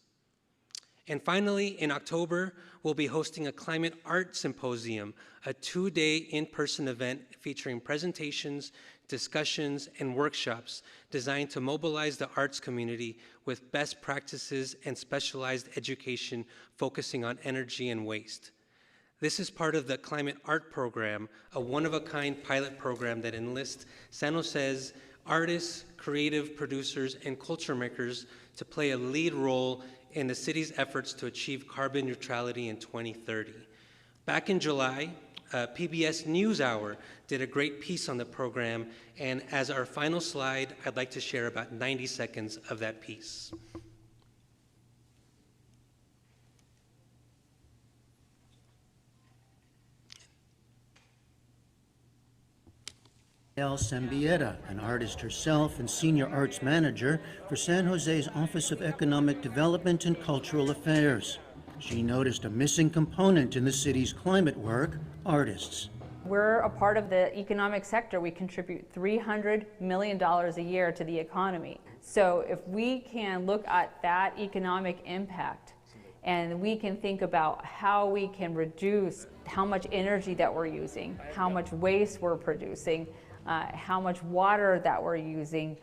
S18: And finally, in October, we'll be hosting a Climate Art Symposium, a 2-day in-person event featuring presentations, discussions, and workshops designed to mobilize the arts community with best practices and specialized education focusing on energy and waste. This is part of the Climate Art Program, a one-of-a-kind pilot program that enlists San Jose's artists, creative producers, and culture makers to play a lead role in the city's efforts to achieve carbon neutrality in 2030. Back in July, PBS NewsHour did a great piece on the program, and as our final slide, I'd like to share about 90 seconds of that piece.
S19: Sambieta, an artist herself and senior arts manager for San Jose's Office of Economic Development and Cultural Affairs. She noticed a missing component in the city's climate work: artists.
S20: We're a part of the economic sector. We contribute $300 million a year to the economy. So if we can look at that economic impact and we can think about how we can reduce how much energy that we're using, how much waste we're producing, how much water that we're using,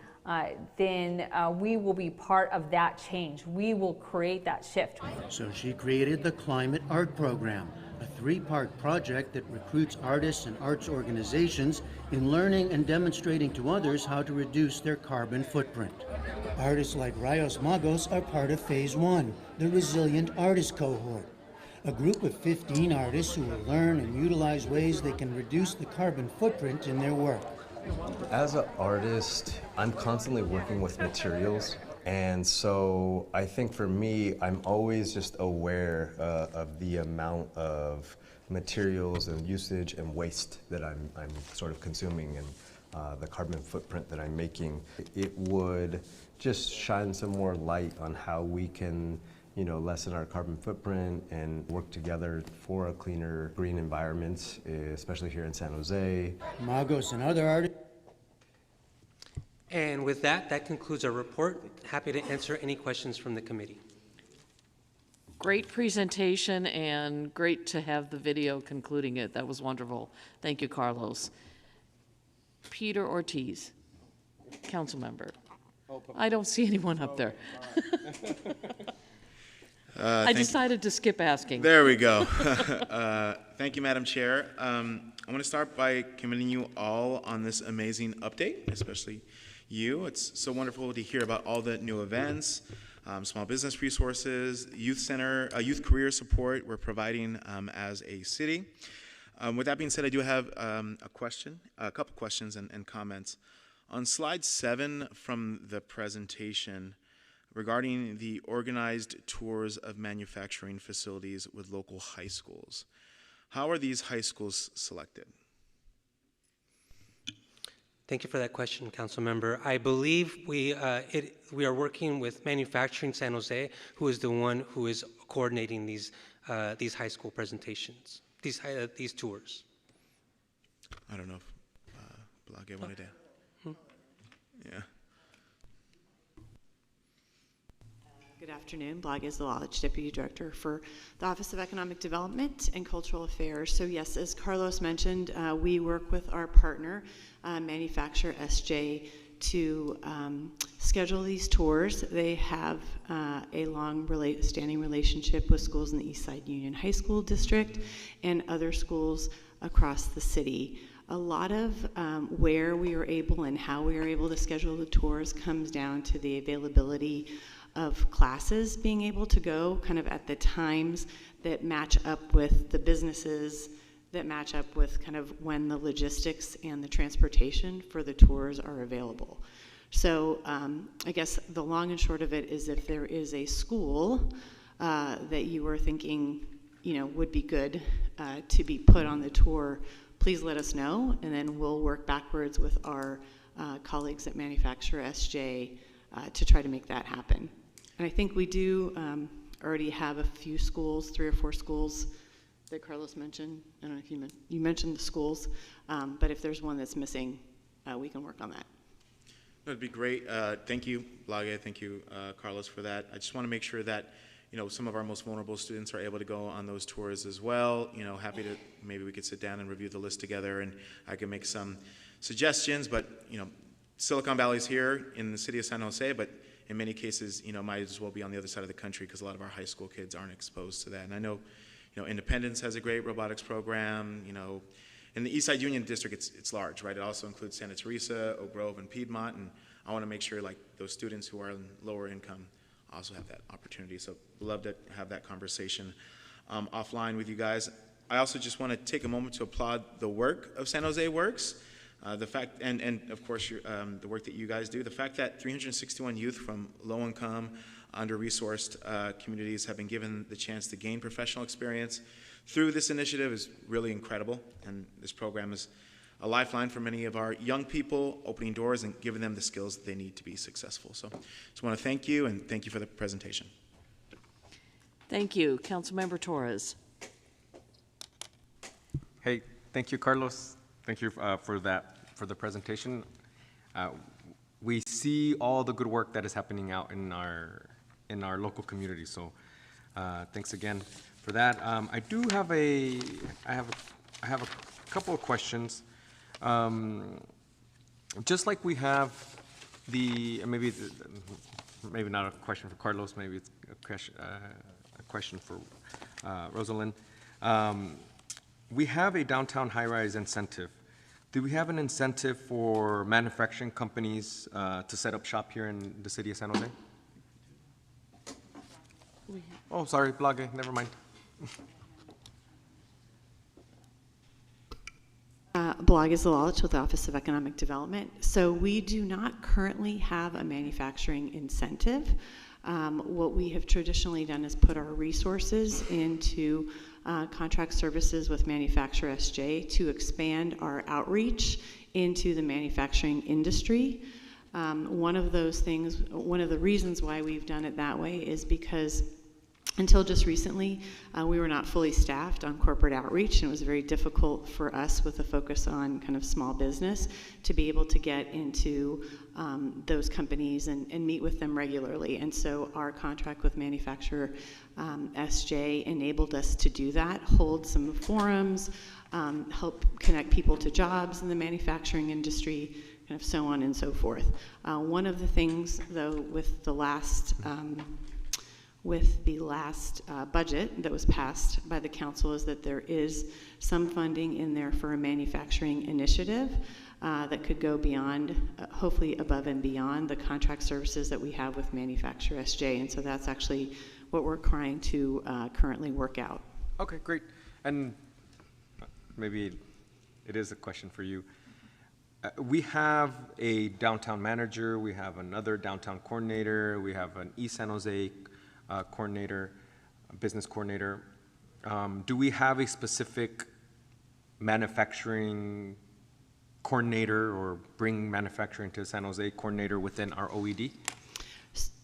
S20: then we will be part of that change. We will create that shift.
S19: So she created the Climate Art Program, a 3-part project that recruits artists and arts organizations in learning and demonstrating to others how to reduce their carbon footprint. Artists like Rayos Magos are part of Phase 1, the Resilient Artist Cohort, a group of 15 artists who will learn and utilize ways they can reduce the carbon footprint in their work.
S21: As an artist, I'm constantly working with materials, and so I think for me, I'm always just aware of the amount of materials and usage and waste that I'm sort of consuming, and the carbon footprint that I'm making. It would just shine some more light on how we can lessen our carbon footprint and work together for a cleaner, green environment, especially here in San Jose.
S19: Magos and other artists.
S18: And with that, that concludes our report. Happy to answer any questions from the committee.
S1: Great presentation and great to have the video concluding it. That was wonderful. Thank you, Carlos. Peter Ortiz, council member. I don't see anyone up there. I decided to skip asking.
S3: There we go. Thank you, Madam Chair. I want to start by commending you all on this amazing update, especially you. It's so wonderful to hear about all the new events, small business resources, youth center, youth career support we're providing as a city. With that being said, I do have a couple questions and comments. On slide 7 from the presentation, regarding the organized tours of manufacturing facilities with local high schools. How are these high schools selected?
S18: Thank you for that question, Council Member. I believe we are working with Manufacturing San Jose, who is the one who is coordinating these high school presentations, these tours.
S3: I don't know if Blage wanted to. Yeah.
S2: Good afternoon. Blage Zalalic, Deputy Director for the Office of Economic Development and Cultural Affairs. So yes, as Carlos mentioned, we work with our partner, manufacturer SJ, to schedule these tours. They have a long-standing relationship with schools in the Eastside Union High School District and other schools across the city. A lot of where we are able and how we are able to schedule the tours comes down to the availability of classes being able to go kind of at the times that match up with the businesses, that match up with kind of when the logistics and the transportation for the tours are available. So I guess the long and short of it is, if there is a school that you are thinking, would be good to be put on the tour, please let us know, and then we'll work backwards with our colleagues at Manufacturer SJ to try to make that happen. And I think we do already have a few schools, 3 or 4 schools that Carlos mentioned. I don't know if you mentioned the schools, but if there's one that's missing, we can work on that.
S3: That'd be great. Thank you, Blage. Thank you, Carlos, for that. I just want to make sure that some of our most vulnerable students are able to go on those tours as well. Happy to, maybe we could sit down and review the list together, and I can make some suggestions. But Silicon Valley's here in the city of San Jose, but in many cases, might as well be on the other side of the country, because a lot of our high school kids aren't exposed to that. And I know, Independence has a great robotics program. In the Eastside Union District, it's large, right? It also includes Santa Teresa, Oak Grove, and Piedmont, and I want to make sure those students who are in lower income also have that opportunity. So love to have that conversation offline with you guys. I also just want to take a moment to applaud the work of San Jose Works. The fact, and of course, the work that you guys do. The fact that 361 youth from low-income, under-resourced communities have been given the chance to gain professional experience through this initiative is really incredible. And this program is a lifeline for many of our young people, opening doors and giving them the skills that they need to be successful. So just want to thank you, and thank you for the presentation.
S1: Thank you. Councilmember Torres.
S6: Hey, thank you, Carlos. Thank you for the presentation. We see all the good work that is happening out in our local community. So thanks again for that. I have a couple of questions. Just like we have maybe not a question for Carlos, maybe it's a question for Rosalind. We have a downtown high-rise incentive. Do we have an incentive for manufacturing companies to set up shop here in the city of San Jose? Oh, sorry, Blage, never mind.
S2: Blage Zalalic with the Office of Economic Development. So we do not currently have a manufacturing incentive. What we have traditionally done is put our resources into contract services with Manufacturer SJ to expand our outreach into the manufacturing industry. One of the reasons why we've done it that way is because until just recently, we were not fully staffed on corporate outreach, and it was very difficult for us, with a focus on kind of small business, to be able to get into those companies and meet with them regularly. And so our contract with Manufacturer SJ enabled us to do that, hold some forums, help connect people to jobs in the manufacturing industry, kind of so on and so forth. One of the things, though, with the last budget that was passed by the council is that there is some funding in there for a manufacturing initiative that could go beyond, hopefully above and beyond the contract services that we have with Manufacturer SJ. And so that's actually what we're trying to currently work out.
S6: Okay, great. And maybe it is a question for you. We have a downtown manager, we have another downtown coordinator, we have an East San Jose coordinator, business coordinator. Do we have a specific manufacturing coordinator or bring manufacturing to San Jose coordinator within our OED?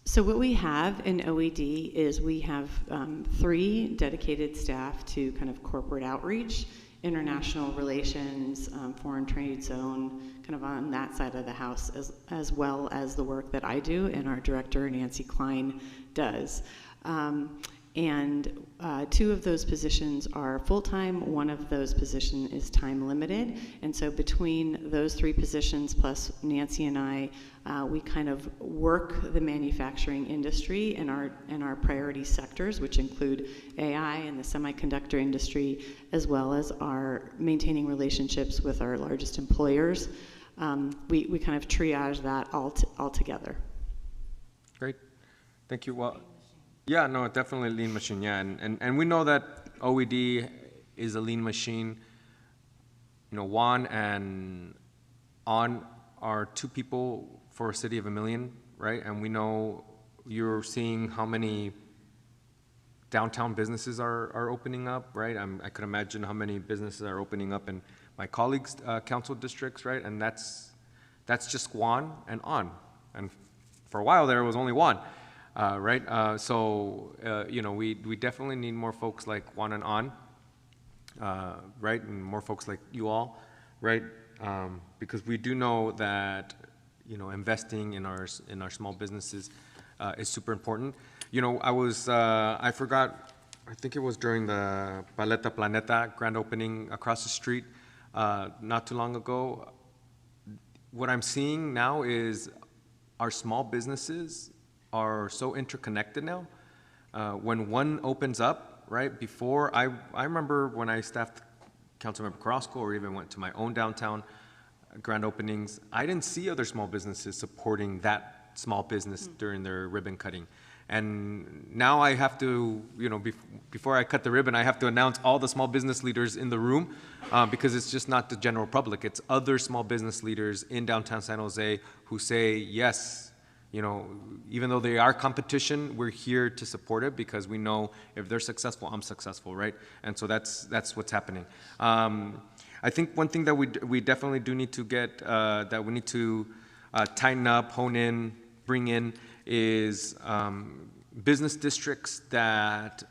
S2: So what we have in OED is we have 3 dedicated staff to kind of corporate outreach international relations, foreign trade zone, kind of on that side of the house, as well as the work that I do and our director, Nancy Klein, does. And two of those positions are full-time. One of those positions is time-limited. And so between those three positions, plus Nancy and I, we kind of work the manufacturing industry in our priority sectors, which include AI and the semiconductor industry, as well as our maintaining relationships with our largest employers. We kind of triage that all together.
S6: Great. Thank you. Well, yeah, no, definitely lean machine, yeah. And we know that OED is a lean machine. You know, Juan and On are two people for a city of 1 million, right? And we know you're seeing how many downtown businesses are opening up, right? I could imagine how many businesses are opening up in my colleagues' council districts, right? And that's just Juan and On. And for a while there, it was only Juan. Right? You know, we definitely need more folks like Juan and On, right? And more folks like you all, right? Because we do know that, you know, investing in our small businesses is super important. You know, I forgot, I think it was during the Paleta Planeta grand opening across the street not too long ago. What I'm seeing now is our small businesses are so interconnected now. When one opens up, right, before, I remember when I staffed Councilmember Carrasco or even went to my own downtown grand openings, I didn't see other small businesses supporting that small business during their ribbon cutting. And now I have to, you know, before I cut the ribbon, I have to announce all the small business leaders in the room because it's just not the general public. It's other small business leaders in downtown San Jose who say, yes, you know, even though they are competition, we're here to support it because we know if they're successful, I'm successful, right? And so that's what's happening. I think one thing that we definitely do need to get, that we need to tighten up, hone in, bring in is business districts that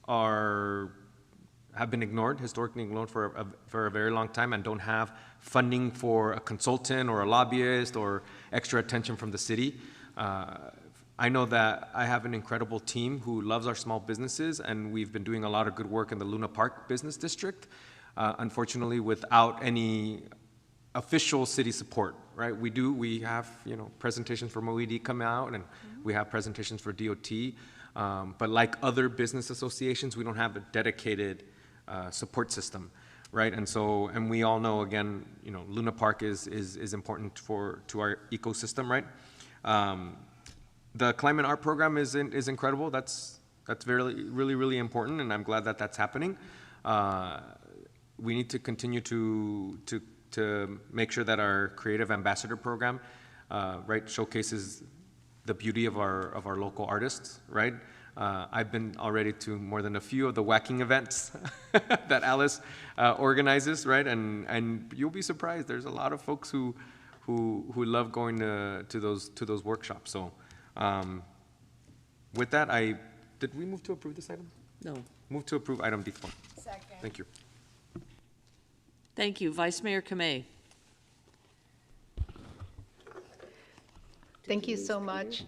S6: have been ignored, historically ignored for a very long time and don't have funding for a consultant or a lobbyist or extra attention from the city. I know that I have an incredible team who loves our small businesses, and we've been doing a lot of good work in the Luna Park Business District, unfortunately without any official city support, right? We have, you know, presentations from OED come out, and we have presentations for DOT, but like other business associations, we don't have a dedicated support system, right? And we all know, again, you know, Luna Park is important to our ecosystem, right? The Climate Art program is incredible. That's really important, and I'm glad that that's happening. We need to continue to make sure that our creative ambassador program, right, showcases the beauty of our local artists, right? I've been already to more than a few of the whacking events that Alice organizes, right? And you'll be surprised. There's a lot of folks who love going to those workshops. So with that, did we move to approve this item?
S1: No.
S6: Move to approve item D4.
S17: Second.
S6: Thank you.
S1: Thank you. Vice Mayor Kamei.
S4: Thank you so much.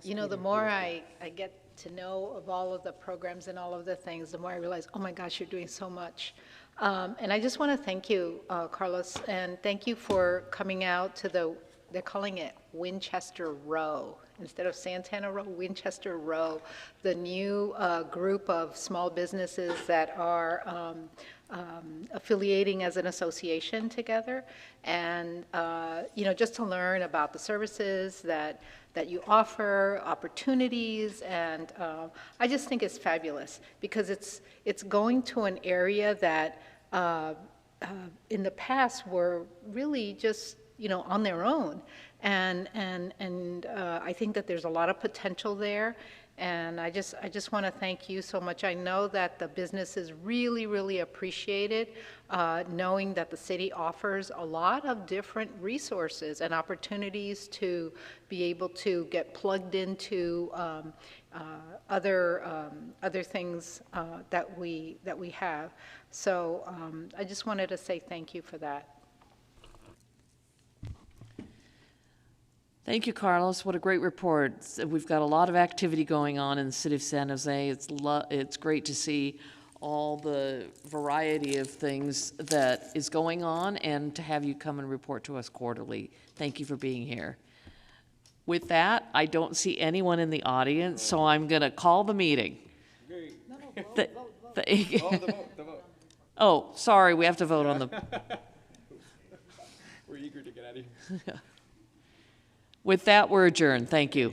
S4: You know, the more I get to know of all of the programs and all of the things, the more I realize, oh my gosh, you're doing so much. And I just want to thank you, Carlos, and thank you for coming out to they're calling it Winchester Row. Instead of Santana Row, Winchester Row, the new group of small businesses that are affiliating as an association together, and you know, just to learn about the services that you offer, opportunities, and I just think it's fabulous because it's going to an area that in the past were really just, you know, on their own. And I think that there's a lot of potential there. And I just want to thank you so much. I know that the businesses really, really appreciate it, knowing that the city offers a lot of different resources and opportunities to be able to get plugged into other things that we have. So I just wanted to say thank you for that.
S1: Thank you, Carlos. What a great report. We've got a lot of activity going on in the city of San Jose. It's great to see all the variety of things that is going on and to have you come and report to us quarterly. Thank you for being here. With that, I don't see anyone in the audience, so I'm going to call the meeting. The vote. Oh, sorry, we have to vote on the...
S6: We're eager to get out of here.
S1: With that, we're adjourned. Thank you.